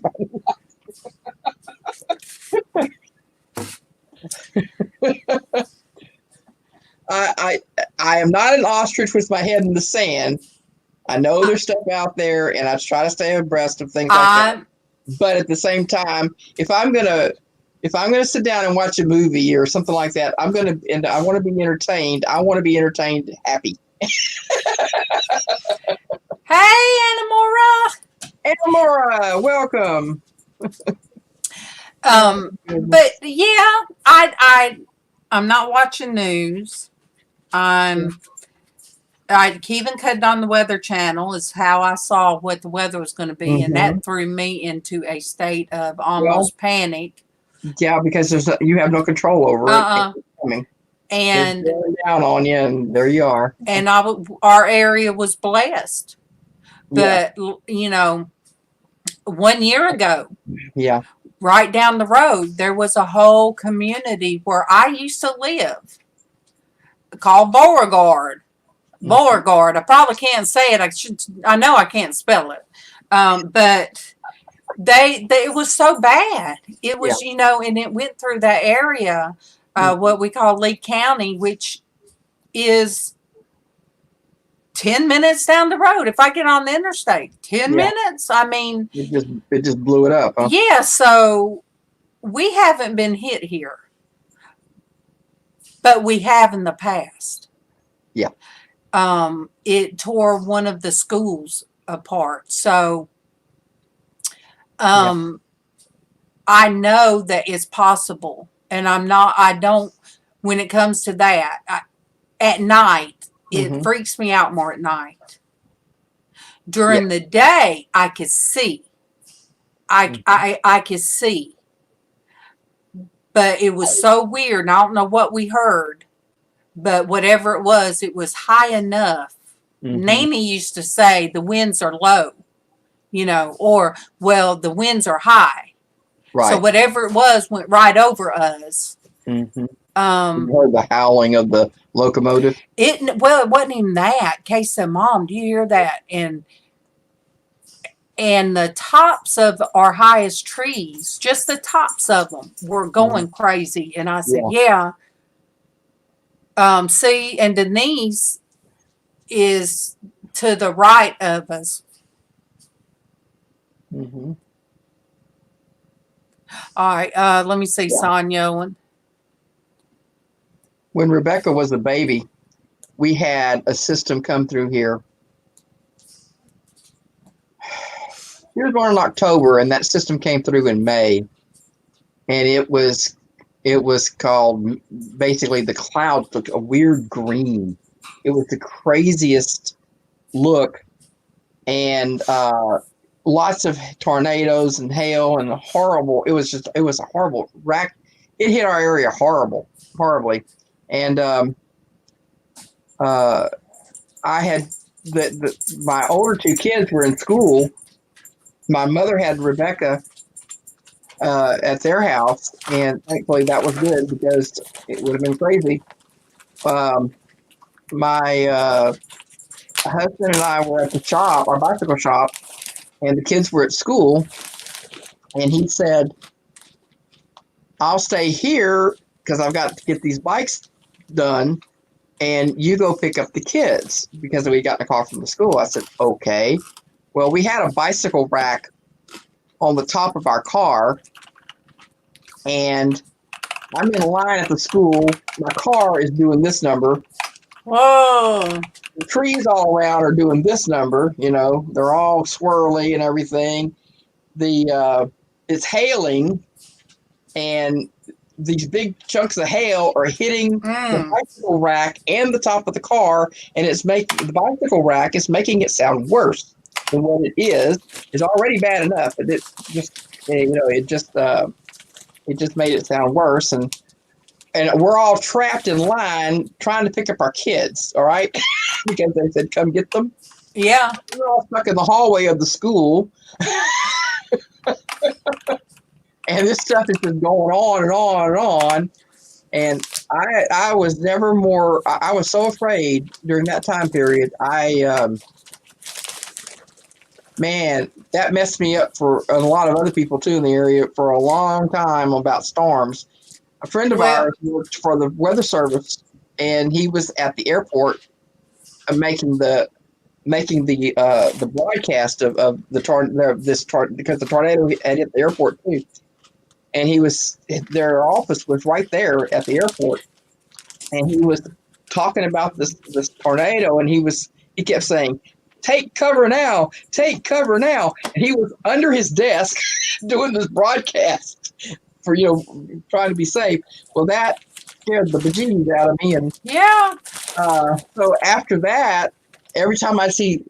am not an ostrich with my head in the sand. I know there's stuff out there, and I try to stay abreast of things like that. But at the same time, if I'm gonna sit down and watch a movie or something like that, I want to be entertained. I want to be entertained, happy. Hey, Anamora, welcome. But yeah, I'm not watching news. I even cut on the Weather Channel is how I saw what the weather was going to be, and that threw me into a state of almost panic. Yeah, because you have no control over it. And it's down on you, and there you are. And our area was blessed, but 1 year ago, right down the road, there was a whole community where I used to live called Beauregard. Beauregard. I probably can't say it. I know I can't spell it. But it was so bad. It was, and it went through that area, what we call Lee County, which is 10 minutes down the road. If I get on the interstate, 10 minutes. I mean, it just blew it up. Huh? Yeah. So we haven't been hit here, but we have in the past. Yeah. It tore one of the schools apart. So, I know that it's possible, and when it comes to that, at night, it freaks me out more at night. During the day, I could see. I could see. But it was so weird. And I don't know what we heard, but whatever it was high enough. Nanny used to say the winds are low, or, well, the winds are high. Right. So whatever it was went right over us. You heard the howling of the locomotive? It wasn't even that. Kay said, Mom, do you hear that? And the tops of our highest trees, just the tops of them, were going crazy. And I said, see, and Denise is to the right of us. All right, let me see, Sonia. When Rebecca was a baby, we had a system come through here. He was born in October, and that system came through in May, and it was called, basically the clouds looked a weird green. It was the craziest look, and lots of tornadoes and hail and horrible. It was a horrible rack. It hit our area horribly, and I had my older two kids were in school. My mother had Rebecca at their house, and thankfully that was good because it would have been crazy. My husband and I were at the shop, our bicycle shop, and the kids were at school, and he said, I'll stay here because I've got to get these bikes done, and you go pick up the kids because we got a call from the school. I said, okay. Well, we had a bicycle rack on the top of our car, and I'm in line at the school. My car is doing this number. Whoa. The trees all around are doing this number, they're all swirly and everything. It's hailing, and these big chunks of hail are hitting the bicycle rack and the top of the car, and the bicycle rack is making it sound worse than what it is. It's already bad enough, but it just made it sound worse, and we're all trapped in line trying to pick up our kids, all right? Because they said, come get them. Yeah. We're all stuck in the hallway of the school. And this stuff is just going on and on and on. And I was never more, I was so afraid during that time period. Man, that messed me up for a lot of other people too in the area for a long time about storms. A friend of ours worked for the weather service, and he was at the airport making the broadcast of because the tornado had hit the airport too, and their office was right there at the airport, and he was talking about this tornado, and he kept saying, "Take cover now, take cover now," and he was under his desk doing this broadcast for trying to be safe. Well, that scared the bejeebies out of me, and Yeah. so after that, every time I see,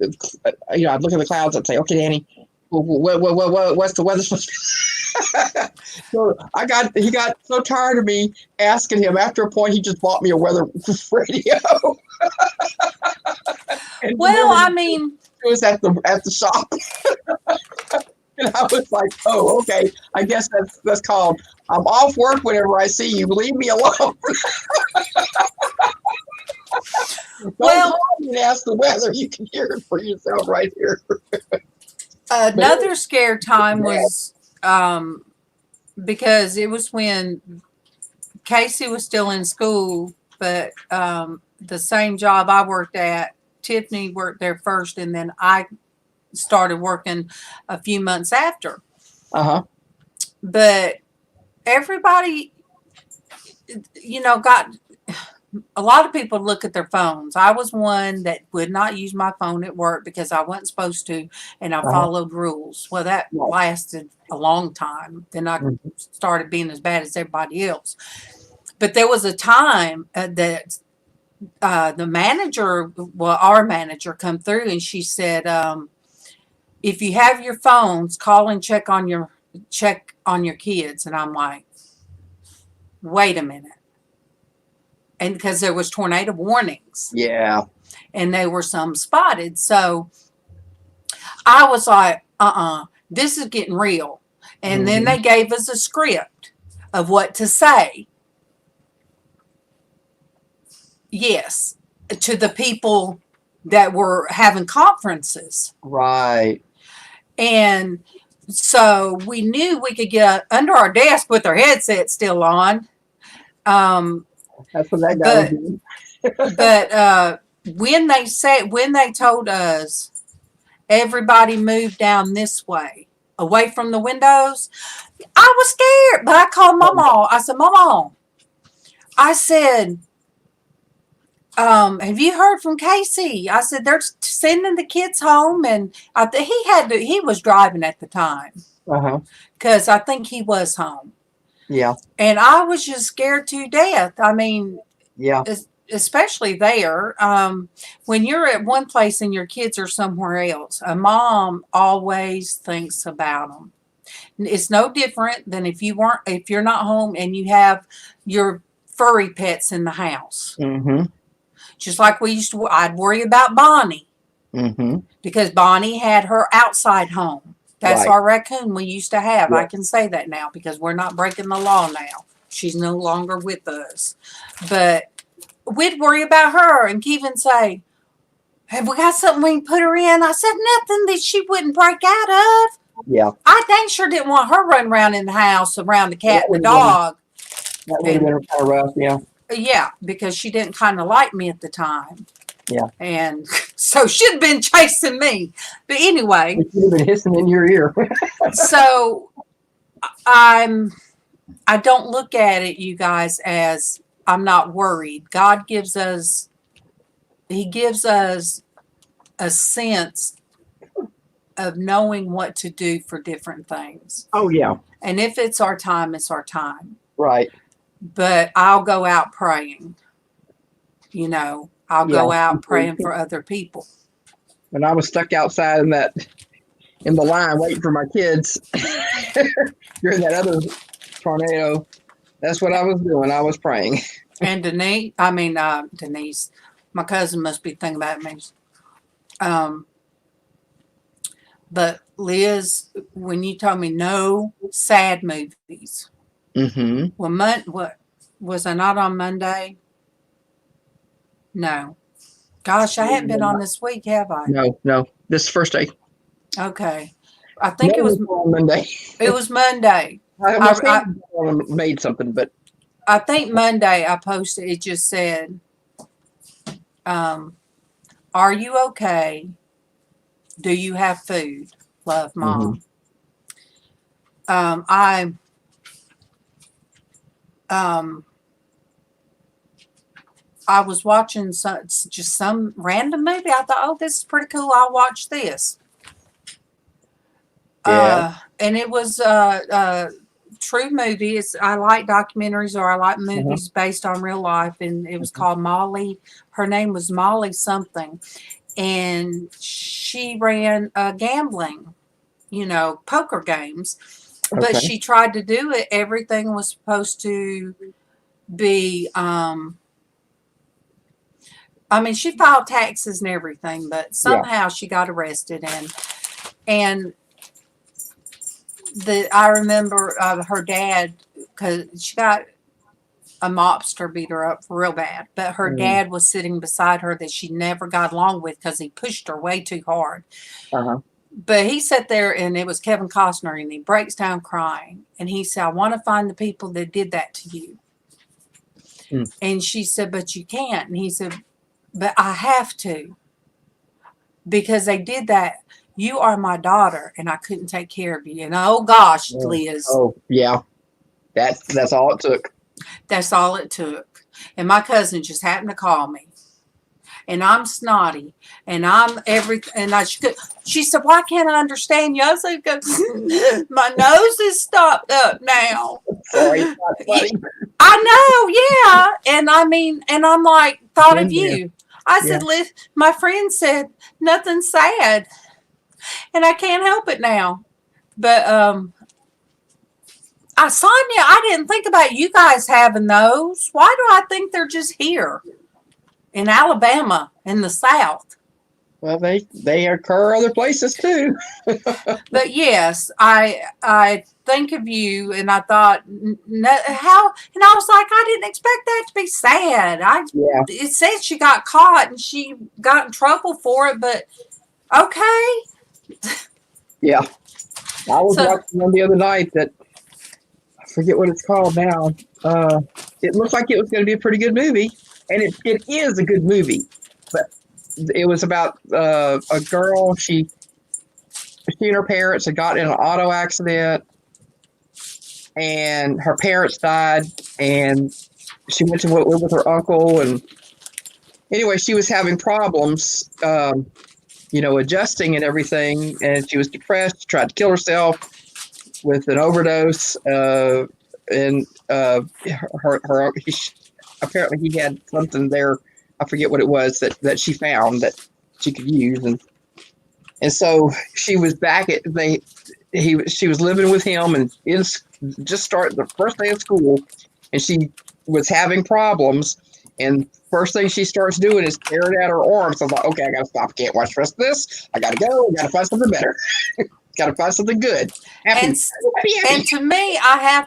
I'd look at the clouds, I'd say, "Okay, Danny, what's the weather supposed to be?" So he got so tired of me asking him. After a point, he just bought me a weather radio. Well, I mean, it was at the shop, and I was like, "Oh, okay. I guess that's called I'm off work whenever I see you. Leave me alone." Well, call me and ask the weather. You can hear it for yourself right here. another scare time was because it was when Casey was still in school, but the same job I worked at, Tiffany worked there first, and then I started working a few months after. But everybody, got a lot of people look at their phones. I was one that would not use my phone at work because I wasn't supposed to, and I followed rules. Well, that lasted a long time. Then I started being as bad as everybody else. But there was a time that the manager, our manager, come through, and she said, "If you have your phones, call and check on your kids." And I'm like, "Wait a minute." And because there was tornado warnings. Yeah. And they were some spotted. So I was like, this is getting real. And then they gave us a script of what to say. Yes. To the people that were having conferences. Right. And so we knew we could get under our desk with our headset still on. That's what that guy was doing. But when they told us everybody moved down this way, away from the windows, I was scared. But I called MawMaw. I said, "MawMaw," I said, "have you heard from Casey?" I said, "They're sending the kids home," and he was driving at the time. Because I think he was home. Yeah. And I was just scared to death. I mean, yeah, especially there. When you're at one place and your kids are somewhere else, a mom always thinks about them. It's no different than if you're not home and you have your furry pets in the house. Just like I'd worry about Bonnie. Because Bonnie had her outside home. That's our raccoon we used to have. I can say that now because we're not breaking the law now. She's no longer with us. But we'd worry about her and Kevin say, "Have we got something we can put her in?" I said, "Nothing that she wouldn't break out of." Yeah. I dang sure didn't want her running around in the house around the cat and the dog. That would have been kind of rough, yeah. Yeah, because she didn't kind of like me at the time. Yeah. And so she'd have been chasing me. But anyway. She'd have been hissing in your ear. So I don't look at it, you guys, as I'm not worried. God gives us a sense of knowing what to do for different things. Oh, yeah. And if it's our time, it's our time. Right. But I'll go out praying. I'll go out praying for other people. When I was stuck outside in the line waiting for my kids during that other tornado, that's what I was doing. I was praying. And Denise, my cousin must be thinking about me. But Lizz, when you told me no sad movies, well, what was I not on Monday? No. Gosh, I haven't been on this week, have I? No. This is the first day. Okay. I think it was Monday. It was Monday. I made something, but I think Monday I posted. It just said, Are you okay? Do you have food? Love, Mom. I was watching some random movie. I thought, oh, this is pretty cool. I'll watch this. Yeah. And it was true movie. I like documentaries, or I like movies based on real life. And it was called Molly. Her name was Molly something, and she ran gambling, poker games. But she tried to do it. Everything was supposed to be. She filed taxes and everything, but somehow she got arrested, and I remember her dad, because she got a mobster beat her up real bad, but her dad was sitting beside her that she never got along with because he pushed her way too hard. But he sat there, and it was Kevin Costner, and he breaks down crying, and he said, I want to find the people that did that to you. And she said, but you can't. And he said, but I have to, because they did that. You are my daughter, and I couldn't take care of you. And oh gosh, Lizz. Oh yeah, that's all it took. That's all it took. And my cousin just happened to call me, and I'm snotty, and I'm everything. And she said, "Why can't I understand you?" I said, "My nose is stopped up now." Sorry, it's not funny. I know, yeah. And I'm like, thought of you. I said, Liz, my friend said, nothing sad. And I can't help it now. But Sonia, I didn't think about you guys having those. Why do I think they're just here in Alabama, in the South? Well, they occur other places too. But yes, I think of you, and I thought, and I was like, I didn't expect that to be sad. It said she got caught and she got in trouble for it, but okay. Yeah, I was watching one the other night that I forget what it's called now. It looked like it was going to be a pretty good movie, and it is a good movie, but it was about a girl. She and her parents had got in an auto accident, and her parents died, and she went to live with her uncle. And anyway, she was having problems, adjusting and everything, and she was depressed. She tried to kill herself with an overdose, and apparently he had something there. I forget what it was that she found that she could use, and so she was back at she was living with him, and just started the first day of school, and she was having problems, and first thing she starts doing is tearing out her arms. So I was like, okay, I gotta stop. I can't watch the rest of this. I gotta go. I gotta find something better. Gotta find something good. Happy. And to me, I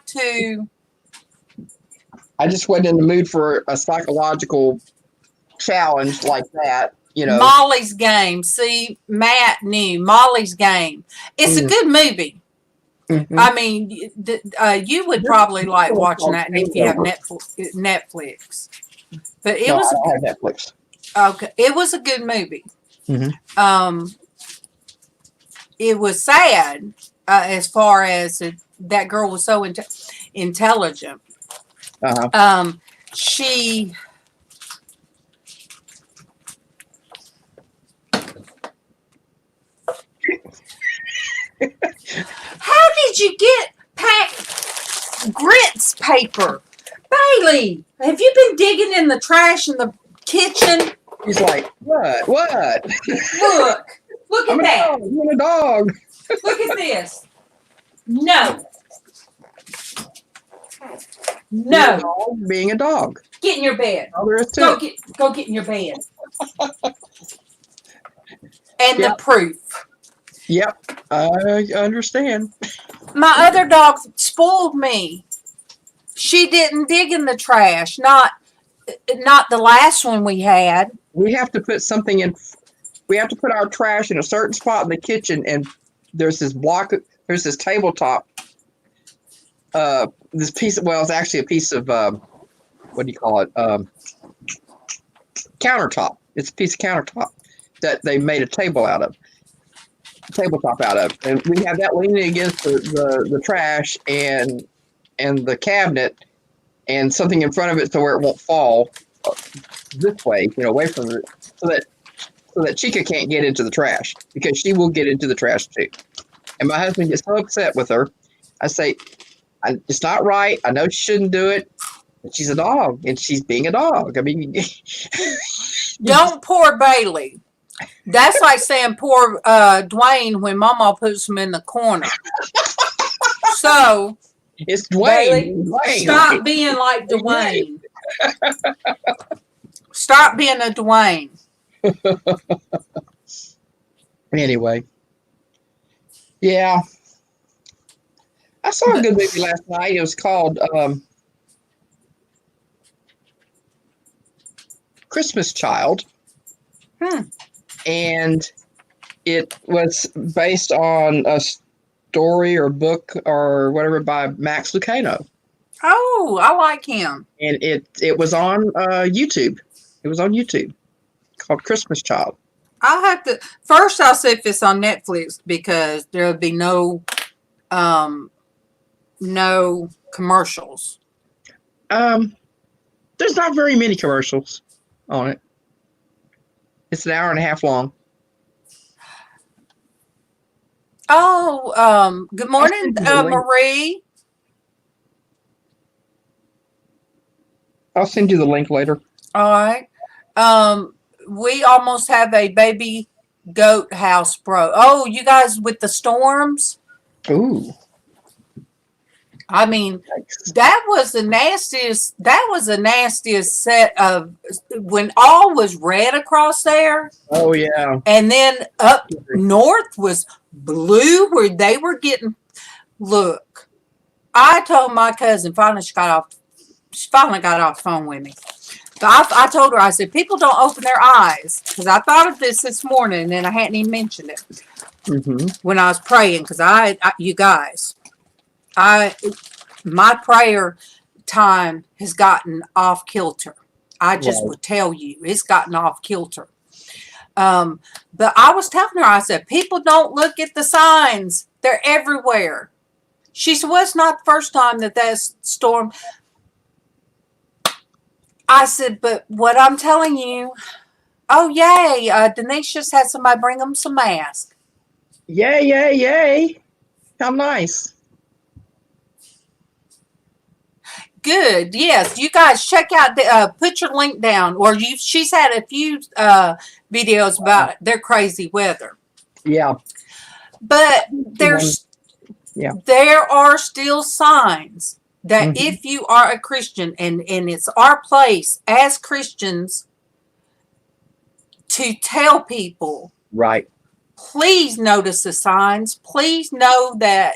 just wasn't in the mood for a psychological challenge like that. Molly's Game. See, Matt knew Molly's Game. It's a good movie. I mean, you would probably like watching that if you have Netflix. But I don't have Netflix. Okay. It was a good movie. It was sad as far as that girl was so intelligent. She. How did you get packed grits paper? Bailey, have you been digging in the trash in the kitchen? He's like, what? Look at that. I'm a dog. Look at this. No. Being a dog. Get in your bed. Oh, there is too. Go get in your bed. And the proof. Yep, I understand. My other dog spoiled me. She didn't dig in the trash. Not the last one we had. We have to put something in. We have to put our trash in a certain spot in the kitchen, and there's this tabletop. This piece it's actually a piece of what do you call it? Countertop. It's a piece of countertop, that they made a tabletop out of, and we have that leaning against the trash and the cabinet, and something in front of it so where it won't fall this way, away from it, so that Chica can't get into the trash, because she will get into the trash too. And my husband gets so upset with her. I say, it's not right. I know she shouldn't do it, but she's a dog, and she's being a dog. I mean, Don't pour Bailey. That's like saying pour Dwayne when MawMaw puts him in the corner. So it's Bailey, Dwayne. Stop being like Dwayne. Stop being a Dwayne. Anyway, yeah, I saw a good movie last night. It was called Christmas Child. And it was based on a story or book or whatever by Max Lucado. Oh, I like him. And it was on YouTube. It was on YouTube, called Christmas Child. I'll have to first. I'll see if it's on Netflix, because there'll be no commercials. There's not very many commercials on it. It's an hour and a half long. Oh, good morning, Marie. I'll send you the link later. All right. We almost have a baby goat house broke. Oh, you guys with the storms? Ooh. I mean, that was the nastiest. That was the nastiest set of when all was red across there. Oh yeah. And then up north was blue, where they were getting. Look, I told my cousin finally she got off the phone with me. I told her, I said, people don't open their eyes, because I thought of this morning and I hadn't even mentioned it when I was praying, because you guys, my prayer time has gotten off kilter. I just would tell you, it's gotten off kilter. But I was telling her, I said, people don't look at the signs. They're everywhere. She said, well, it's not the first time that storm. I said, but what I'm telling you, oh, yay. Denise just had somebody bring them some masks. Yay, yay, yay. How nice. Good. Yes. You guys check out, put your link down, or she's had a few videos about their crazy weather. Yeah. But there are still signs that if you are a Christian, and it's our place as Christians to tell people, right, please notice the signs. Please know that,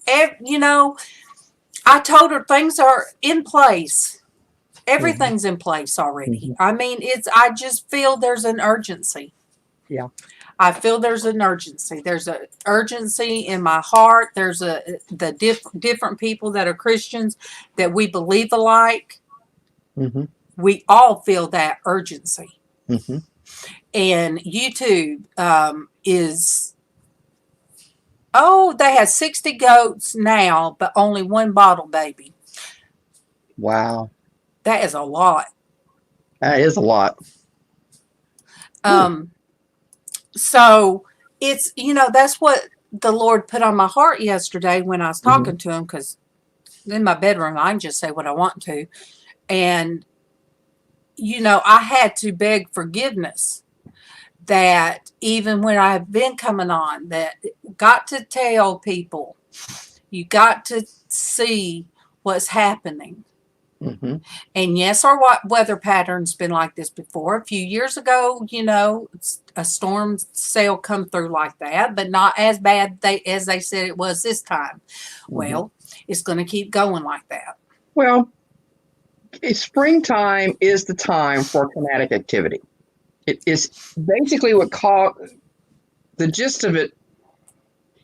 I told her things are in place. Everything's in place already. I mean, I just feel there's an urgency. Yeah. I feel there's an urgency. There's an urgency in my heart. There's the different people that are Christians that we believe alike. We all feel that urgency. And YouTube is, they have 60 goats now, but only one bottle baby. Wow. That is a lot. That is a lot. So it's, that's what the Lord put on my heart yesterday when I was talking to him, because in my bedroom, I can just say what I want to. And, I had to beg forgiveness that even when I've been coming on, that got to tell people, you got to see what's happening. And yes, our weather pattern's been like this before. A few years ago, a storm cell come through like that, but not as bad as they said it was this time. Well, it's going to keep going like that. Well, springtime is the time for kinetic activity. It is basically the gist of it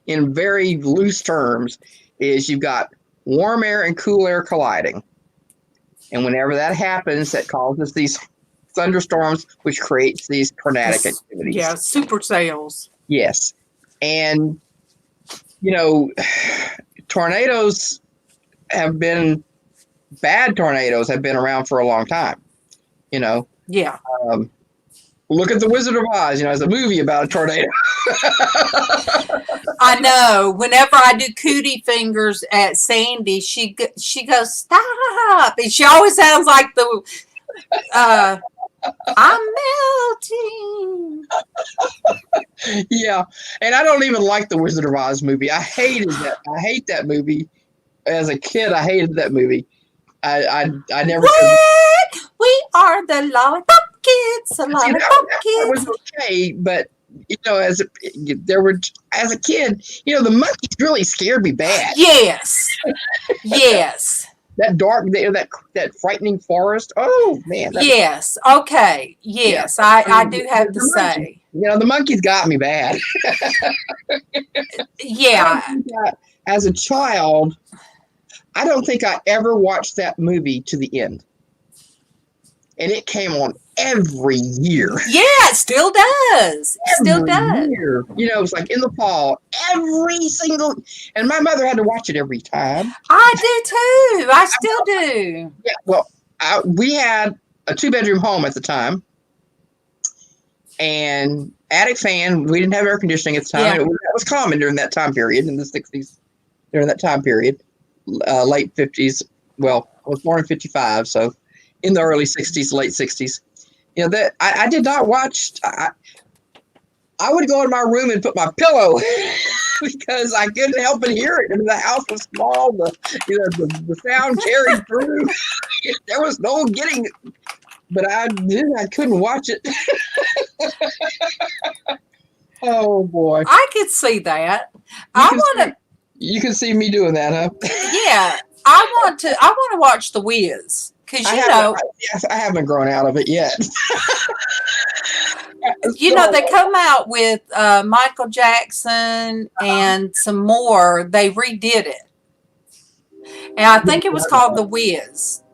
in very loose terms is you've got warm air and cool air colliding. And whenever that happens, that causes these thunderstorms, which creates these tornadic Yes. activities. Yeah, supercells. Yes. And, you know, tornadoes bad tornadoes have been around for a long time, you know. Yeah. Look at The Wizard of Oz, you know, as a movie about a tornado. I know. Whenever I do cootie fingers at Sandy, she goes, stop. And she always sounds like the, I'm melting. Yeah. And I don't even like The Wizard of Oz movie. I hated that. I hate that movie. As a kid, I hated that movie. I never What? We are the lollipop kids. The lollipop that kids. was okay, but you know, as a kid, you know, the monkeys really scared me bad. Yes. Yes. That dark, that frightening forest. Oh man. Yes. Okay. Yes. I do have to say. You know, the monkeys got me bad. Yeah. As a child, I don't think I ever watched that movie to the end. And it came on every year. Yeah, it still does. It still does. Year. You know, it was like in the fall, and my mother had to watch it every time. I do too. I still do. Yeah, well, we had a 2-bedroom home at the time. And attic fan, we didn't have air conditioning at the time. Yeah. That was common during that time period, in the 60s, during that time period. Late 50s. Well, I was born in 55, so in the early 60s, late 60s. You know, that I did not watch. I would go in my room and put my pillow because I couldn't help but hear it. I mean, the house was small. The sound carried through. There was no getting it. But I couldn't watch it. Oh boy! I could see that. You can see me doing that, huh? Yeah, I want to watch The Wiz because I haven't grown out of it yet. They come out with Michael Jackson and some more. They redid it, and I think it was called The Wiz.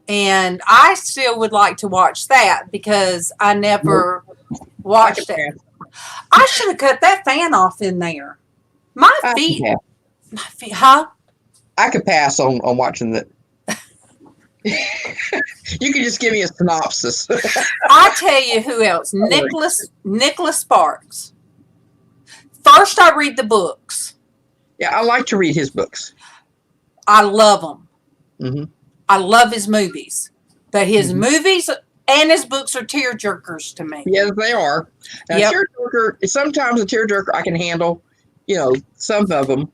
And I still would like to watch that because I never watched it. I should have cut that fan off in there. My feet, huh? I could pass on watching that. You can just give me a synopsis. I tell you who else. Nicholas Sparks. First, I read the books. Yeah, I like to read his books. I love them. Mm-hmm. I love his movies. But his movies and his books are tearjerkers to me. Yes, they are. Now, tearjerker, sometimes a tearjerker I can handle, you know, some of them.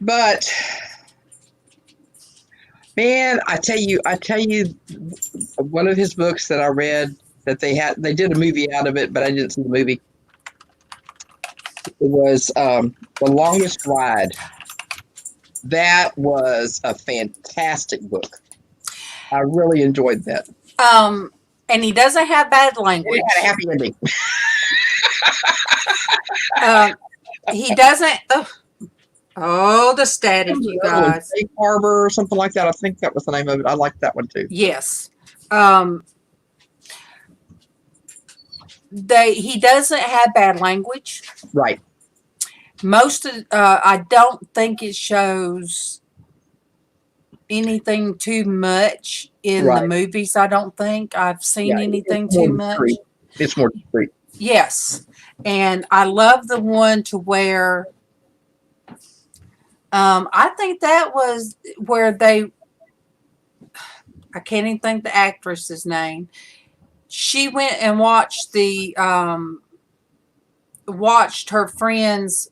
But man, I tell you, one of his books that I read that they did a movie out of it, but I didn't see the movie. It was The Longest Ride. That was a fantastic book. I really enjoyed that. And he doesn't have bad language. It had a happy ending. He doesn't. Oh, the static, you guys. Safe Harbor or something like that. I think that was the name of it. I liked that one too. Yes. He doesn't have bad language. Right. Most of I don't think it shows anything too much in the movies. I don't think I've seen anything too much. It's more discreet. Yes. And I love the one to where I think that was where I can't even think the actress's name. She went and watched watched her friend's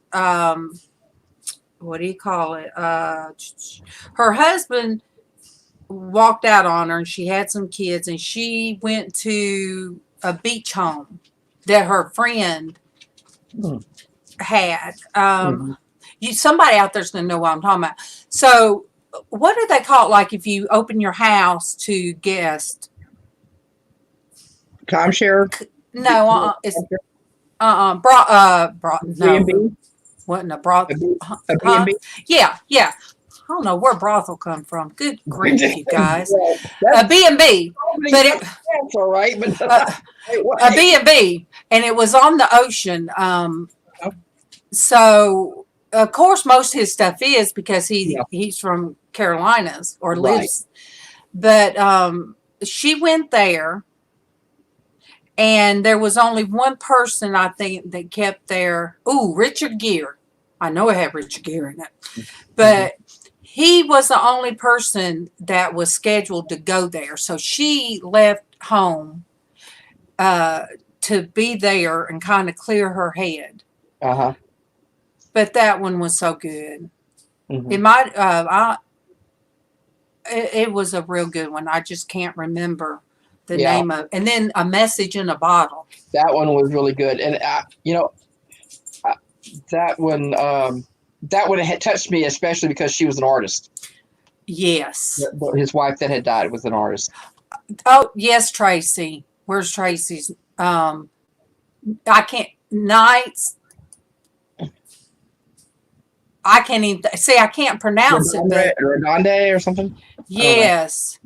what do you call it? Her husband walked out on her and she had some kids and she went to a beach home that her friend had. Somebody out there's gonna know what I'm talking about. So what do they call it? Like if you open your house to guests? Timeshare? No, it's no. B&B? Wasn't a broad. A B&B? Yeah. don't know where brothel come from. Good grief, you guys. Well, A B&B, but it, that's all right. But a B&B, and it was on the ocean. So of course most of his stuff is because he's from Carolinas or lives. But she went there, and there was only one person I think that kept there. Ooh, Richard Gere. I know it had Richard Gere in it, but he was the only person that was scheduled to go there. So she left home to be there and kind of clear her head. But that one was so good. It might. It was a real good one. I just can't remember the name of. And then A Message in a Bottle. That one was really good, and that one had touched me, especially because she was an artist. Yes. His wife that had died was an artist. Oh yes, Traci. Where's Traci's? I can't. Nights. I can't even see. I can't pronounce it. But Redonde or something. yes.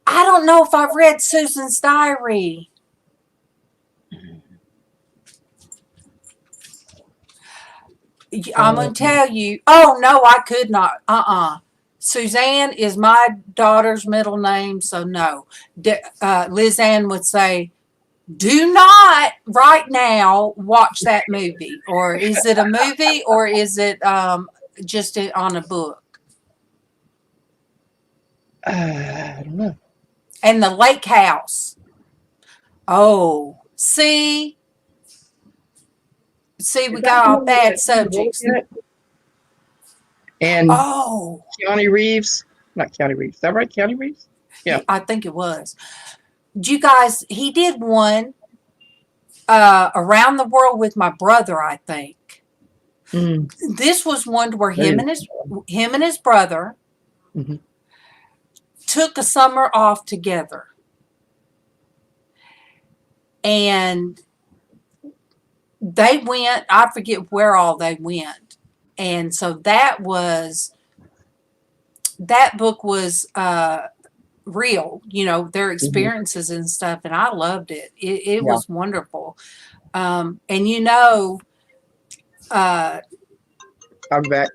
I don't know if I've read Susan's Diary. I'm going to tell you. Oh, no, I could not. Suzanne is my daughter's middle name, so no. LizzAnn would say, do not right now watch that movie. Or is it a movie or is it just on a book? I don't know. And The Lake House. Oh, see, we got off bad subjects. And oh, Keanu Reeves, not Keanu Reeves. Is that right? Keanu Reeves? Yeah, I think it was. You guys, he did one Around the World with My Brother, I think. This was one where him and his brother took a summer off together. And they went, I forget where all they went. And so that book was real, their experiences and stuff. And I loved it. It was wonderful. And I'm back.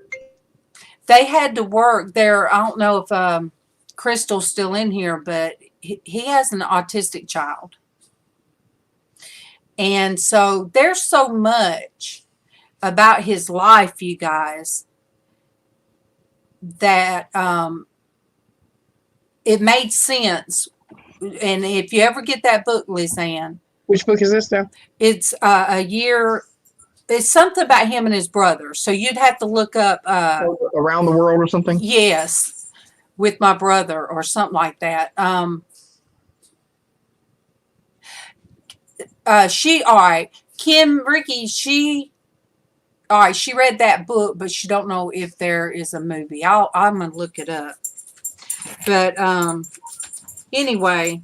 They had to work there. I don't know if Crystal's still in here, but he has an autistic child. And so there's so much about his life, you guys, that it made sense. And if you ever get that book, LizzAnn. Which book is this now? It's it's something about him and his brother. So you'd have to look up Around the World or something? Yes, with my brother or something like that. Ricky, she read that book, but she don't know if there is a movie. I'm gonna look it up. But anyway.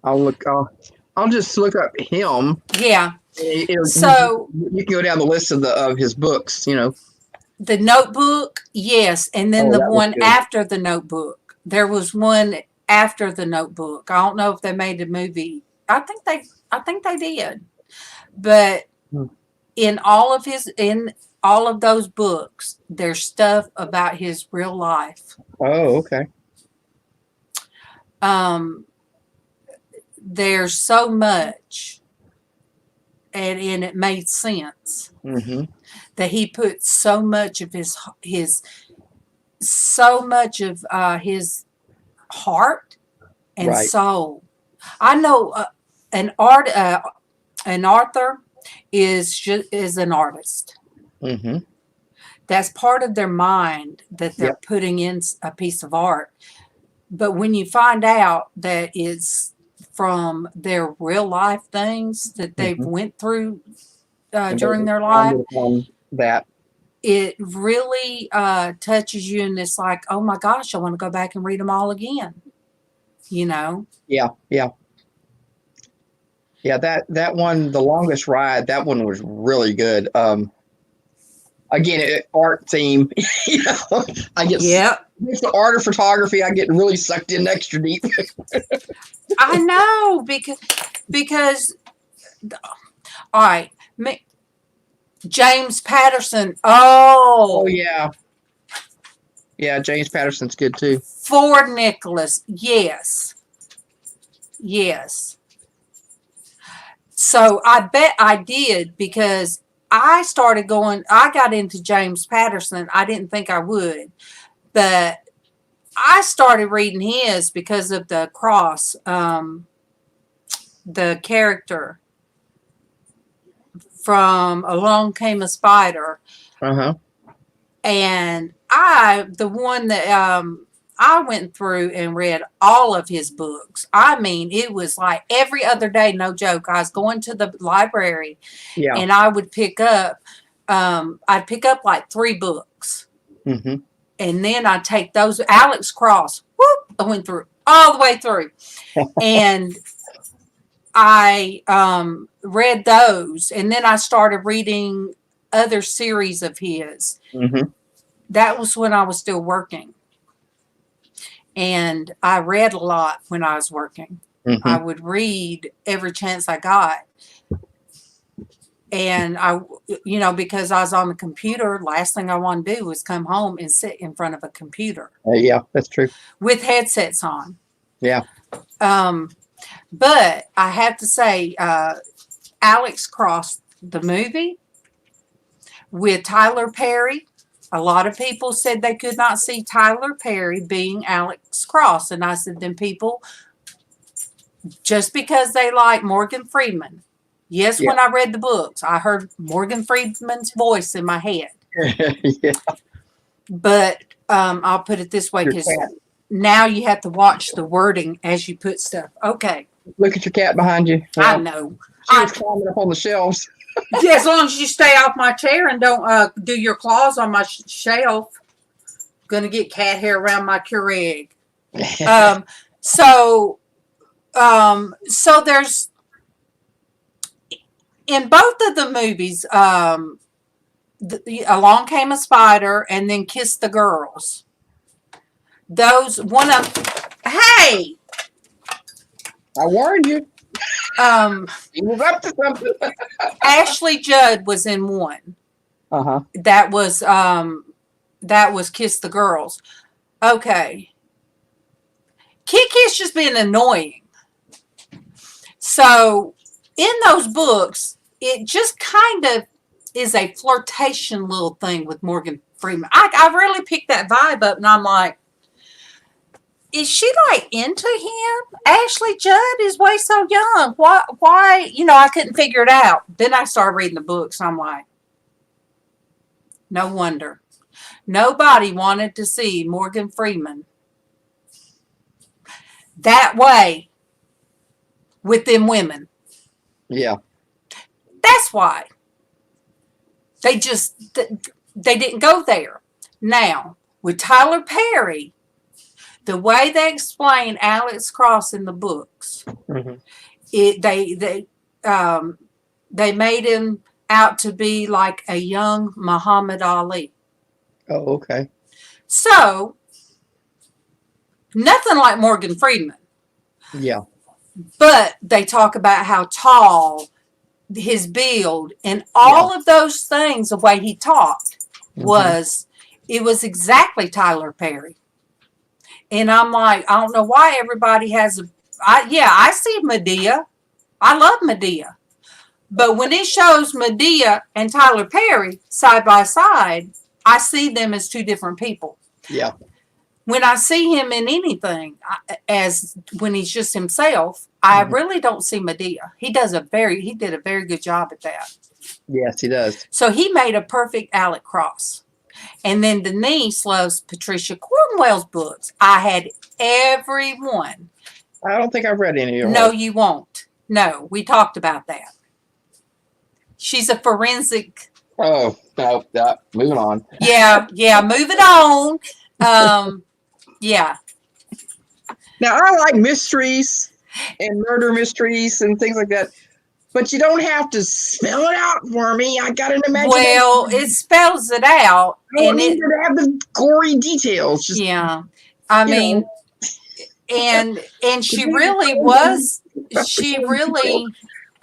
I'll just look up him. Yeah. So you can go down the list of his books, The Notebook, yes, and then the one after The Notebook. There was one after The Notebook. I don't know if they made a movie. I think they did. But in all of those books, there's stuff about his real life. Oh, okay. There's so much, and it made sense that he put so much of his heart and soul. I know an author is an artist. That's part of their mind that they're putting in a piece of art. But when you find out that it's from their real life things that they've went through during their life, it really touches you, and it's like, oh my gosh, I want to go back and read them all again. Yeah. Yeah, that one, The Longest Ride, that one was really good. Again, art theme. I get Yep. it's the art of photography. I get really sucked in extra deep. I know because all right, James Patterson. Oh Oh, yeah, yeah. James Patterson's good too. Ford Nicholas. Yes. Yes. So I bet I did because I got into James Patterson. I didn't think I would, but I started reading his because of the cross, the character from Along Came a Spider. Uh-huh. And the one that I went through and read all of his books. I mean, it was like every other day, no joke. I was going to the library Yeah. and I would pick up, I'd pick up like 3 books. Mm-hmm. And then I'd take those, Alex Cross, whoop, I went through all the way through. And I read those. And then I started reading other series of his. Mm-hmm. That was when I was still working. And I read a lot when I was working. Mm-hmm. I would read every chance I got. And because I was on the computer, last thing I wanted to do was come home and sit in front of a computer. Yeah, that's true. With headsets on. Yeah. But I have to say, Alex Cross, the movie with Tyler Perry, a lot of people said they could not see Tyler Perry being Alex Cross. And I said, then people, just because they like Morgan Freeman. Yes, Yeah. when I read the books, I heard Morgan Freeman's voice in my head. Yeah. But I'll put it this way, because now you have to watch the wording as you put stuff. Okay. Look at your cat behind you. I know. She was climbing up on the shelves. Yeah, as long as you stay off my chair and don't do your claws on my shelf. Gonna get cat hair around my Keurig. So there's in both of the movies, Along Came a Spider and then Kiss the Girls. Those one of hey, I warned you. He was up to something. Ashley Judd was in one. Uh-huh. That was Kiss the Girls. Okay. Kiki's just been annoying. So in those books, it just kind of is a flirtation little thing with Morgan Freeman. I really picked that vibe up, and I'm like, is she like into him? Ashley Judd is way so young. Why? I couldn't figure it out. Then I started reading the books. I'm like, no wonder. Nobody wanted to see Morgan Freeman that way with them women. Yeah. That's why. They didn't go there. Now, with Tyler Perry, the way they explain Alex Cross in the books, Mm-hmm. they made him out to be like a young Muhammad Ali. Oh, okay. So, nothing like Morgan Freeman. Yeah. But they talk about how tall, his build, and all of those things, the way he talked, it was exactly Tyler Perry. And I'm like, I don't know why everybody has I see Medea. I love Medea. But when it shows Medea and Tyler Perry side by side, I see them as two different people. Yeah. When I see him in anything, as when he's just himself, I really don't see Medea. He did a very good job at that. Yes, he does. So he made a perfect Alex Cross. And then Denise loves Patricia Cornwell's books. I had every one. I don't think I've read any of them. No, you won't. No, we talked about that. She's a forensic. Oh, no, moving on. Yeah, moving on. Yeah. Now, I like mysteries and murder mysteries and things like that. But you don't have to spell it out for me. I got an imagination. Well, it spells it out, I don't and need it to have the gory details. Just yeah. I you mean, know, and she to me, really it's was. that's She the really.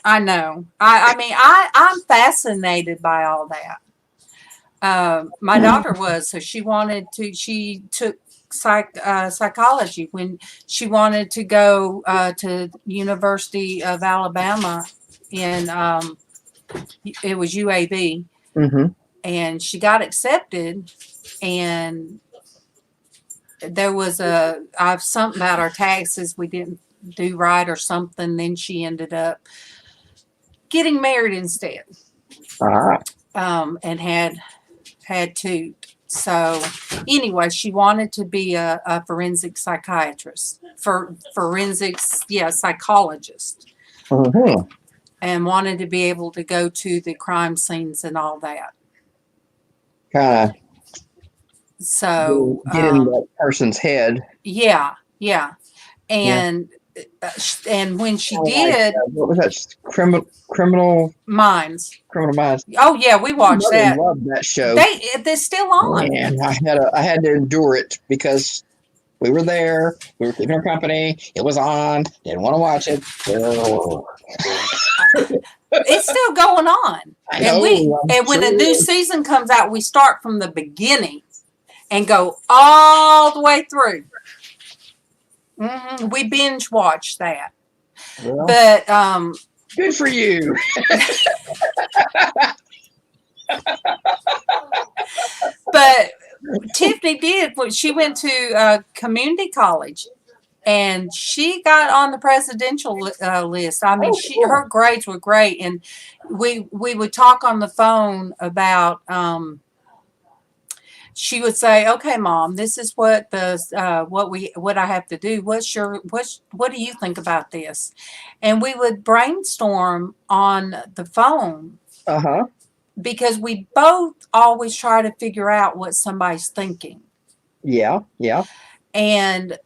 I know. I mean, I'm fascinated by all that. My daughter was, so she wanted to. She took psychology when she wanted to go to University of Alabama in it was UAB, Mm-hmm. and she got accepted, and there was something about our taxes we didn't do right or something. Then she ended up getting married instead, and had two. So anyway, she wanted to be a forensic psychiatrist, for forensics, psychologist, Mm-hmm. and wanted to be able to go to the crime scenes and all that. Kind of So get in that person's head. yeah, and and when she did, What was that? Criminal Minds. Minds. Oh yeah, we watched My mother that. loved that show. They're still on. And I had to endure it because we were there. We were keeping her company. It was on. Didn't want to watch it. Oh. It's still going on. I know. And when a new season comes out, we start from the beginning and go all the way through. We binge watch that. Well, But good for you. but Tiffany did. She went to community college, and she got on the presidential list. I mean, Cool. her grades were great, and we would talk on the phone about. She would say, "Okay, Mom, this is what what I have to do. What do you think about this?" And we would brainstorm on the phone. Because we both always try to figure out what somebody's thinking. Yeah. And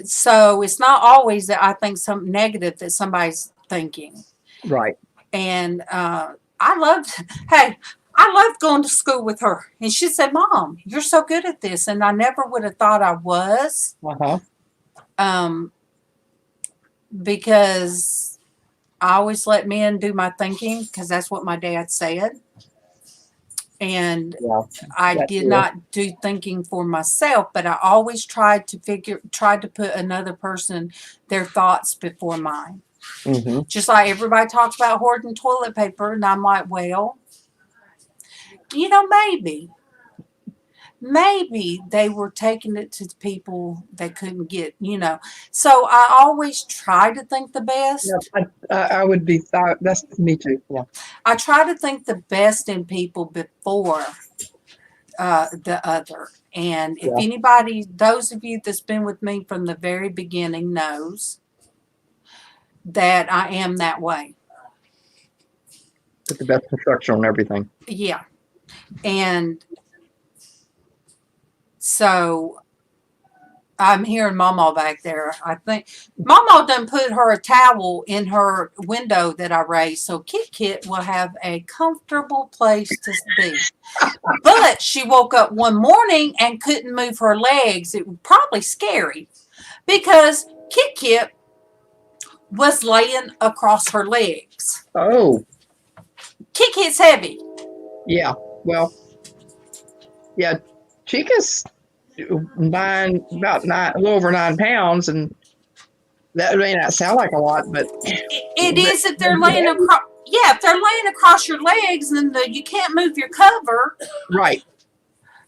so it's not always that I think something negative that somebody's thinking. Right. And I loved going to school with her. And she said, "Mom, you're so good at this." And I never would have thought I was. Because I always let men do my thinking because that's what my dad said. And I did not do thinking for myself, but I always tried to put another person, their thoughts before mine. Just like everybody talks about hoarding toilet paper, and I'm like, well, maybe they were taking it to people that couldn't get, So I always try to think the best. Yeah, I would be. That's me too. Yeah. I try to think the best in people before the other. And if anybody, those of you that's been with me from the very beginning knows that I am that way. Put the best construction on everything. Yeah. And so I'm hearing MawMaw back there. I think MawMaw done put her a towel in her window that I raised, so Kit will have a comfortable place to be. But she woke up one morning and couldn't move her legs. It was probably scary because Kit was laying across her legs. Oh. Kit's heavy. Yeah. Well. Yeah. Chica's a little over 9 pounds, and that may not sound like a lot, but it is if they're laying across. Yeah, if they're laying across your legs, then you can't move your cover. Right.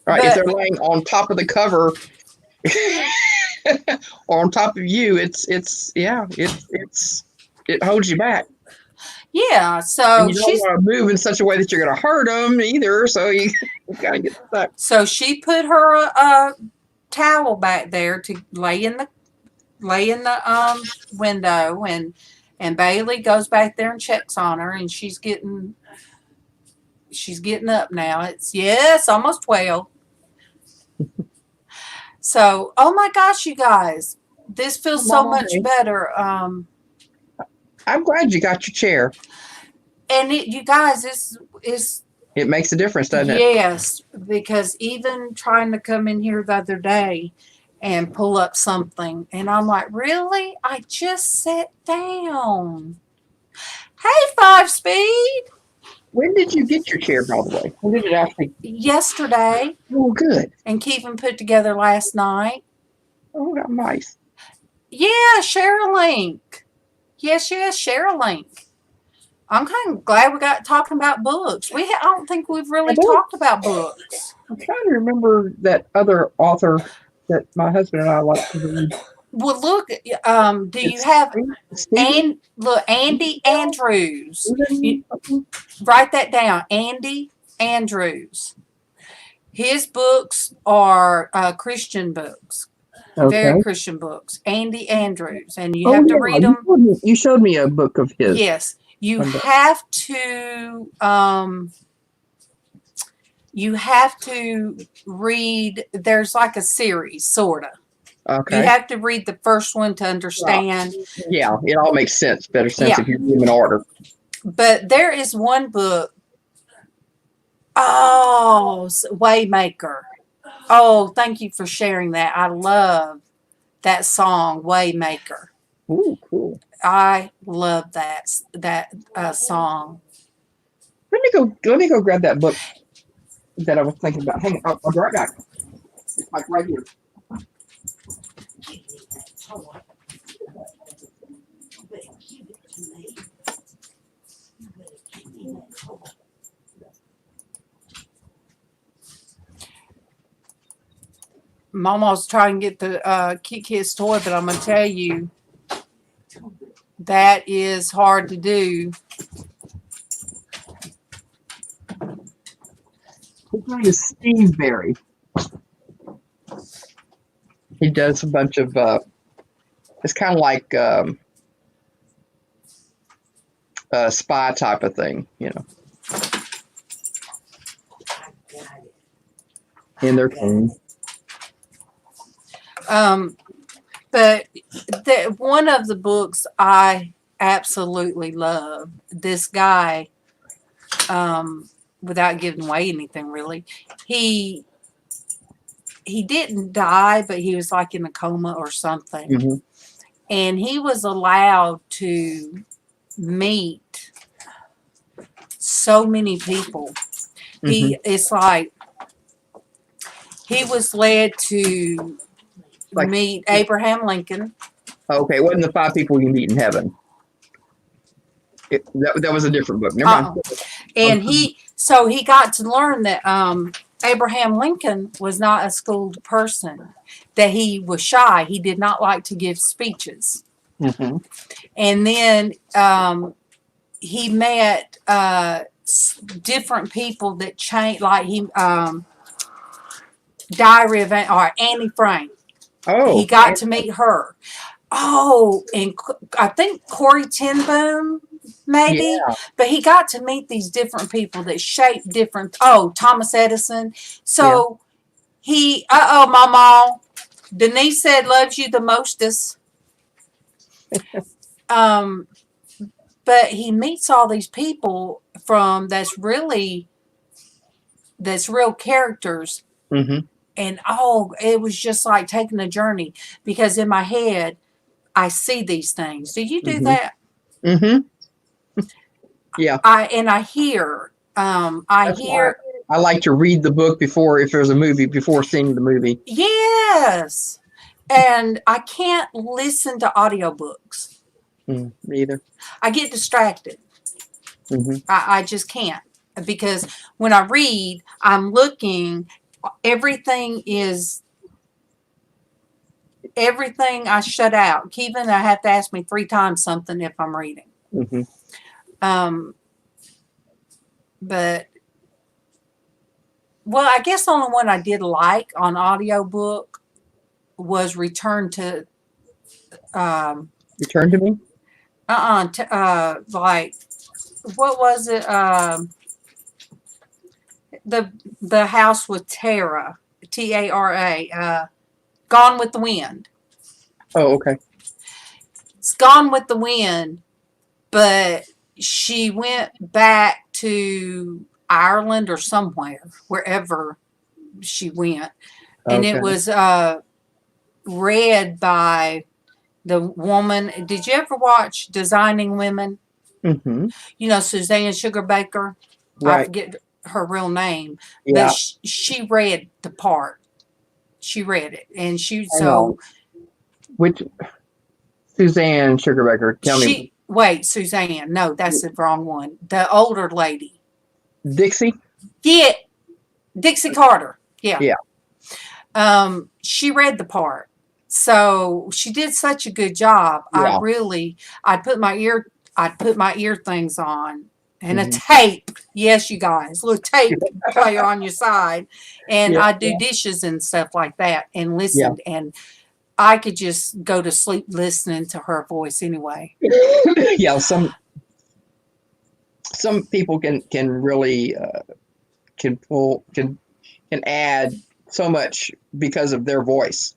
If they're laying on top of the cover or on top of you, it holds you back. Yeah, so and you don't want to move in such a way that you're going to hurt them either. So you got to get stuck. So she put her towel back there to lay in the window, and Bailey goes back there and checks on her, and she's getting up now. It's almost 12. So, oh my gosh, you guys, this feels so much better. I'm glad you got your chair. And you guys, it's It makes a difference, doesn't it? yes, because even trying to come in here the other day and pull up something, and I'm like, really? I just sat down. Hey, 5-speed. When did you get your chair, by the way? When did it actually? Yesterday, Oh, good. and Kevin put together last night. Oh, that's nice. Yeah, share a link. Yes, share a link. I'm kind of glad we got talking about books. I don't think we've really talked about books. I'm trying to remember that other author that my husband and I like to read. Well, look, do you have Andy Andrews? Write that down. Andy Andrews. His books are Christian books. Okay. Very Christian books. Andy Andrews. And you have to read them. You showed me a book of his. Yes. You have to read, there's like a series, sort of. Okay. You have to read the first one to understand. Yeah, it all makes sense. Better sense if you read them in order. But there is one book. Oh, Waymaker. Oh, thank you for sharing that. I love that song, Waymaker. Ooh, cool. I love that song. Let me go grab that book that I was thinking about. Hang on, I'll be right back. It's like right here. MawMaw's trying to get the kick his toy, but I'm gonna tell you that is hard to do. His name is Steve Berry. He does a bunch of. It's kind of like a spy type of thing, you know. In their team. But one of the books I absolutely love. This guy, without giving away anything really, he didn't die, but he was like in a coma or something. Mm-hmm. And he was allowed to meet so many people. Mm-hmm. It's like he was led to meet Abraham Lincoln. Okay, it wasn't the 5 people you meet in heaven. That was a different book. Never mind. And he got to learn that Abraham Lincoln was not a schooled person, that he was shy. He did not like to give speeches. Mm-hmm. And then he met different people that changed, like Diary of Annie Frank. Oh, he got to meet her. Oh, and I think Corrie ten Boom, maybe. Yeah. But he got to meet these different people that shaped different. Oh, Thomas Edison. So he. MawMaw. Denise said, "Loves you the mostest." But he meets all these people that's real characters. Mm-hmm. And it was just like taking a journey, because in my head, I see these things. Do you do that? Mm-hmm. Yeah. I hear. I like to read the book if there's a movie, before seeing the movie. Yes. And I can't listen to audiobooks. Me either. I get distracted. Mm-hmm. I just can't, because when I read, I'm looking. Everything I shut out. Kevin, I have to ask me 3 times something if I'm reading. Mm-hmm. But I guess the only one I did like on audiobook was Return to Me? Like, what was it? The House with Tara, Tara, Gone with the Wind. Oh, okay. It's Gone with the Wind. but she went back to Ireland or somewhere, wherever she went. And Okay. it was read by the woman. Did you ever watch Designing Women? Mm-hmm. You know, Suzanne Sugar Baker. I Right. forget her real name, Yeah. but she read the part. She read it, and she Hang on. Which Suzanne Sugarbaker? Tell me. Wait, Suzanne. No, that's the wrong one. The older lady. Dixie. Yeah, Dixie Carter. Yeah. Yeah. She read the part, so she did such a good job. Yeah. I'd put my ear things on. And Mhm. a tape, yes, you guys, little tape player on your side, and Yeah, I do dishes and stuff like that, and listen, Yeah. and I could just go to sleep listening to her voice anyway. Yeah. Some people can really can add so much because of their voice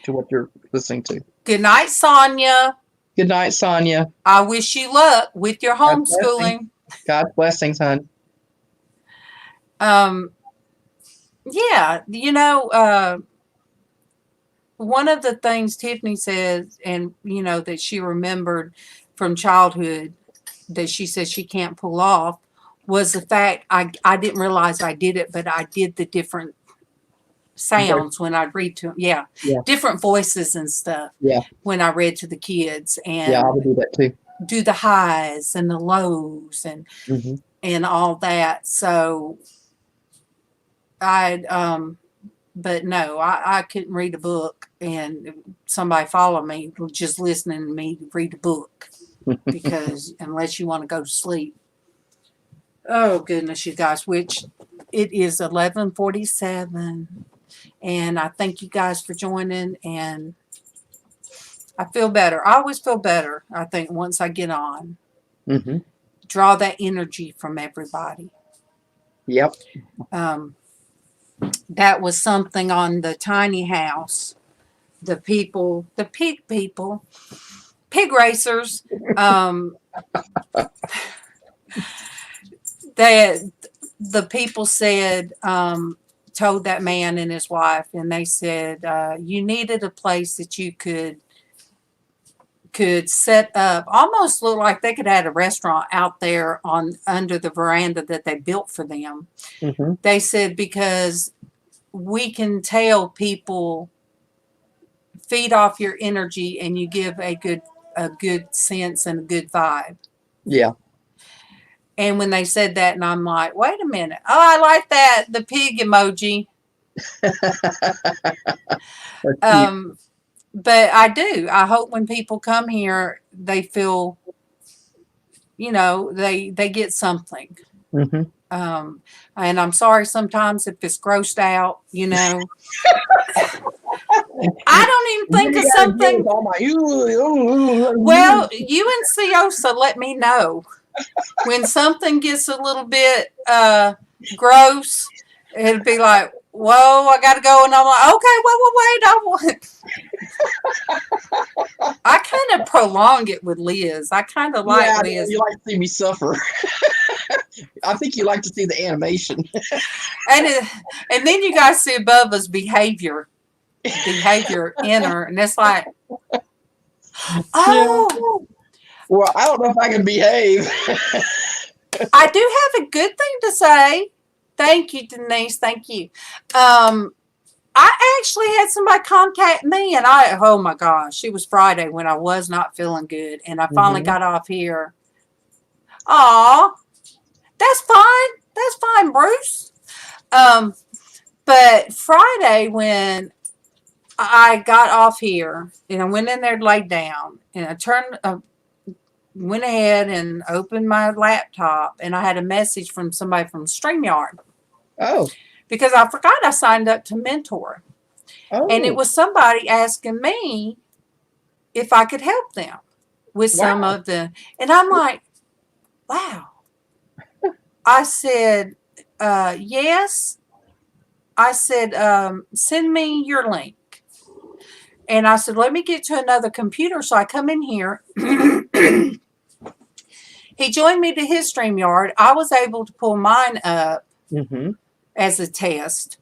to what you're listening to. Good night, Sonia. Good night, Sonia. I wish you luck with your homeschooling. God's blessings, hon. Yeah, you know, one of the things Tiffany says, and you know, that she remembered from childhood that she says she can't pull off, was the fact I didn't realize I did it, but I did the different sounds when I'd read to them. Yeah. Different voices and stuff. Yeah. When I read to the kids, and Yeah, I would do that too. do the highs and the lows and Mm-hmm. and all that. So but no, I couldn't read a book and somebody follow me just listening to me read a book, because unless you want to go to sleep. Oh goodness, you guys, which it is 11:47, and I thank you guys for joining, and I feel better. I always feel better, I think, once I get on. Mm-hmm. Draw that energy from everybody. Yep. That was something on the tiny house. The pig racers, that the people said, told that man and his wife, and they said, you needed a place that you could set up, almost look like they could have a restaurant out there under the veranda that they built for them. Mm-hmm. They said, because we can tell people, feed off your energy, and you give a good sense and a good vibe. Yeah. And when they said that, and I'm like, wait a minute. Oh, I like that. The pig emoji. But I do. I hope when people come here, they feel, you know, they get something. Mm-hmm. And I'm sorry sometimes if it's grossed out, you know. I don't even think of something. Well, you and Ciosa let me know when something gets a little bit gross. It'd be like, whoa, I got to go. And I'm like, okay, wait. I kind of prolong it with Lizz. I kind of like Lizz. You like to see me suffer. I think you like to see the animation. And then you guys see above us behavior in her. And it's like, oh. Well, I don't know if I can behave. I do have a good thing to say. Thank you, Denise. Thank you. I actually had somebody contact me, and oh my gosh, it was Friday when I was not feeling good, and I finally got off here. Aw, that's fine. That's fine, Bruce. But Friday when I got off here, and I went in there, laid down, and I went ahead and opened my laptop, and I had a message from somebody from StreamYard. Oh. Because I forgot I signed up to mentor. Oh. And it was somebody asking me if I could help them with some of the, and I'm like, wow. I said, yes. I said, send me your link. And I said, let me get to another computer. So I come in here he joined me to his StreamYard. I was able to pull mine up Mm-hmm. as a test.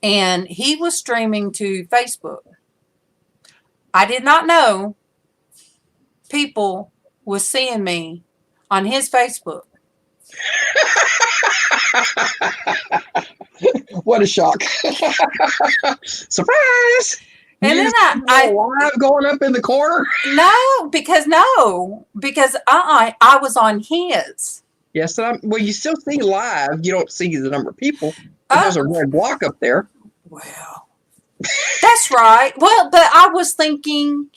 And he was streaming to Facebook. I did not know people was seeing me on his Facebook. What a shock. Surprise. And You then just I live going up in the corner. because I was on his. Yes, well, you still see live. You don't see the number of people. But there's a red block up there. Well, that's right. Well, but I was thinking,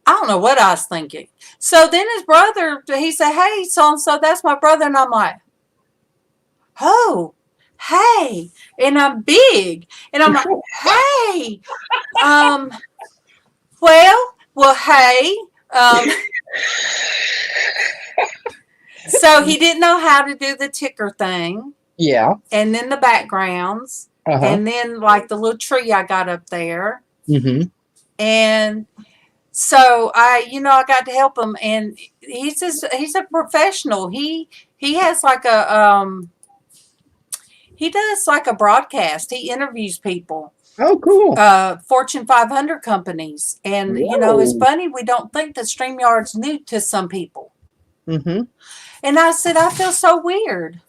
I don't know what I was thinking. So then his brother, he said, "Hey, so that's my brother," and I'm like, "Oh, hey," and I'm big, and I'm like, "Hey, well, hey." So he didn't know how to do the ticker thing. Yeah. And then the backgrounds. Uh-huh. And then like the little tree I got up there. Mm-hmm. And so I got to help him. And he's a professional. He has like he does like a broadcast. He interviews people. Oh, cool. Fortune 500 companies. And, it's funny. We don't think that StreamYard's new to some people. Mm-hmm. And I said, I feel so weird.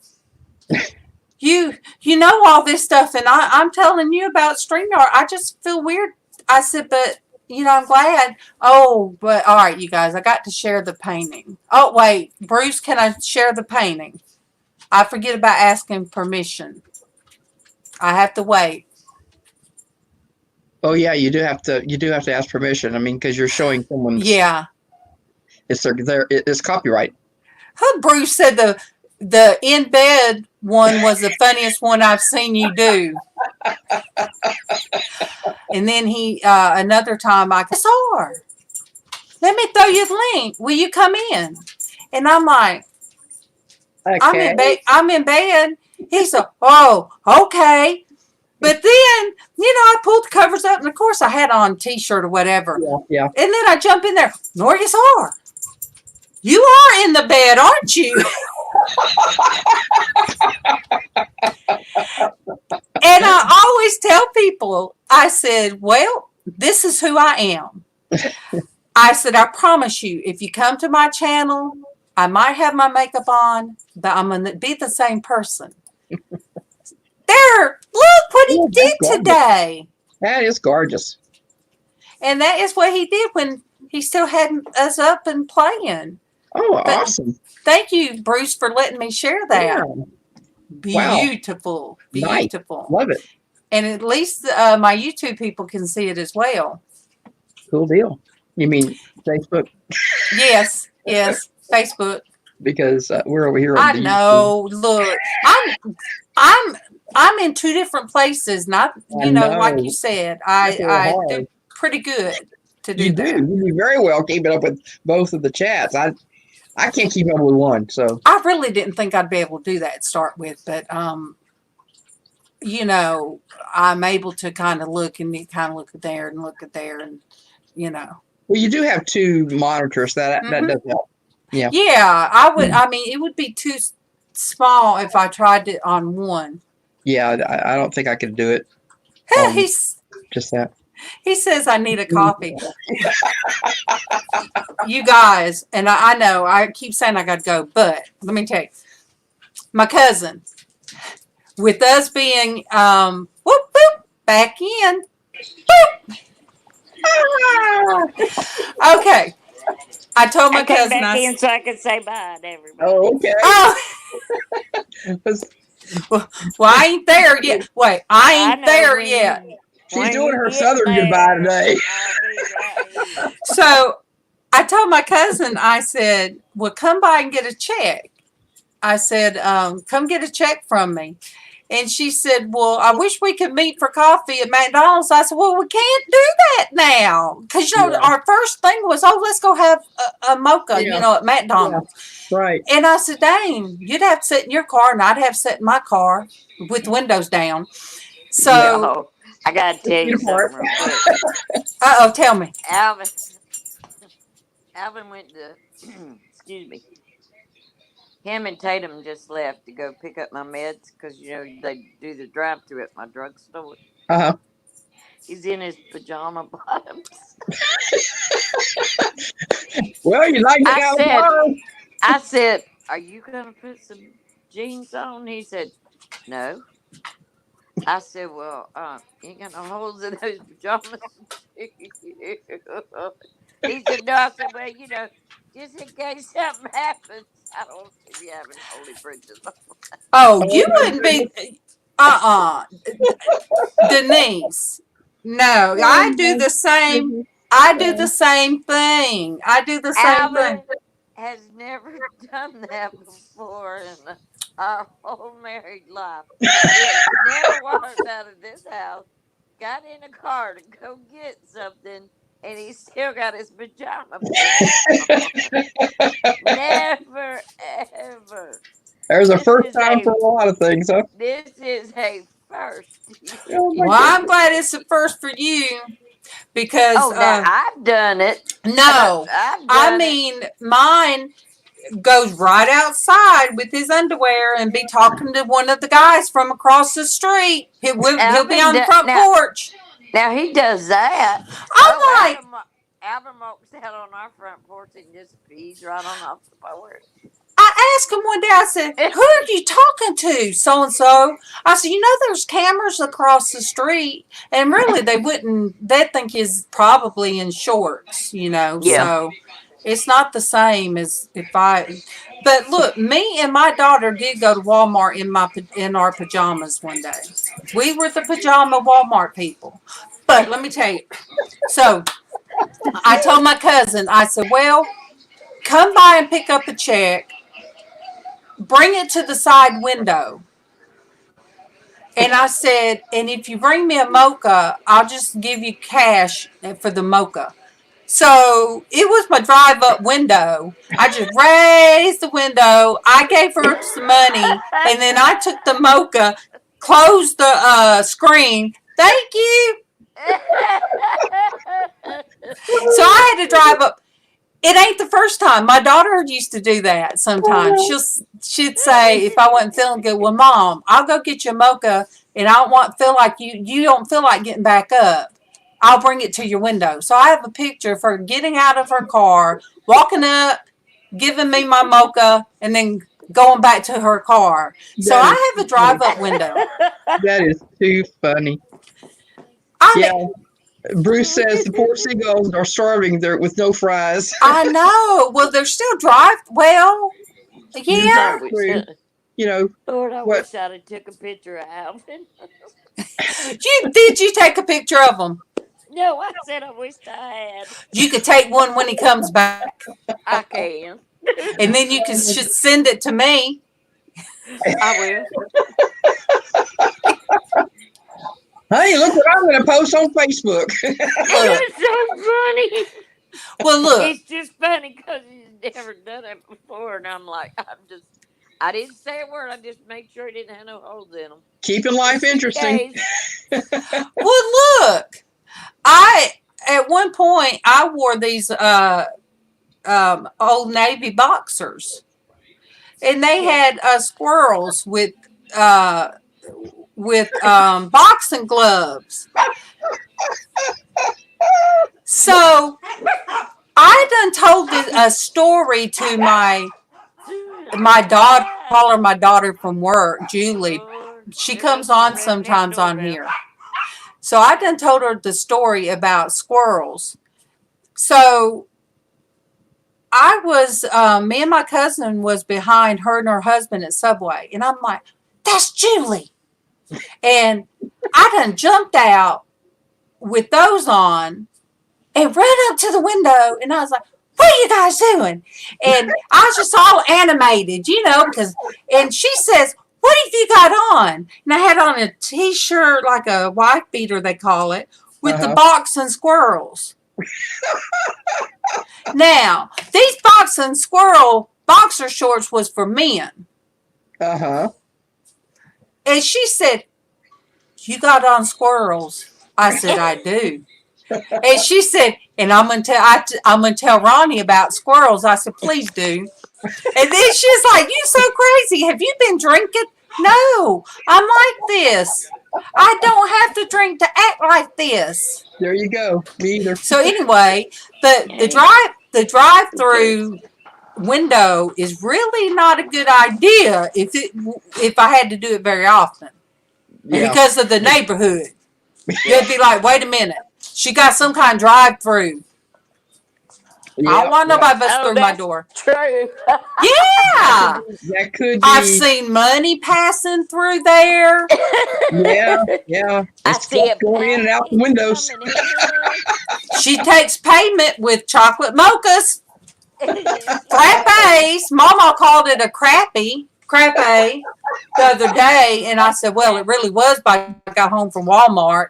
You know all this stuff, and I'm telling you about StreamYard. I just feel weird. I said, but, I'm glad. Oh, but, all right, you guys, I got to share the painting. Oh, wait, Bruce, can I share the painting? I forget about asking permission. I have to wait. Oh yeah, you do have to ask permission. I mean, because you're showing someone's. Yeah. It's copyright. Bruce said the in bed one was the funniest one I've seen you do. And then he another time I saw, let me throw you the link. Will you come in? And I'm like, Okay. I'm in bed. He said, oh, okay. But then, I pulled the covers up, and of course I had on a t-shirt or whatever. Yeah. And then I jump in there. Norgasar, you are in the bed, aren't you? And I always tell people, I said, well, this is who I am. I said, I promise you, if you come to my channel, I might have my makeup on, but I'm going to be the same person. There, look what he did today. That is gorgeous. And that is what he did when he still had us up and playing. Oh, awesome. Thank you, Bruce, for letting me share that. Yeah. Beautiful. Wow. Nice. Beautiful. Love it. And at least my YouTube people can see it as well. Cool deal. You mean Facebook? Yes, Facebook. Because we're over here on I know. Look, I'm in two different places, not like you said. I do pretty good to do that. You do very well keeping up with both of the chats. I can't keep up with one, so I really didn't think I'd be able to do that to start with, but I'm able to kind of look and kind of look at there and look at there and Well, you do have two monitors that does help. Yeah. Yeah, I would. I mean, it would be too small if I tried it on one. Yeah, I don't think I could do it. Just that. He says I need a coffee. You guys, and I know I keep saying I got to go, but let me tell you, my cousin, with us being whoop whoop back in. Whoop. Okay. I told my cousin back in so I could say bye to everybody. Oh, okay. Well, I ain't there yet. Wait, I ain't there yet. She's doing her southern goodbye today. So I told my cousin, I said, well, come by and get a check. I said, come get a check from me. And she said, well, I wish we could meet for coffee at McDonald's. I said, well, we can't do that now. Because, our first thing was, let's go have a mocha, at McDonald's. Yeah. Right. And I said, dang, you'd have to sit in your car and I'd have to sit in my car with the windows down. So I got to tell you something real quick. Uh-oh, tell me. Alvin went to, excuse me, Him and Tatum just left to go pick up my meds because they do the drive-through at my drugstore. Uh-huh. He's in his pajama bottoms. Well, you like the I said, "Are you gonna put some jeans on?" He said, "No." I said, "Well, you ain't got no holes in those pajamas." He said, "No." I said, "Well, just in case something happens, I don't want to be having holy bridges on." Oh, Oh you my wouldn't be. Denise. No, I do the same. goodness. I do the same thing. I do the same thing. Albert has never done that before in our whole married life. He has never walked out of this house, got in a car to go get something, and he still got his pajama pants on. Never, ever. There's a This first is time a for a lot of things, huh? this is a first. Oh my Well, I'm goodness. glad it's the first for you because Oh, now I've done it. no, I've I done it. mean mine goes right outside with his underwear and be talking to one of the guys from across the street. He'll be on the front porch. Now he does that. I'm like, Albert walks out on our front porch and just pees right on off the porch. I asked him one day, I said, "Who are you talking to? So and so." I said, "There's cameras across the street." And really, they'd think he's probably in shorts, Yeah. So it's not the same as but look, me and my daughter did go to Walmart in our pajamas one day. We were the pajama Walmart people. But let me tell you, so I told my cousin, I said, "Well, come by and pick up a check. Bring it to the side window." And I said, "And if you bring me a mocha, I'll just give you cash for the mocha." So it was my drive up window. I just raised the window. I gave her some money. And then I took the mocha, closed the screen. "Thank you." So I had to drive up. It ain't the first time. My daughter used to do that sometimes. She'd say, if I wasn't feeling good, "Well, Mom, I'll go get you a mocha, and I don't feel like you don't feel like getting back up. I'll bring it to your window." So I have a picture of her getting out of her car, walking up, giving me my mocha, and then going back to her car. So I have a drive-up window. That is too funny. Yeah. Bruce says the poor seagulls are starving there with no fries. I know. Well, they're still yeah. Lord, I wish I'd have took a picture of Alvin. Did you take a picture of him? No, I said I wished I had. You could take one when he comes back. I can. And then you can just send it to me. I will. Hey, look what I'm going to post on Facebook. It's so funny. Well, look. It's just funny because he's never done it before. And I'm like, I didn't say a word. I just made sure he didn't have no holes in them. Keeping life interesting. Well, look. At one point, I wore these Old Navy boxers. And they had squirrels with boxing gloves. So I done told a story to my daughter. Call her my daughter from work, Julie. She comes on sometimes on here. So I done told her the story about squirrels. So I was, me and my cousin was behind her and her husband at Subway. And I'm like, "That's Julie." And I done jumped out with those on and ran up to the window. And I was like, "What are you guys doing?" And I was just all animated, and she says, "What have you got on?" And I had on a t-shirt, like a wife beater, they call it, with the boxing squirrels. Now, these boxing squirrel boxer shorts was for men. And she said, "You got on squirrels?" I said, "I do." And she said, "And I'm gonna tell Ronnie about squirrels." I said, "Please do." And then she's like, "You so crazy. Have you been drinking?" No, I'm like this. I don't have to drink to act like this. There you go. Me either. So anyway, the drive-through window is really not a good idea if I had to do it very often because of the neighborhood. You'd be like, "Wait a minute, she got some kind of drive-through. I don't want nobody bust through my door." True. Yeah, That could be. I've seen money passing through there. Yeah. I It's see it going in and out the windows. She takes payment with chocolate mochas, frappes. MawMaw called it a crepe the other day, and I said, "Well, it really was." By I got home from Walmart,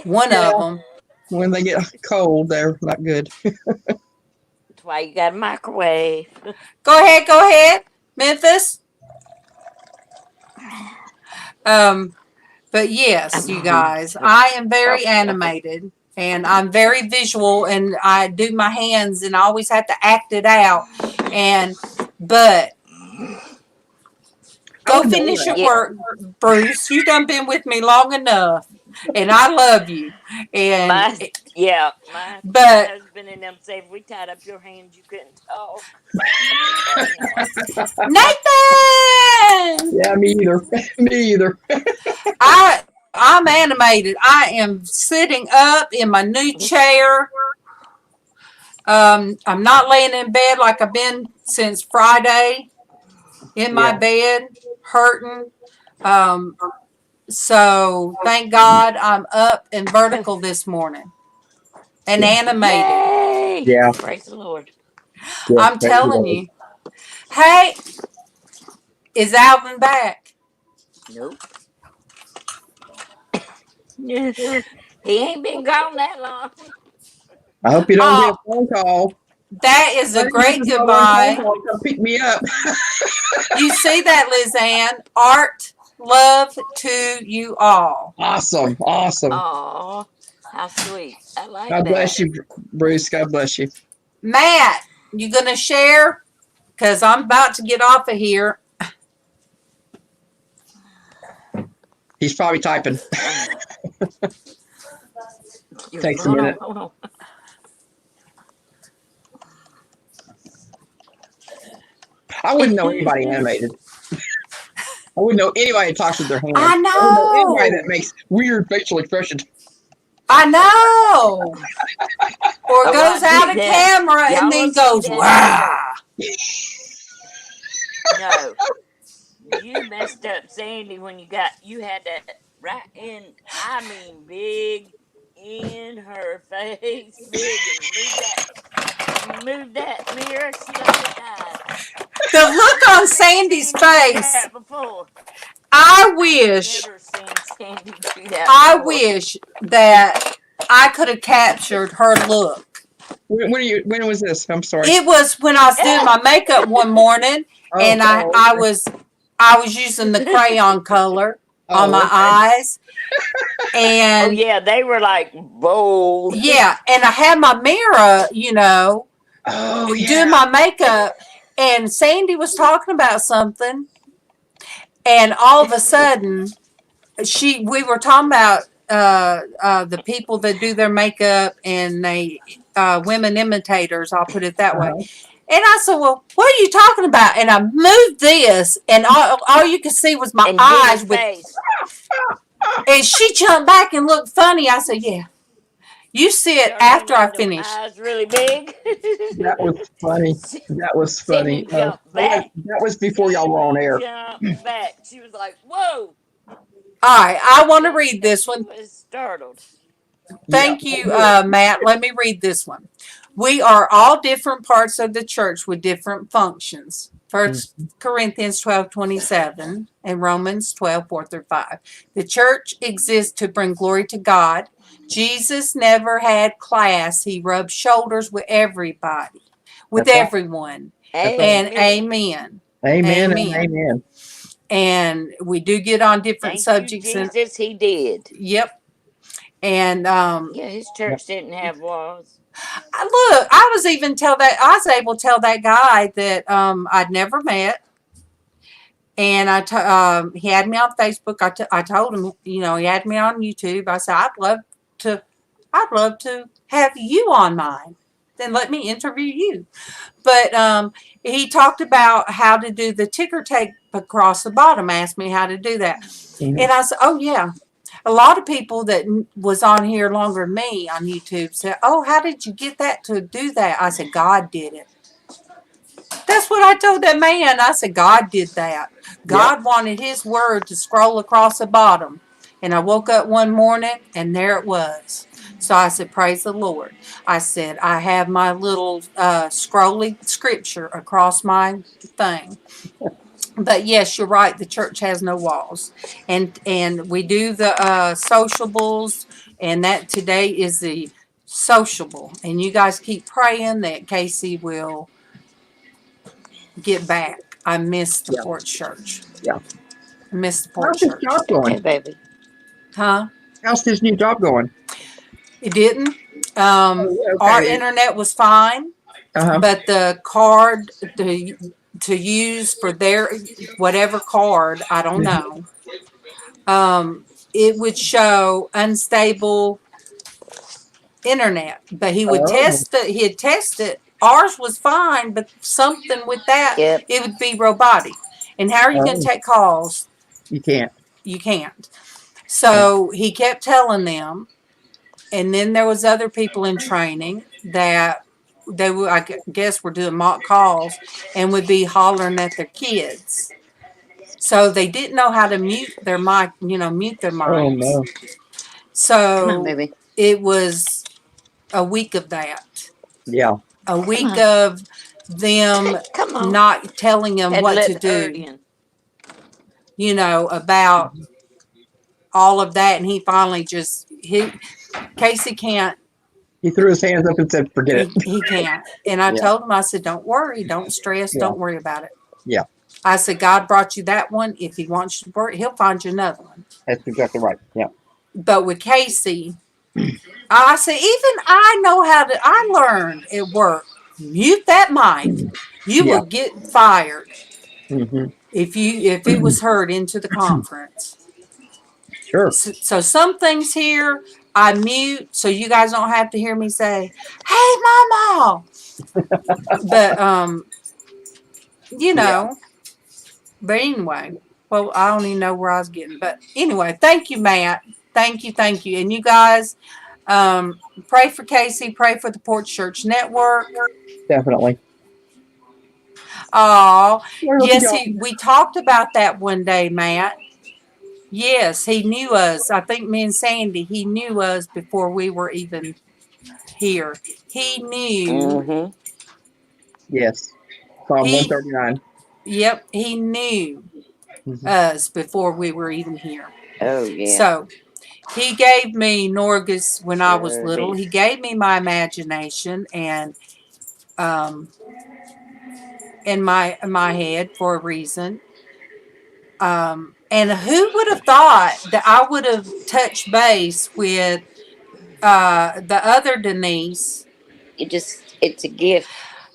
one of them. When they get cold, they're not good. That's why you got a microwave. Go ahead, Memphis. But yes, you guys, I am very animated and I'm very visual and I do my hands and I always have to act it out. But go finish your work, Bruce. You done been with me long enough and I love you. And My husband and them say if we tied up your hands, you couldn't talk. Nathan! Yeah, me either. I'm animated. I am sitting up in my new chair. I'm not laying in bed like I've been since Friday in my bed, hurting. So thank God I'm up and vertical this morning and animated. Yay! Yeah. Praise the Lord. Yeah, I'm telling you. Hey, is Alvin back? Nope. He ain't been gone that long. I hope you don't get a phone call. That is a great goodbye. Come pick me up. You see that, LizzAnn? Art, love to you all. Awesome. Aw, how sweet. I like that. God bless you, Bruce. God bless you. Matt, you going to share? Because I'm about to get off of here. He's probably typing. Takes a minute. Hold on. I wouldn't know anybody animated. I wouldn't know anybody that talks with their hands. I know. I wouldn't know anybody that makes weird facial expressions. I know. Or goes out of camera and then goes, wow. No. You messed up Sandy when you had that right in, I mean, big in her face. Big and move that mirror. She like died. The look on Sandy's face. I wish that I could have captured her look. When was this? I'm sorry. It was when I was doing my makeup one morning, and I was using the crayon color on my eyes. And they were like bold. Yeah, and I had my mirror, doing my makeup, and Sandy was talking about something, and all of a sudden, we were talking about the people that do their makeup and they women imitators. I'll put it that way. And I said, "Well, what are you talking about?" And I moved this, and all you could see was my eyes and she jumped back and looked funny. I said, "Yeah, you see it after I finish." Eyes really big. That was funny. That was before y'all were on air. Back. She was like, "Whoa!" All right, I want to read this one. I was startled. Thank you, Matt. Let me read this one. We are all different parts of the church with different functions. 1 Corinthians 12:27 and Romans 12:4-5. The church exists to bring glory to God. Jesus never had class. He rubbed shoulders with everybody, with everyone. And amen. Amen. And we do get on different subjects. Jesus, he did. Yep. And his church didn't have walls. Look, I was able to tell that guy that I'd never met, and he had me on Facebook. I told him, he had me on YouTube. I said I'd love to have you on mine. Then let me interview you. But he talked about how to do the ticker tape across the bottom. Asked me how to do that, and I said, "Oh yeah." A lot of people that was on here longer than me on YouTube said, "Oh, how did you get that to do that?" I said, "God did it." That's what I told that man. I said, "God did that. God wanted His word to scroll across the bottom." And I woke up one morning and there it was. So I said, "Praise the Lord." I said, "I have my little scrolling scripture across my thing." But yes, you're right. The church has no walls, and we do the sociables, and that today is the sociable. And you guys keep praying that Casey will get back. I miss the Porch Church. Yeah. I miss the How's Porch his Church. job Hey, going? baby. Huh? How's his new job going? It didn't. Okay. Our internet was fine, but the card to use for their whatever card, I don't know. It would show unstable internet, but he would test it. He'd test it. Ours was fine, but something with that, Yep. it would be robotic. And how are you going to take calls? You can't. You can't. So he kept telling them, and then there was other people in training that they were, I guess, were doing mock calls and would be hollering at their kids. So they didn't know how to mute their mic, mute their mics. Oh no. So Come on, baby. it was a week of that. Yeah. A week of them Come on. not telling him Had what let to the herd do, in. About all of that. And he finally Casey can't. He threw his hands up and said, "Forget it." He can't. And I told him, I said, "Don't worry. Don't stress. Yeah. Don't worry about it." Yeah. I said, "God brought you that one. If He wants you to work, He'll find you another one." That's exactly right. Yeah. But with Casey, I said, even I know I learned at work, mute that mic. You will get fired if it was heard into the conference. Sure. So some things here I mute so you guys don't have to hear me say, "Hey, MawMaw." But But anyway, well, I don't even know where I was getting. But anyway, thank you, Matt. Thank you. And you guys, pray for Casey. Pray for the Porch Church Network. Definitely. Oh, yes, we talked about that one day, Matt. Yes, he knew us. I think me and Sandy, he knew us before we were even here. He knew. Yes. Psalm 139. Yep, he knew us before we were even here. Oh, yeah. So he gave me Norgus when I was little. He gave me my imagination and in my head for a reason. And who would have thought that I would have touched base with the other Denise? It's a gift.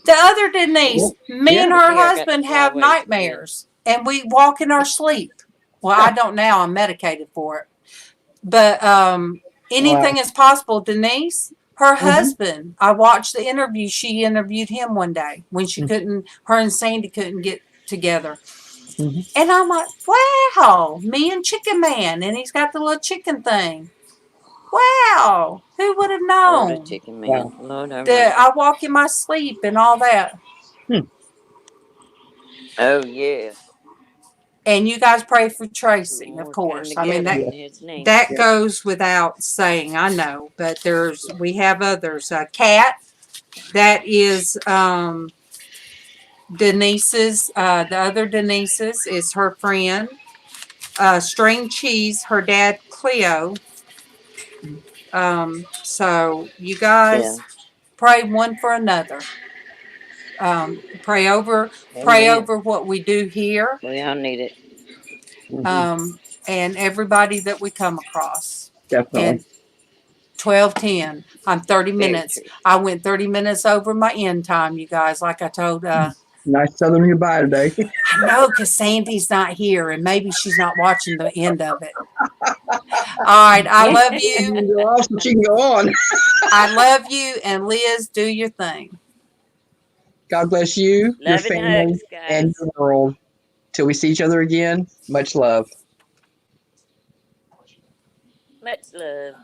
The other Denise, me and her husband have away nightmares, and we walk in our sleep. Well, I don't now. I'm medicated for it. But anything is possible. Denise, her husband, I watched the interview. She interviewed him one day when she couldn't, her and Sandy couldn't get together. And I'm like, wow, me and Chicken Man. And he's got the little chicken thing. Wow, who would have known? Chicken Man. Lord, That I walk in my sleep and all that. Oh, yeah. And you guys pray for Traci, of course. I mean, that goes without saying, I know. But we have others. Kat, that is Denise's, the other Denise's is her friend. String Cheese, her dad, Cleo. So you guys pray one for another. Pray over what we do here. We all need it. And everybody that we come across. Definitely. 12:10. I'm 30 Very minutes. true. I went 30 minutes over my end time, you guys, like I told Nice southern goodbye today. I know, because Sandy's not here and maybe she's not watching the end of it. All right. I love You you. can go off, but you can go on. I love you. And Liz, do your thing. God bless you, your Love and family, hugs, guys. and your world. Till we see each other again, much love. Much love.